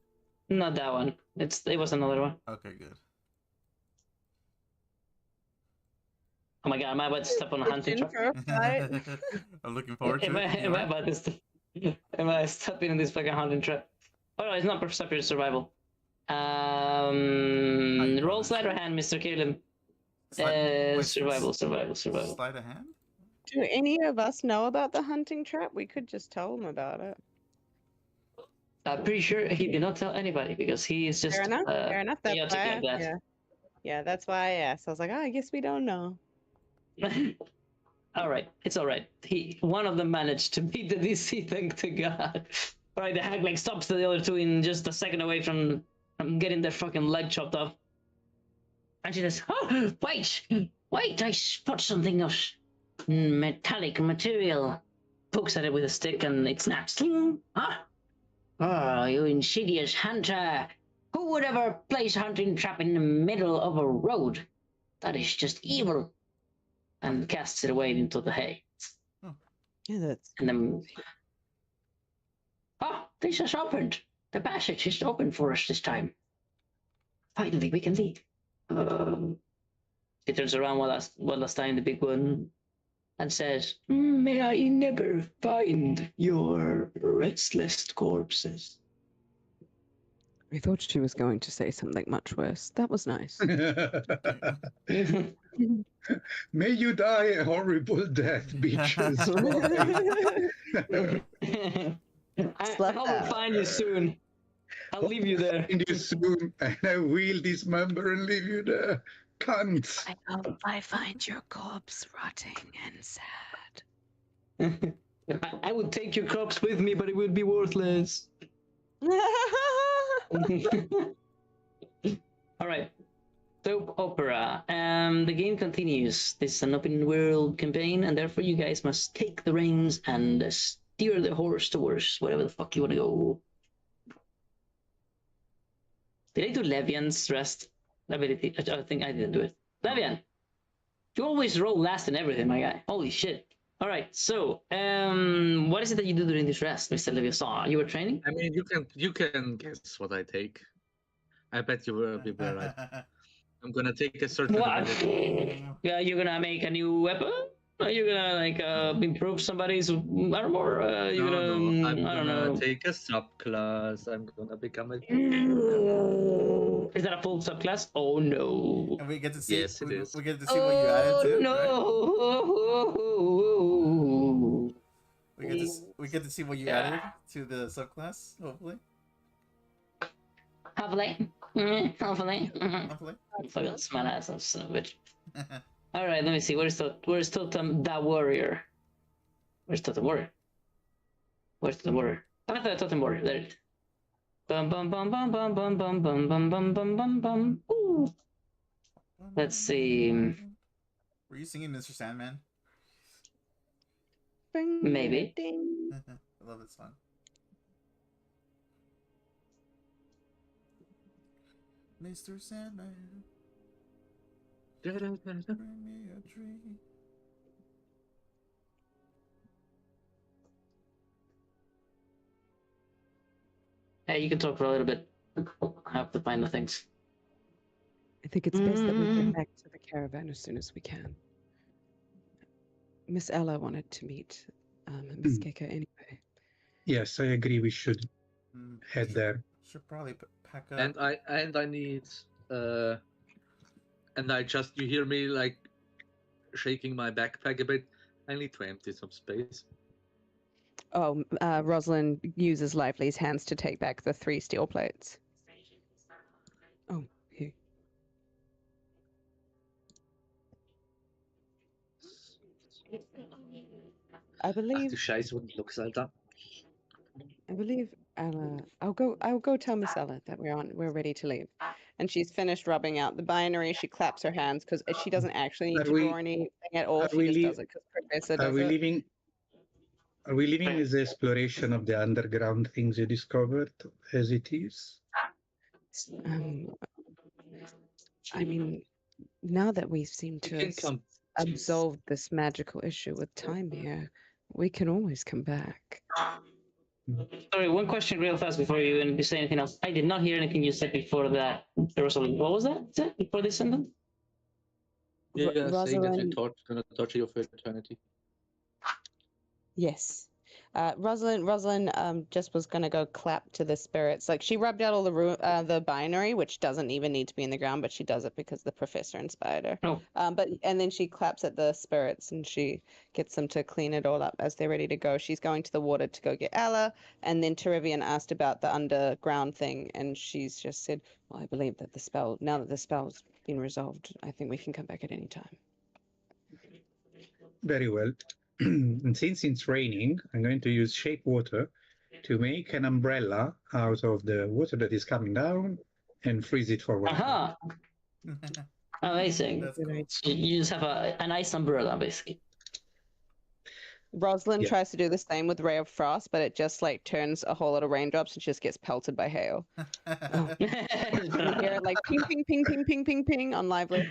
not that one. It was another one. Okay, good. Oh my god, am I about to step on a hunting trap? I'm looking forward to it. Am I about to am I stepping in this fucking hunting trap? Oh no, it's not perception, it's survival. Roll sleight of hand, Mr. Caleb. Survival. Sleight of hand? Do any of us know about the hunting trap? We could just tell him about it. I'm pretty sure he did not tell anybody because he is just fair enough. That's chaotic like that. Yeah, that's why I asked. I was like, I guess we don't know. All right, it's all right. One of them managed to beat the DC, thank to God. All right, the hag like stops the other two in just a second away from getting their fucking leg chopped off. And she says, "Oh, wait! I spot something of metallic material." Pokes at it with a stick and it snaps. Huh? Oh, you insidious hunter! Who would ever place a hunting trap in the middle of a road? That is just evil. And casts it away into the hay. Yeah, that's. And then, this has opened. The passage is open for us this time. Finally, we can leave. He turns around one last time, the big one, and says, "May I never find your restless corpses." I thought she was going to say something much worse. That was nice. May you die a horrible death, bitches. I will find you soon. I'll leave you there. Find you soon, and I will dismember and leave you there. Cunts. I hope I find your corpse rotting and sad. I would take your corpse with me, but it would be worthless. All right. Soap opera. The game continues. This is an open world campaign, and therefore you guys must take the reins and steer the horse towards wherever the fuck you want to go. Did I do Levian's rest ability? I think I didn't do it. Levian, you always roll last in everything, my guy. Holy shit. All right, so what is it that you do during this rest, Mr. Leviathan? You were training? I mean, you can guess what I take. I bet you will be right. I'm gonna take a certain. What? Yeah, you're gonna make a new weapon? Are you gonna like improve somebody's armor? You're No, I'm I don't gonna know. take a subclass. I'm gonna become a. Is that a full subclass? Oh no! And we get to see. Yes, it is. We get to see what you added to. No! Right? We get to see what you added to the subclass. Hopefully. Hopefully. Hopefully. Hopefully. Fucking smart ass, son of a bitch. All right, let me see. Where's Totem the warrior? Where's Totem warrior? Where's Totem warrior? I thought Totem warrior. There it is. Bum bum bum bum bum bum bum bum bum bum bum bum bum. Ooh. Let's see. Were you singing Mr. Sandman? Maybe. I love this song. Mr. Sandman, bring me a dream. Hey, you can talk for a little bit. I have to find the things. I think it's best that we get back to the caravan as soon as we can. Miss Ella wanted to meet Miss Keka anyway. Yes, I agree. We should head there. Should probably pack up. And I need and I just, you hear me like shaking my backpack a bit. I need to empty some space. Oh, Rosalind uses Lively's hands to take back the 3 steel plates. Oh, here. I believe. Ach, die Scheiße, wo looks Alter. I believe Ella. I'll go tell Miss Ella that we're ready to leave. And she's finished rubbing out the binary. She claps her hands because she doesn't actually need to draw anything at all. She just does it because Professor does it. Are we leaving this exploration of the underground things you discovered as it is? I mean, now that we seem to have absolved this magical issue with time here, we can always come back. Sorry, one question real fast before you say anything else. I did not hear anything you said before that. Rosalind, what was that before this sentence? Yeah, saying that Rosalind... you're gonna torture you for eternity. Yes. Rosalind just was going to go clap to the spirits. Like, she rubbed out all the binary, which doesn't even need to be in the ground, but she does it because the professor inspired her. Oh. And then she claps at the spirits and she gets them to clean it all up as they're ready to go. She's going to the water to go get Ella, and then Terivian asked about the underground thing, and she's just said, well, I believe that now that the spell's been resolved, I think we can come back at any time. Very well. And since it's raining, I'm going to use shape water to make an umbrella out of the water that is coming down and freeze it for one. Aha! Amazing. That's cool. You just have an ice umbrella, basically. Rosalind tries to do the same with Ray of Frost, but it just like turns a whole lot of raindrops and just gets pelted by hail. You hear it like ping, ping, ping, ping, ping, ping, ping on Lively.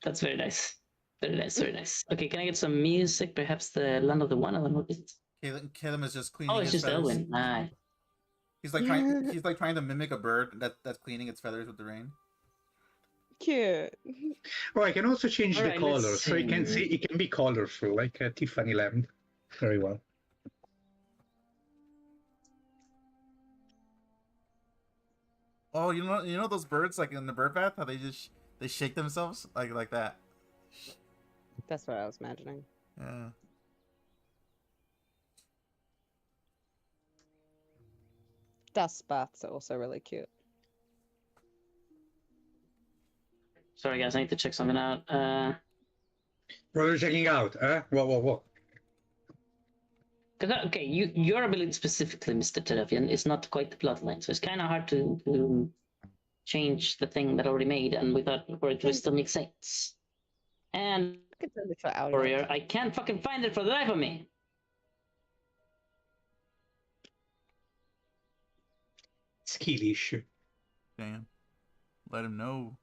That's very nice. Very nice, very nice. Okay, can I get some music? Perhaps the Land of the One? I don't know what it is. Caleb is just cleaning. Oh, it's his just feathers. Elwyn. Nice. He's like trying to mimic a bird that's cleaning its feathers with the rain. Cute. Oh, I can also change the Alright, color, let's so you can see. see it can be colorful, like a Tiffany lamp. Very well. Oh, you know those birds like in the bird bath, how they shake themselves like that. That's what I was imagining. Yeah. Dust baths are also really cute. Sorry, guys, I need to check something out. What are you checking out? What? Okay, your ability specifically, Mr. Teravian, is not quite the bloodline, so it's kind of hard to change the thing that already made, and we thought for it to still make sense. And warrior, I can't fucking find it for the life of me. Skill issue. Damn. Let him know.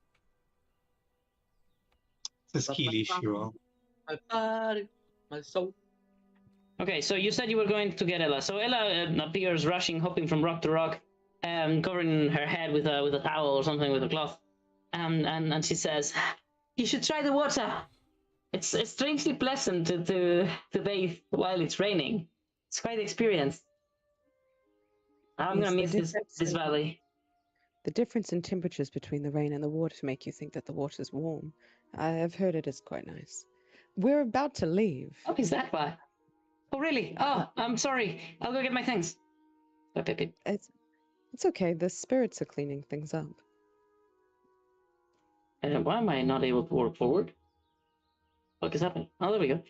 It's a skill issue. My body, my soul. Okay, so you said you were going to get Ella. So Ella appears rushing, hopping from rock to rock, covering her head with a towel or something, with a cloth. And she says, "You should try the water. It's strangely pleasant to bathe while it's raining. It's quite an experience. I'm gonna miss this valley." The difference in temperatures between the rain and the water make you think that the water's warm. I have heard it is quite nice. We're about to leave. Oh, is that why? Oh, really? Oh, I'm sorry. I'll go get my things. It's It's okay. The spirits are cleaning things up. Why am I not able to work forward? What is happening? Oh, there we go.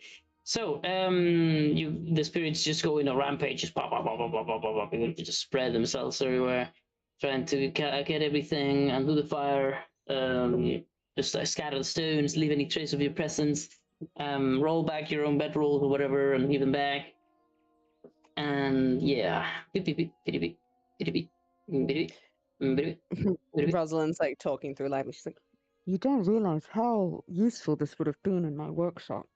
So, the spirits just go in a rampage, just pop, pop, pop, pop, pop, pop, pop, pop, just spread themselves everywhere, trying to get everything, undo the fire, just scatter the stones, leave any trace of your presence, roll back your own bedroll or whatever, and leave them back. And yeah, Rosalind's like talking through life. She's like, "You don't realize how useful this would have been in my workshop.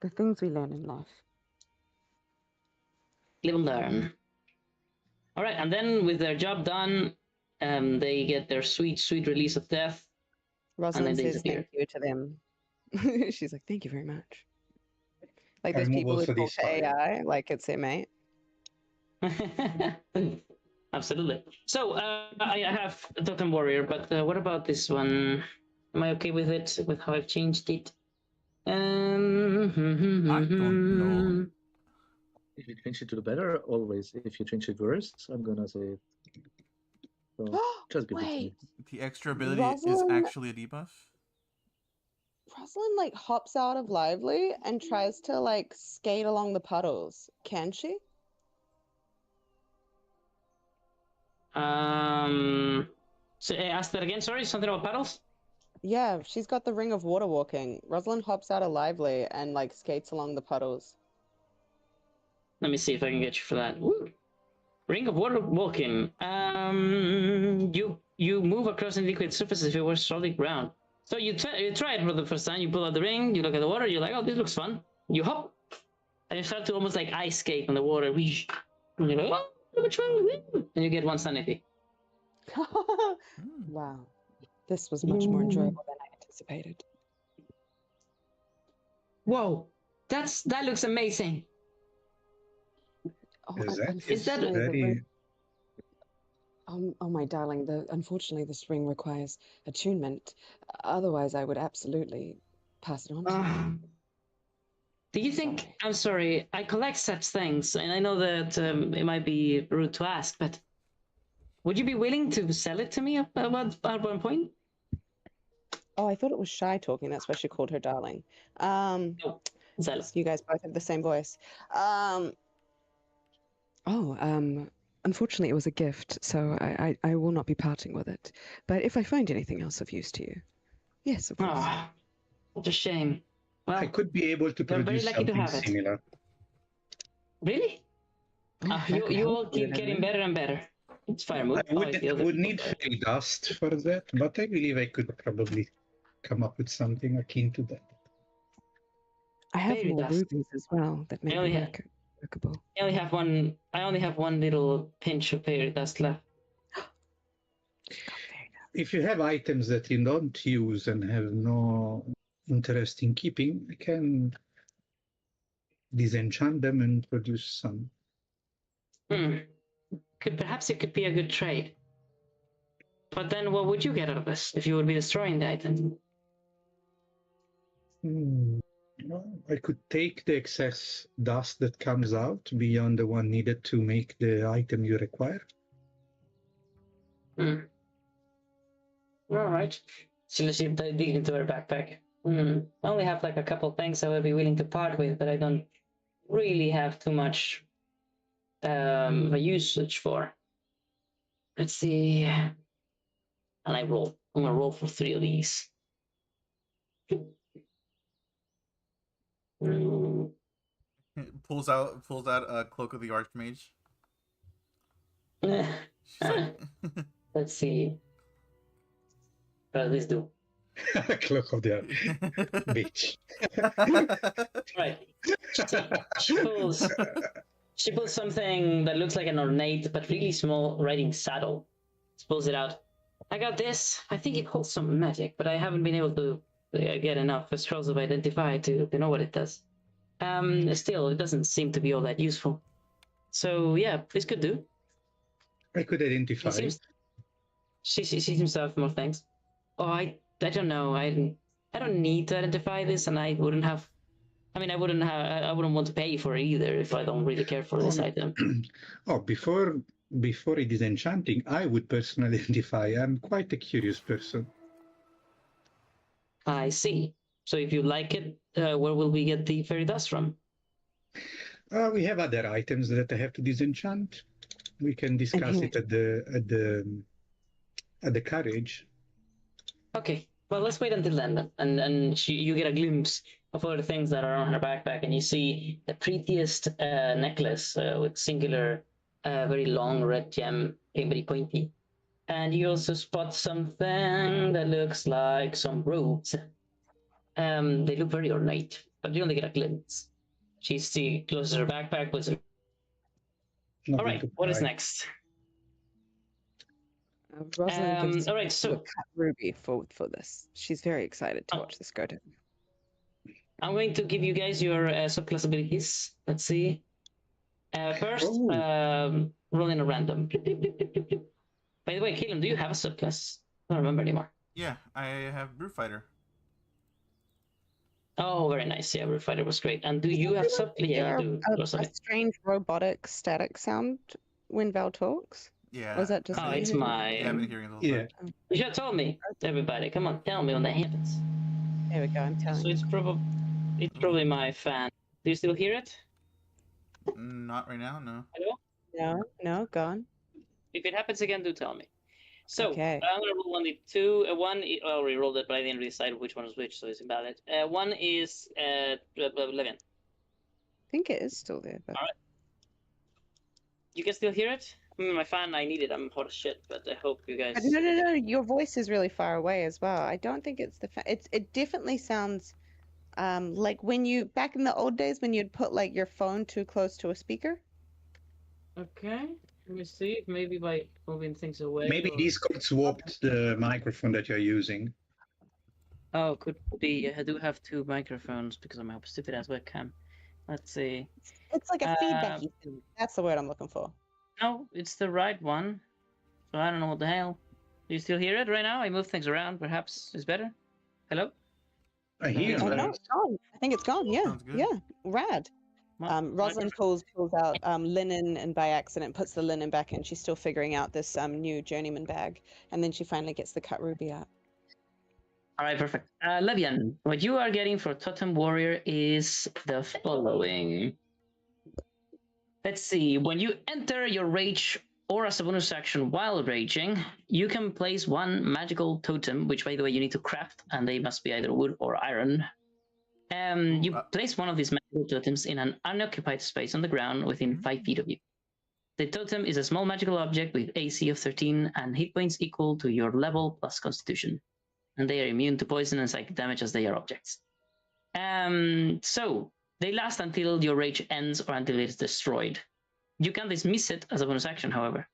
The things we learn in life." live and learn. All right, and then with their job done, they get their sweet, sweet release of death. Rosalind they says disappear. thank you to them. She's like, "Thank you very much." Like those I'm people who also talk to satisfied. AI, like it's their mate. Absolutely. So I have a totem warrior, but what about this one? Am I okay with it? With how I've changed it? I don't know. If you change it to the better, always. If you change it worse, I'm gonna say. So just give it to me. Wait, The extra ability is Rosalind, actually a debuff. Rosalind like hops out of Lively and tries to like skate along the puddles. Can she? So ask that again. Sorry, something about paddles. Yeah, she's got the ring of water walking. Rosalind hops out of Lively and like skates along the puddles. Let me see if I can get you for that. Woo. Ring of water walking. You move across any liquid surfaces if it were solid ground. So you try it for the first time. You pull out the ring. You look at the water. You're like, oh, this looks fun. You hop, and you start to almost like ice skate on the water. And you're like, oh, what's wrong with you? And you get 1 sanity. Wow, this was much more enjoyable than I anticipated. Whoa, that looks amazing. Oh, Is that unfortunately, the very... ring. Oh, my darling, unfortunately, this ring requires attunement. Otherwise, I would absolutely pass it on to you. Do you think? I'm sorry. I collect such things, and I know that it might be rude to ask, but would you be willing to sell it to me at one point? Oh, I thought it was Shy talking. That's why she called her darling. No, So you guys both have the same voice. Unfortunately, it was a gift, so I will not be parting with it. But if I find anything else of use to you, yes, of course. Oh, what a shame. Well, I could be able to you're very produce lucky to something have it. similar. Really? Oh, if I could You help all keep you, getting then- better and better. It's fire move. I would need fairy dust for that, but I believe I could probably come up with something akin to that. I have Fairy more dust. rubies as well that may be workable. I only have one little pinch of fairy dust left. If you have items that you don't use and have no interest in keeping, I can disenchant them and produce some. Perhaps it could be a good trade. But then what would you get out of this if you would be destroying the item? I could take the excess dust that comes out beyond the one needed to make the item you require. All right. She dig into her backpack. I only have like a couple things I would be willing to part with, but I don't really have too much a usage for. Let's see. And I'm gonna roll for 3 of these. Pulls out a cloak of the archmage. She's like, let's see. What does this do? Cloak of the bitch. Right. She pulls something that looks like an ornate but really small riding saddle. She pulls it out. I got this. I think it holds some magic, but I haven't been able to get enough scrolls of identify to know what it does. Still, it doesn't seem to be all that useful. So yeah, this could do. I could identify. She seems to have more things. Oh, I don't know. I don't need to identify this, and I wouldn't have. I mean, I wouldn't want to pay for it either if I don't really care for this item. Before before disenchanting, I would personally identify. I'm quite a curious person. I see. So if you like it, where will we get the fairy dust from? We have other items that I have to disenchant. We can discuss it at the carriage. Okay. Well, let's wait until then, and you get a glimpse of all the things that are on her backpack, and you see the prettiest necklace with singular, very long red gem, very pointy. And you also spot something that looks like some robes. They look very ornate, but you only get a glimpse. She closes her backpack, puts it. All right, what is next? Rosalind gives all right, so cut Ruby for this. She's very excited to watch this go down. I'm going to give you guys your subclass abilities. Let's see. First, rolling a random. By the way, Caleb, do you have a subclass? I don't remember anymore. Yeah, I have Brew Fighter. Oh, very nice. Yeah, Brew Fighter was great. And do you have subclass? Yeah, you do. A strange robotic static sound when Val talks? Yeah. Was that just oh, it's my... Yeah, I've been hearing those. Yeah. You should have told me, everybody. Come on, tell me when that happens. There we go, I'm telling you. So it's probably my fan. Do you still hear it? Not right now, no. Hello? No, gone. If it happens again, do tell me. So, okay. I'm going to roll 1d2. One, I already rolled it, but I didn't decide which one is which, so it's invalid. One is 11. I think it is still there. But... All right. You can still hear it? My fan, I need it. I'm hot as shit, but I hope you guys... No. Your voice is really far away as well. I don't think it's the fan. It definitely sounds like when you... Back in the old days when you'd put like your phone too close to a speaker. Okay. Let me see if maybe by moving things away. Maybe Discord swapped the microphone that you're using. Oh, could be. I do have two microphones because of my stupid ass webcam. Let's see. It's like a feedbacky thing. That's the word I'm looking for. No, it's the right one. So I don't know what the hell. Do you still hear it right now? I moved things around. Perhaps it's better. Hello? I hear it. No, it's gone. I think it's gone. Yeah. Yeah. Rad. Rosalind pulls out linen and by accident puts the linen back in. She's still figuring out this new journeyman bag, and then she finally gets the cut ruby out. All right, perfect. Levian, what you are getting for Totem Warrior is the following. Let's see. When you enter your rage or as a bonus action while raging, you can place one magical totem, which by the way you need to craft, and they must be either wood or iron. You place one of these magical totems in an unoccupied space on the ground within 5 feet of you. The totem is a small magical object with AC of 13 and hit points equal to your level plus constitution. And they are immune to poison and psychic damage as they are objects. So, they last until your rage ends or until it is destroyed. You can dismiss it as a bonus action, however.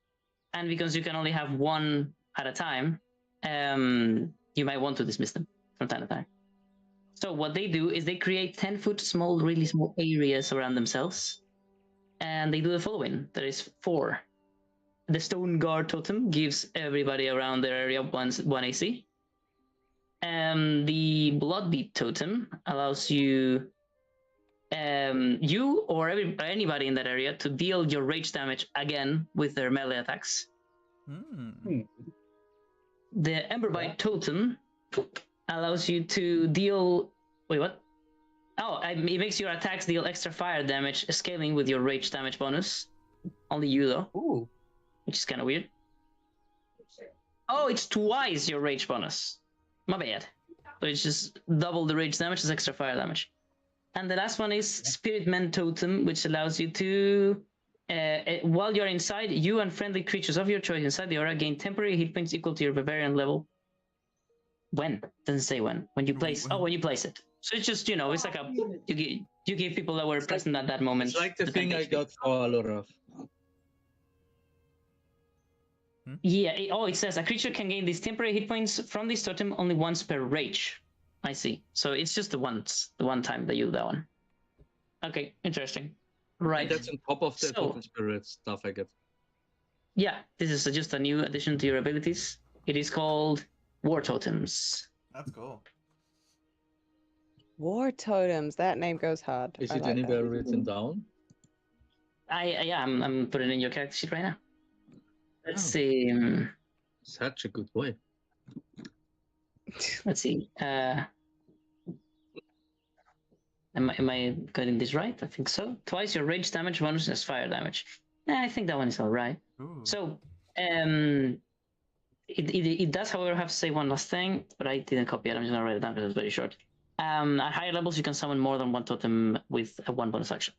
And because you can only have one at a time, you might want to dismiss them from time to time. So what they do is they create 10-foot small, really small areas around themselves. And they do the following. There is 4. The Stone Guard Totem gives everybody around their area 1 AC. The Bloodbeat Totem allows you or anybody in that area to deal your rage damage again with their melee attacks. The Emberbite Totem allows you to deal... Wait, what? Oh, it makes your attacks deal extra fire damage, scaling with your rage damage bonus. Only you, though. Ooh. Which is kind of weird. Oh, it's twice your rage bonus. My bad. So it's just double the rage damage as extra fire damage. And the last one is Spirit Men Totem, which allows you to... while you're inside, you and friendly creatures of your choice inside the aura gain temporary hit points equal to your barbarian level. When? Doesn't say when. When you place... Oh, when you place it. So it's just, it's like a... You give people that were present at that moment. It's like the thing I got for Alora. Yeah, it says a creature can gain these temporary hit points from this totem only once per rage. I see. So it's just the one time that you do that one. Okay, interesting. Right. And that's on top of the totem spirit stuff I get. Yeah, this is just a new addition to your abilities. It is called War Totems. That's cool. War Totems. That name goes hard. Is it anywhere written down? I'm putting it in your character sheet right now. Let's see. Such a good boy. Let's see. Am I getting this right? I think so. Twice your rage damage, bonus as fire damage. I think that one is all right. Ooh. So, it does, however, have to say one last thing, but I didn't copy it. I'm just gonna write it down because it's very short. At higher levels, you can summon more than one totem with one bonus action.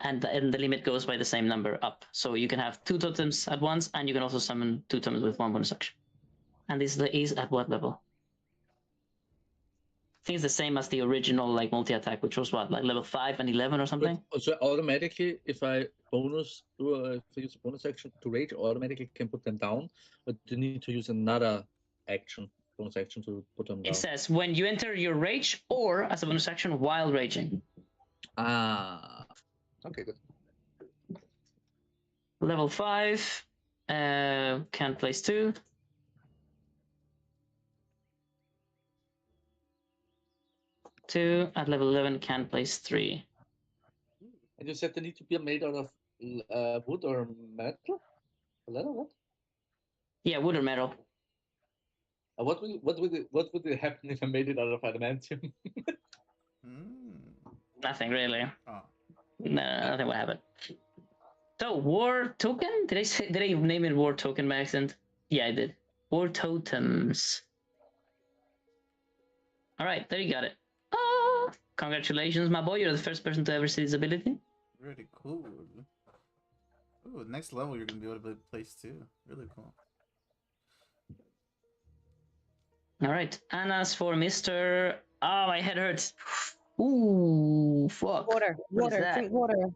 And the limit goes by the same number up. So you can have 2 totems at once, and you can also summon 2 totems with one bonus action. And this is at what level? I think it's the same as the original like multi-attack, which was what, like level 5 and 11 or something? But, so automatically, if I use a bonus action to rage, automatically can put them down, but you need to use another bonus action to put them down. It says when you enter your rage or as a bonus action while raging. Ah, okay, good. Level 5, can't place 2. At level 11, can place 3. And you said they need to be made out of wood or metal? Leather, what? Yeah, wood or metal. What would happen if I made it out of adamantium? Nothing really. Oh. No, nothing would happen. So war token? Did I name it war token by accident? Yeah, I did. War totems. All right, there you got it. Oh, congratulations, my boy! You're the first person to ever see this ability. Really cool. Ooh, next level you're gonna be able to place too. Really cool. All right, and as for Mr. Oh, my head hurts. Ooh, fuck. Water, drink water.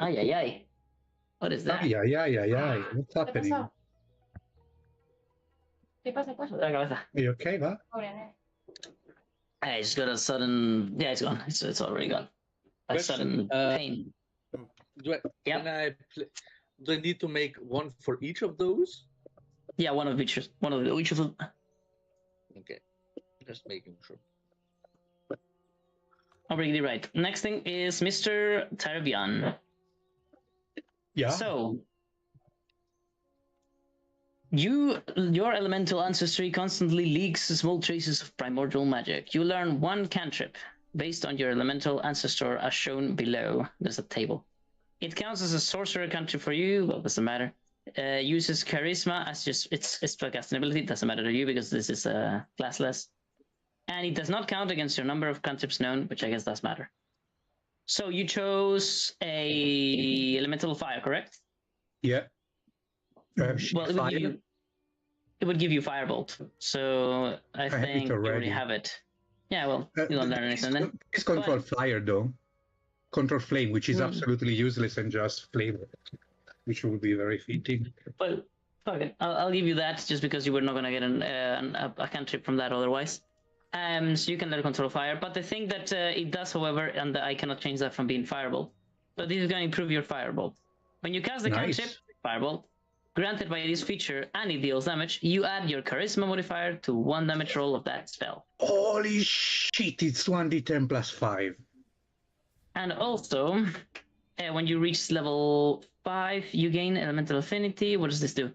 Ay, ay, ay. What is that? Ay, ay, ay, ay, ay. What's happening? Are you okay, va? I just got a sudden. Yeah, it's gone. It's already gone. A sudden pain. Do I need to make one for each of those? Yeah, one of each of them. Okay, just making sure. Already right. Next thing is Mr. Tarvian. Yeah. So, your elemental ancestry constantly leaks small traces of primordial magic. You learn 1 cantrip based on your elemental ancestor as shown below. There's a table. It counts as a sorcerer cantrip for you. Well, doesn't matter. Uses charisma as just its spellcasting ability. It doesn't matter to you because this is classless. And it does not count against your number of cantrips known, which I guess does matter. So you chose a elemental fire, correct? Yeah. Well, it would give you firebolt. So I think you already have it. Yeah, well, you don't learn anything then. It's control fire though. Control flame, which is absolutely useless and just flavor, which would be very fitting. Well, fuck it. I'll give you that just because you were not going to get a cantrip from that otherwise. So you can let it control fire. But the thing that it does, however, and I cannot change that from being firebolt. So this is going to improve your firebolt. When you cast the cantrip, firebolt, granted by this feature, and it deals damage, you add your charisma modifier to 1 damage roll of that spell. Holy shit, it's 1d10 plus 5. And also, when you reach level 5, you gain elemental affinity. What does this do?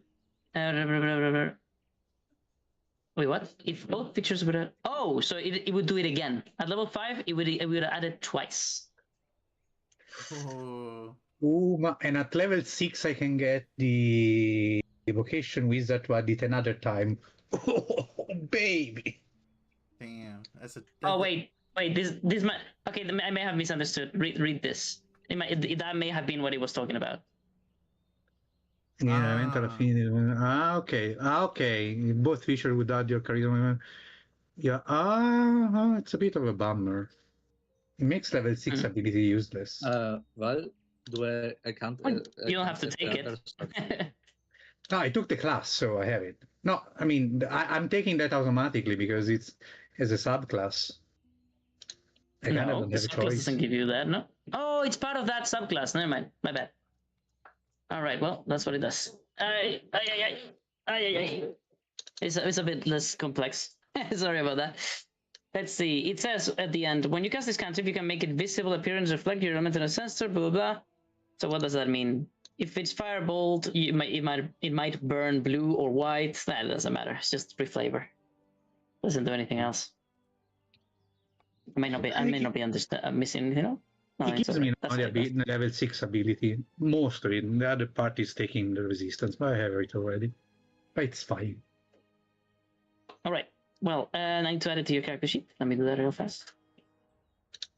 Wait, what? If both features would so it would do it again. At level 5, it would add it twice. And at level 6 I can get the evocation wizard to add it another time. Oh, baby. Damn. Wait. This might... Okay, I may have misunderstood. Read this. That may have been what he was talking about. Yeah, mental affinity. Okay. Both features would add your charisma. Yeah. It's a bit of a bummer. It makes level 6 ability useless. Well, I can't. You don't have to take it. No, I took the class, so I have it. No, I mean, I'm taking that automatically because it's as a subclass. I kind of don't have a choice. Doesn't give you that, no? Oh, it's part of that subclass. Never mind. My bad. All right, well, that's what it does. It's a bit less complex. Sorry about that. Let's see. It says at the end, when you cast this cantrip, you can make it visible appearance reflect your elemental ancestor, blah, blah, blah. So what does that mean? if it's firebolt, it might burn blue or white. That doesn't matter. It's just free flavor. Doesn't do anything else. I may not be missing anything else. No, it gives me That's the level 6 ability. Most of it. The other part is taking the resistance, but I have it already. But it's fine. All right. Well, I need to add it to your character sheet. Let me do that real fast.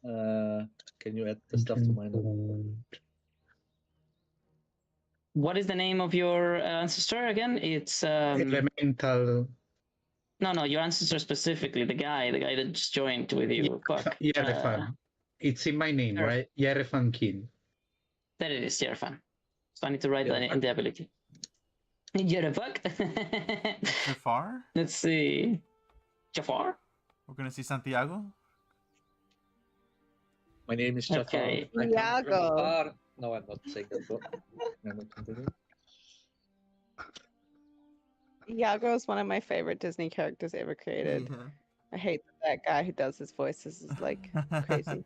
Can you add the stuff to mine? What is the name of your ancestor again? It's Elemental. No, your ancestor specifically, the guy that just joined with you. Fuck. Yerefan. It's in my name, right? Yerefan Kin. There it is, Yerefan. So I need to write that in the ability. Yerefan. Jafar? Let's see. Jafar? We're gonna see Santiago? My name is Jafar. Okay. Iago. No, I'm not saying that. I'm not continuing. Iago is one of my favorite Disney characters ever created. Yeah. I hate that guy who does his voices is like crazy.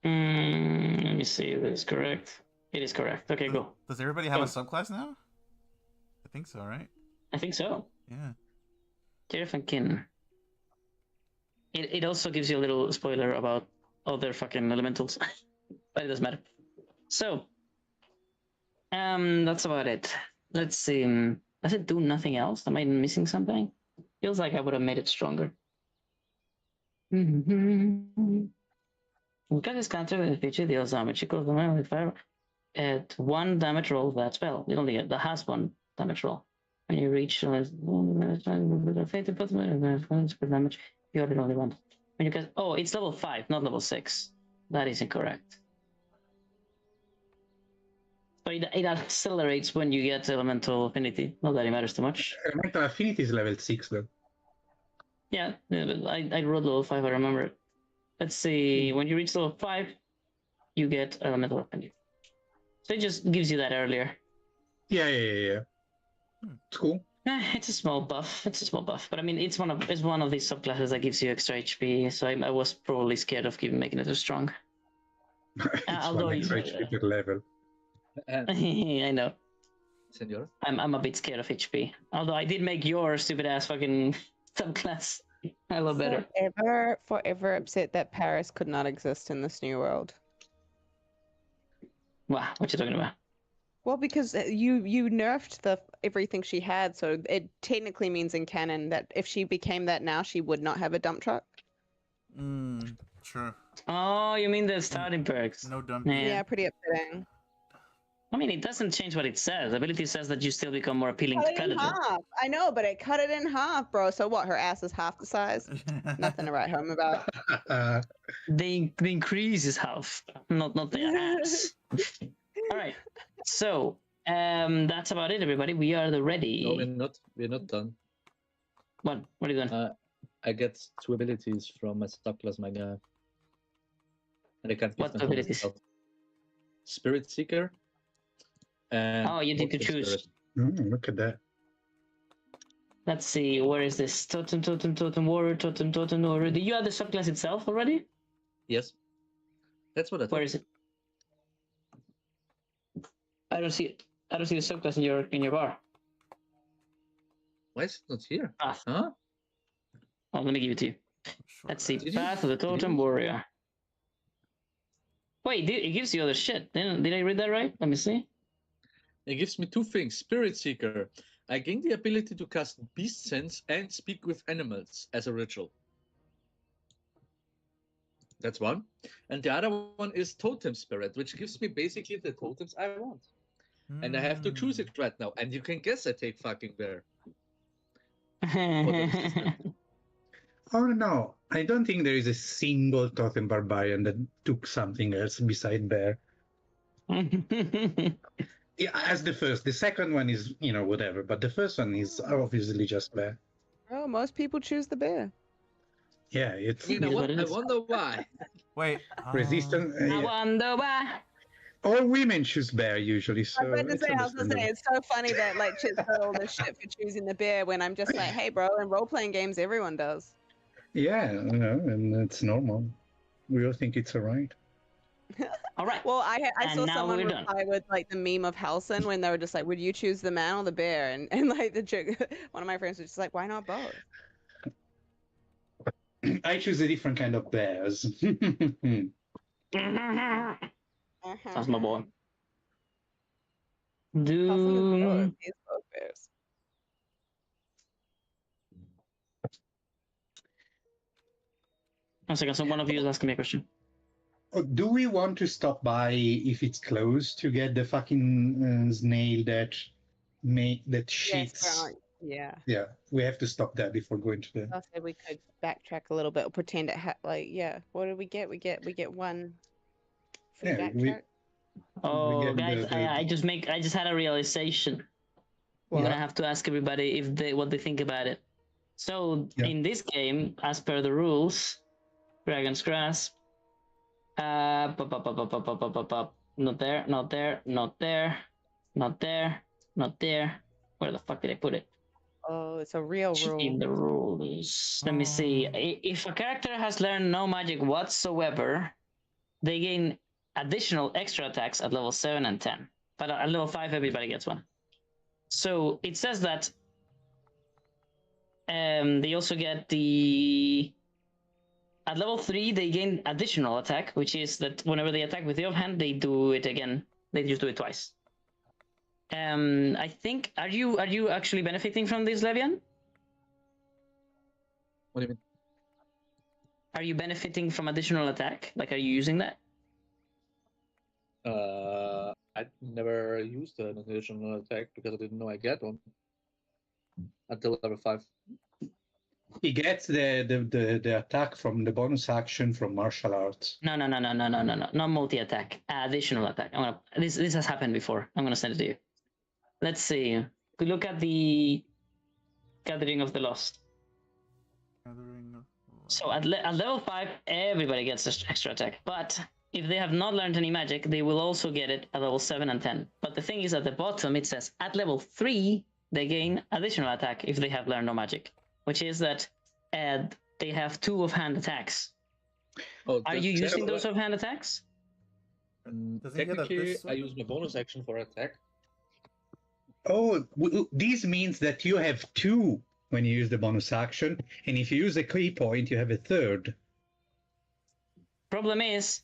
Let me see if this is correct. It is correct. Okay, go. Does everybody have a subclass now? I think so, right? I think so. Yeah. Yerefan Kin. It also gives you a little spoiler about other fucking elementals, but it doesn't matter. So, that's about it. Let's see. Does it do nothing else? Am I missing something? Feels like I would have made it stronger. Because it's counter with the feature deals damage equals the amount of fire at 1 damage roll of that spell. It only has 1 damage roll. When you reach damage, you already only want. When you get it's level 5, not level 6. That is incorrect. So it accelerates when you get elemental affinity. Not that it matters too much. Elemental affinity is level 6 though. Yeah, I rolled level 5, I remember it. Let's see, when you reach level 5, you get elemental affinity. So it just gives you that earlier. Yeah. It's cool. It's a small buff. But I mean, it's one of these subclasses that gives you extra HP. So I was probably scared of making it too strong. Although it's HP per level. I know. Senor? I'm a bit scared of HP. Although I did make your stupid ass fucking subclass a lot better. Forever upset that Paris could not exist in this new world. Wow, what you talking about? Well, because you nerfed everything she had, so it technically means in canon that if she became that now, she would not have a dump truck. Sure. Oh, you mean the starting perks? No dumping. Yeah, pretty upsetting. I mean, it doesn't change what it says. The ability says that you still become more appealing to predator. Half. I know, but it cut it in half, bro. So what? Her ass is half the size. Nothing to write home about. The increase is half, not the ass. All right. So that's about it, everybody. We are ready. No, we're not done. What are you doing? I get 2 abilities from my subclass, my guy. And I can't get what abilities? Spirit Seeker. And you need to choose. Look at that. Let's see, where is this? Totem, warrior, totem, warrior. Do you have the subclass itself already? Yes. That's what I thought. Where is it? I don't see the subclass in your bar. Why is it not here? Path. Huh? Oh, let me give it to you. Sure. Let's see. Path of the Totem Warrior. Wait, it gives you other shit. Did I read that right? Let me see. It gives me 2 things. Spirit Seeker. I gain the ability to cast Beast Sense and speak with animals as a ritual. That's one. And the other one is Totem Spirit, which gives me basically the totems I want. And I have to choose it right now. And you can guess I take fucking bear. Oh no, I don't think there is a single totem barbarian that took something else beside bear. Yeah, as the first. The second one is, whatever. But the first one is obviously just bear. Oh, most people choose the bear. Yeah, it's... I wonder why. Wait. Resistant... I wonder why. All women choose bear usually, so... I was gonna say, it's so funny that Chit's got all this shit for choosing the bear when I'm just like, hey bro, in role-playing games everyone does. Yeah, and it's normal. We all think it's alright. All right. Well, I And saw now someone we're done. reply with like the meme of Halson when they were just like, "Would you choose the man or the bear?" And like the chick, one of my friends was just like, "Why not both?" I choose a different kind of bears. That's my boy. Halson is both. Do He's both bears. one second. So one of you is asking me a question. Oh, do we want to stop by if it's closed to get the fucking snail that shits? Yes, yeah. Yeah, we have to stop there before going to the. I said we could backtrack a little bit or pretend it yeah. What did we get? We get one free Yeah, backtrack. Oh, get guys, I just had a realization. I'm gonna have to ask everybody what they think about it. So in this game, as per the rules, Dragon's Grasp. Not there, not there, not there, not there, not there. Where the fuck did I put it? Oh, it's a real rule. In the rules. Let me see. If a character has learned no magic whatsoever, they gain additional extra attacks at level 7 and 10. But at level 5, everybody gets one. So it says that they also get at level 3, they gain additional attack, which is that whenever they attack with the offhand, they do it again. They just do it twice. I think, are you actually benefiting from this, Levian? What do you mean? Are you benefiting from additional attack? Like, are you using that? I never used an additional attack because I didn't know I get one until level 5. He gets the attack from the bonus action from martial arts. No, not multi-attack. Additional attack. This has happened before. I'm gonna send it to you. Let's see. We look at the Gathering of the Lost. So at level 5, everybody gets extra attack. But if they have not learned any magic, they will also get it at level 7 and 10. But the thing is, at the bottom, it says at level 3, they gain additional attack if they have learned no magic, which is that they have 2 offhand attacks. Oh, are you using those offhand attacks? Technically, I use my bonus action for attack. Oh, this means that you have 2 when you use the bonus action, and if you use a key point, you have a 3rd. Problem is,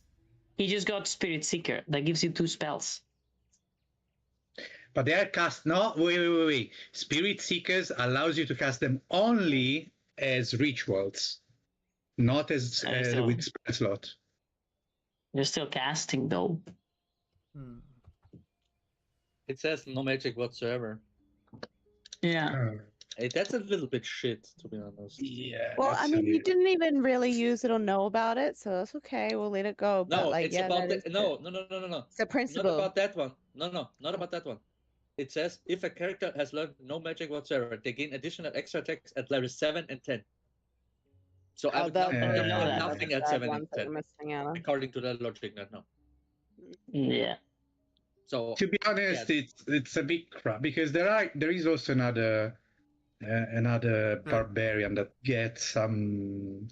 he just got Spirit Seeker. That gives you 2 spells. But they are cast. No, wait. Spirit Seekers allows you to cast them only as rituals, not as with spell slot. You're still casting though. It says no magic whatsoever. Yeah. Hey, that's a little bit shit, to be honest. Yeah. Well, I mean, you didn't even really use it or know about it, so it's okay. We'll let it go. No, but like, it's yeah, about no. No. It's a principle. Not about that one. No, not about that one. It says if a character has learned no magic whatsoever, they gain additional extra attacks at level 7 and 10. So I would know nothing at 7 and 10, according to that logic net now. Yeah. So to be honest, it's a bit crap because there is also another barbarian that gets some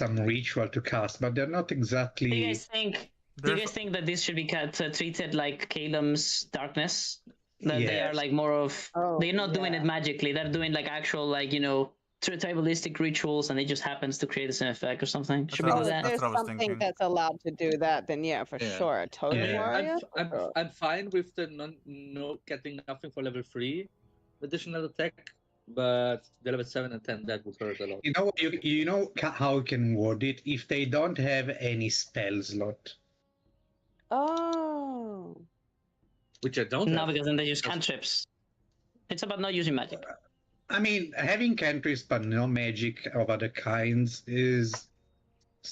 ritual to cast, but they're not exactly. Do you guys think that this should be treated like Calum's Darkness? That they are like more of they're not doing it magically. They're doing like actual like tribalistic rituals, and it just happens to create the same effect or something. Should we do that? If there's something that's allowed to do that, then for sure, totally. I'm fine with the getting nothing for level 3 additional attack, but the level 7 and 10 that would hurt a lot. You know how you can word it if they don't have any spell slot. Oh. Which I don't. No, because then they use cantrips. It's about not using magic. I mean, having cantrips but no magic of other kinds it's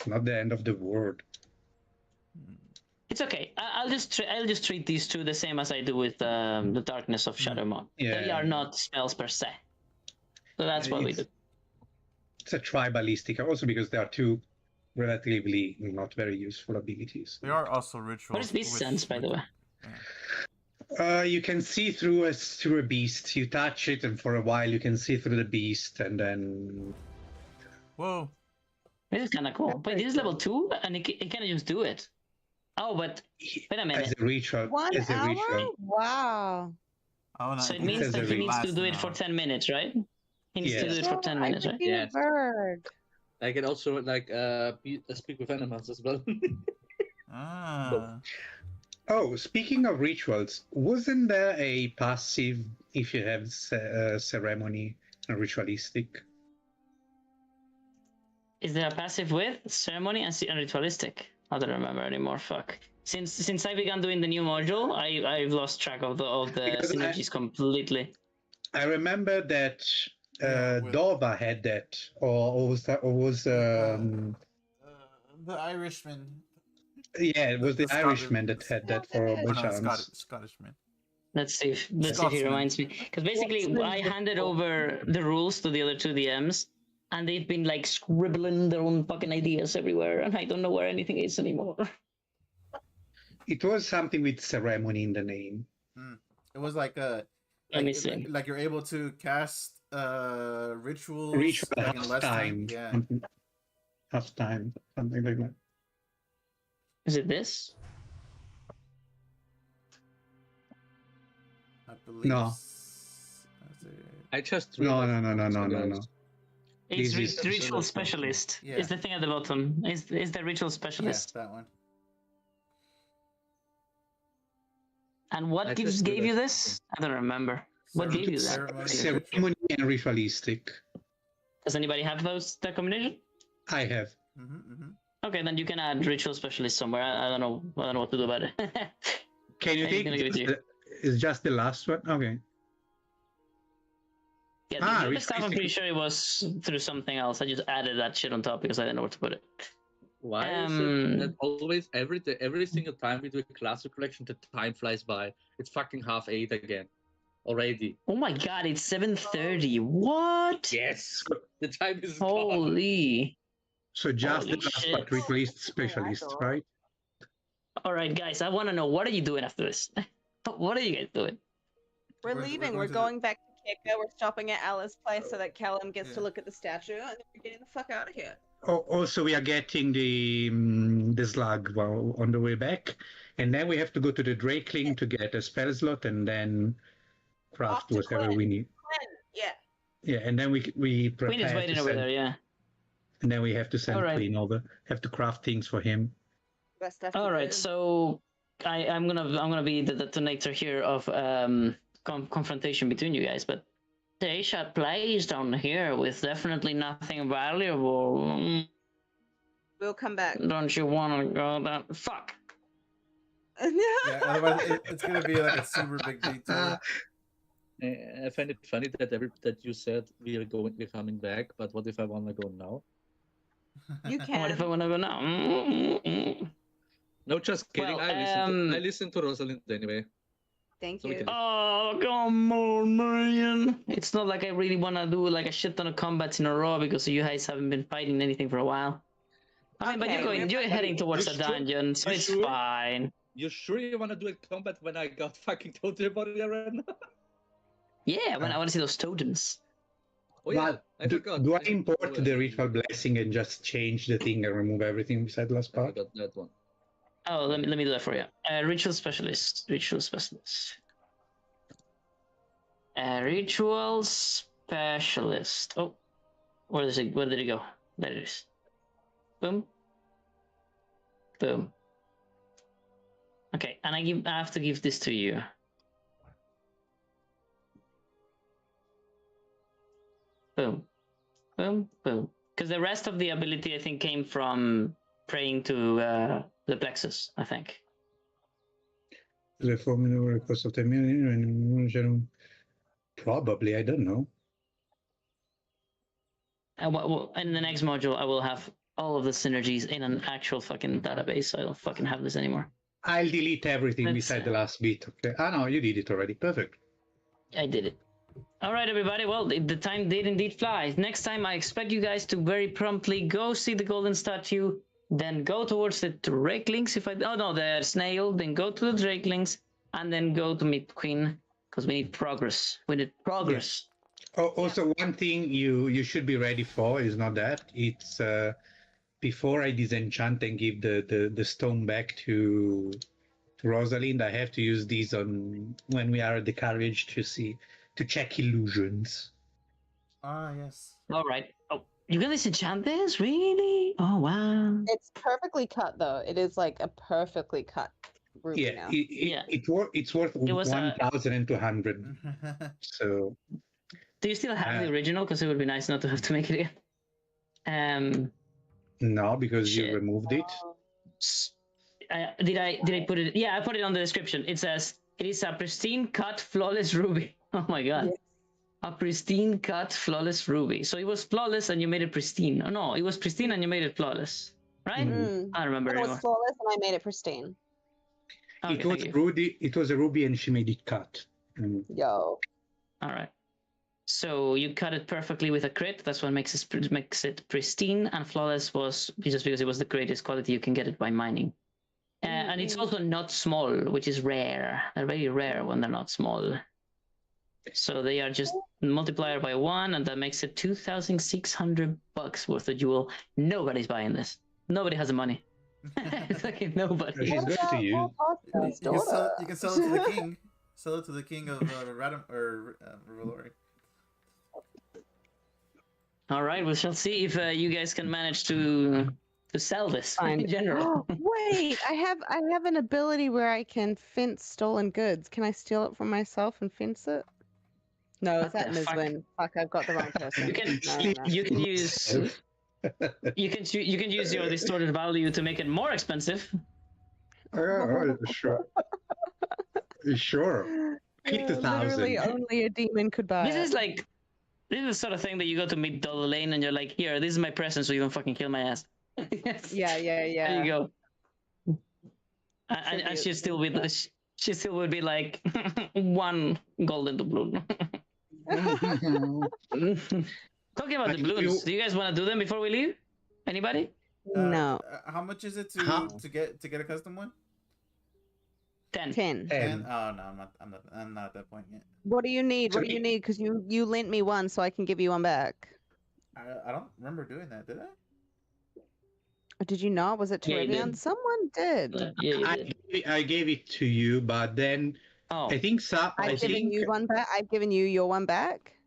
not the end of the world. It's okay. I'll just treat these 2 the same as I do with the Darkness of Shadowmoon. They are not spells per se. So that's what we do. It's a tribalistic, also because there are 2 relatively not very useful abilities. They are also rituals. What is this sense, by the way? You can see through a beast. You touch it, and for a while you can see through the beast, and then. Whoa! This is kind of cool. Wait, this is level 2, and it can just do it. Oh, but wait a minute. As a ritual. 1 as a hour? ritual. Wow. Oh, no, So I it think means says that as he a needs to do last it for hour. 10 minutes, right? He needs to do it for 10 minutes, I right? could be a Yes. bird. I can also like speak with animals as well. Ah. Oh, speaking of rituals, wasn't there a passive if you have ceremony and ritualistic? Is there a passive with ceremony and ritualistic? I don't remember anymore. Fuck. Since I began doing the new module, I've lost track of the Because synergies completely. I remember that Yeah, with- Dova had that, or was that, or was the Irishman. yeah, it was the Scottish- Irishman that had that for Oh, no, Bochans. Scottishman. Let's see if he Scotsman. reminds me. Because basically, I handed over the rules to the other two DMs, and they've been like scribbling their own fucking ideas everywhere, and I don't know where anything is anymore. It was something with ceremony in the name. It was like Let me see. like you're able to cast rituals Ritual like in half less time. Yeah. Half time, something like that. Is it this? I believe. No. I just No. It's This is- ritual specialist. Yeah. Is the thing at the bottom? Is the ritual Yeah, specialist? that one. And what I gives just gave you realized this? I don't remember. What gave you that? Ceremony and ritualistic. Does anybody have that combination? I have. Okay, then you can add ritual specialist somewhere. I don't know. I don't know what to do about it. Can you I'm take gonna give it to you. It's just the last one? Okay. Yeah, the other stuff I'm pretty sure it was through something else. I just added that shit on top because I didn't know where to put it. Why is it that always every single time we do a classic collection, the time flies by? It's fucking 8:30 again, already. Oh my god, it's 7:30. What? Yes, the time is gone. Holy. So just Holy the last shit. part, ritualist specialist, right? All right, guys, I want to know, what are you doing after this? What are you guys doing? We're We're leaving. going We're to going back to Kika. We're stopping at Alice's place so that Callum gets to look at the statue, and then we're getting the fuck out of here. Oh, also, we are getting the slug while on the way back, and then we have to go to the Drakeling to get a spell slot, and then craft to whatever Quinn. we need. Yeah. Yeah, and then we prepare. Queen is waiting to over send, there, yeah. And then we have to send Alright. Queen over. Have to craft things for him. Best stuff to All right, do. so I'm gonna be the detonator here of confrontation between you guys, but they shot plays down here with definitely nothing valuable. We'll come back. Don't you want to go that? Fuck. Yeah, otherwise it's gonna be like a super big detour. I find it funny that you said we're coming back, but what if I want to go now? You What can. if I want to go now? No, just kidding. Well, I listen to Rosalind anyway. Thank So we you. can- Oh, come on, man. It's not like I really want to do like a shit ton of combats in a row because you guys haven't been fighting anything for a while. I mean, but Okay, you're heading towards You a sure? dungeon, so You it's sure? fine. You sure you want to do a combat when I got fucking totally body arena? Yeah, when I want to see those totems. Oh yeah, But I forgot. do I import the ritual blessing and just change the thing and remove everything beside the last I part? got that one. Oh, let me do that for you. Ritual specialist. Ritual specialist. Ritual specialist. Oh, where is it? Where did it go? There it is. Boom. Boom. Okay, and I have to give this to you. Boom. Boom. Boom. Because the rest of the ability, I think, came from praying to the plexus, I think. The formula over the course of 10 minutes. Probably, I don't know. In the next module, I will have all of the synergies in an actual fucking database, so I don't fucking have this anymore. I'll delete everything Let's- beside the last bit. Okay. Ah, no, you did it already. Perfect. I did it. All right, everybody. Well, the time did indeed fly. Next time, I expect you guys to very promptly go see the golden statue, then go towards the Drakelings. The snail. Then go to the Drakelings, and then go to meet Queen, because we need progress. We need progress. Oh, also, one thing you should be ready for is not that. It's before I disenchant and give the stone back to Rosalind, I have to use these on when we are at the carriage to check illusions. Ah, yes. All right. Oh, you can disenchant this? Really? Oh, wow. It's perfectly cut though. It is like a perfectly cut ruby Yeah, now. it's worth It was 1,200. So. Do you still have the original? Because it would be nice not to have to make it again. No, because you removed it. Did I put it? Yeah, I put it on the description. It says it is a pristine cut, flawless ruby. Oh my god. Yes. A pristine cut, flawless ruby. So it was flawless and you made it pristine. Oh no, it was pristine and you made it flawless, right? I don't remember anymore. It was flawless and I made it pristine. Okay, it was a ruby and she made it cut. Yo. All right. So you cut it perfectly with a crit. That's what makes it pristine, and flawless was just because it was the greatest quality you can get it by mining. And it's also not small, which is rare. They're very rare when they're not small. So they are just multiplier by 1, and that makes it $2,600 worth of jewel. Nobody's buying this. Nobody has the money. It's like nobody. She's good to you. You can sell it to the king. Sell it to the king of Rivalry. All right, we shall see if you guys can manage to sell this in general. Wait, I have an ability where I can fence stolen goods. Can I steal it from myself and fence it? No, it's that Mizwin. Fuck, I've got the wrong person. You can use you can use your distorted value to make it more expensive. Sure. Sure. Keep the 1,000. Literally only a demon could buy. This is the sort of thing that you go to meet Dollar Lane and you're like, here, this is my present, so you don't fucking kill my ass. Yes. Yeah. There you go. And she still would be like 1 golden doubloon. Talking about doubloons, do you guys want to do them before we leave? Anybody? No. How much is it to get a custom one? 10. Oh no, I'm not at that point yet. What do you need? What do you need? Because you lent me one, so I can give you one back. I don't remember doing that. Did I? Did you not? Was it Terivian? Someone did. I gave it to you, but then I think so. I've given you one back. I've given you your one back.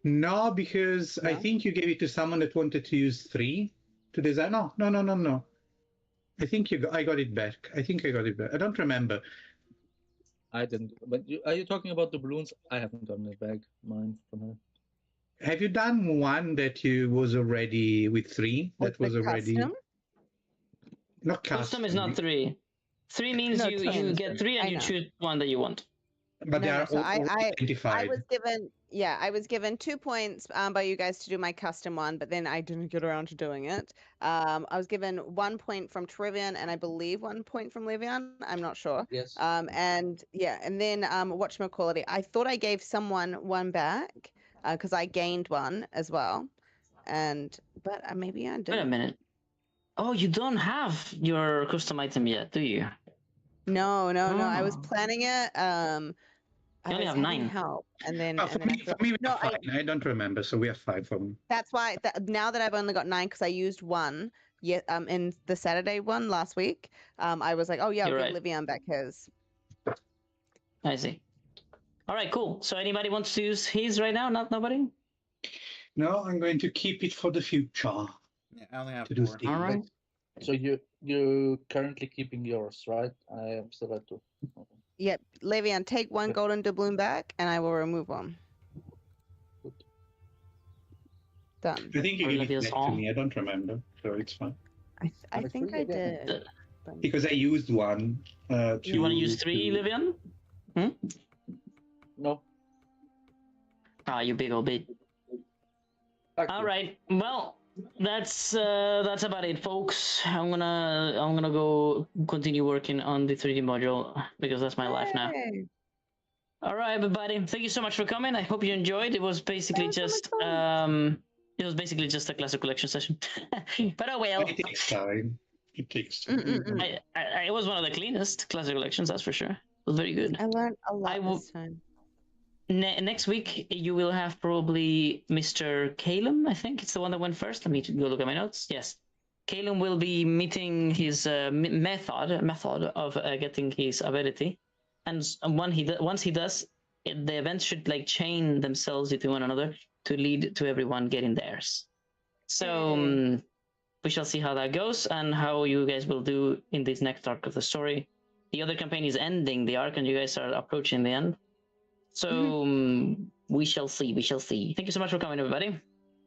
No, because I think you gave it to someone that wanted to use 3 to design. No. I think I got it back. I think I got it back. I don't remember. I didn't. But are you talking about the balloons? I haven't gotten it back. Mine from her. Have you done one that was already with 3? That was already custom? Not custom. Custom is not 3. 3 means you get 3 and you choose one that you want. But they are all identified. I was given 2 points by you guys to do my custom one, but then I didn't get around to doing it. I was given 1 point from Terivian and I believe 1 point from Levian. I'm not sure. Yes. And then whatchamacallit, I thought I gave someone one back because I gained one as well. But maybe I didn't. Wait a minute. Oh, you don't have your custom item yet, do you? No. I was planning it. You only have 9. Help, and then for me we have 5. I don't remember, so we have 5 for me. That's why now that I've only got 9 because I used 1. In the Saturday one last week, I was like, oh yeah, I'll give Livian back his. I see. All right, cool. So anybody wants to use his right now? Nobody? No, I'm going to keep it for the future. Yeah, I only have to 4. All right. So you're currently keeping yours, right? I am still at 2. Yep, Levian, take 1 golden doubloon back, and I will remove 1. Done. I think you gave it back to me. I don't remember, so it's fine. I think I did. Because I used 1. You want to use 3, Levian? No. Ah, you big old bit. All right. Well, that's about it, folks. I'm gonna go continue working on the 3D module because that's my life now. All right, everybody. Thank you so much for coming. I hope you enjoyed. It was basically just a classic collection session. But oh well. It takes time. It was one of the cleanest classic collections, that's for sure. It was very good. I learned a lot this time. Next week you will have probably Mr. Calum. I think it's the one that went first. Let me go look at my notes. Yes, Calum will be meeting his method of getting his ability, and once he does, the events should like chain themselves into one another to lead to everyone getting theirs. So we shall see how that goes and how you guys will do in this next arc of the story. The other campaign is ending the arc, and you guys are approaching the end. So we shall see. We shall see. Thank you so much for coming, everybody.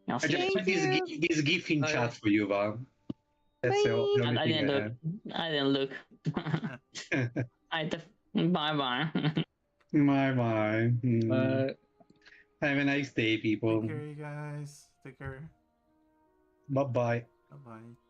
I'll see I just put this GIF in chat for you, Val. That's the only I thing didn't look. I didn't look. Bye bye. Bye bye. Have a nice day, people. Take care, you guys. Take care. Bye bye. Bye bye.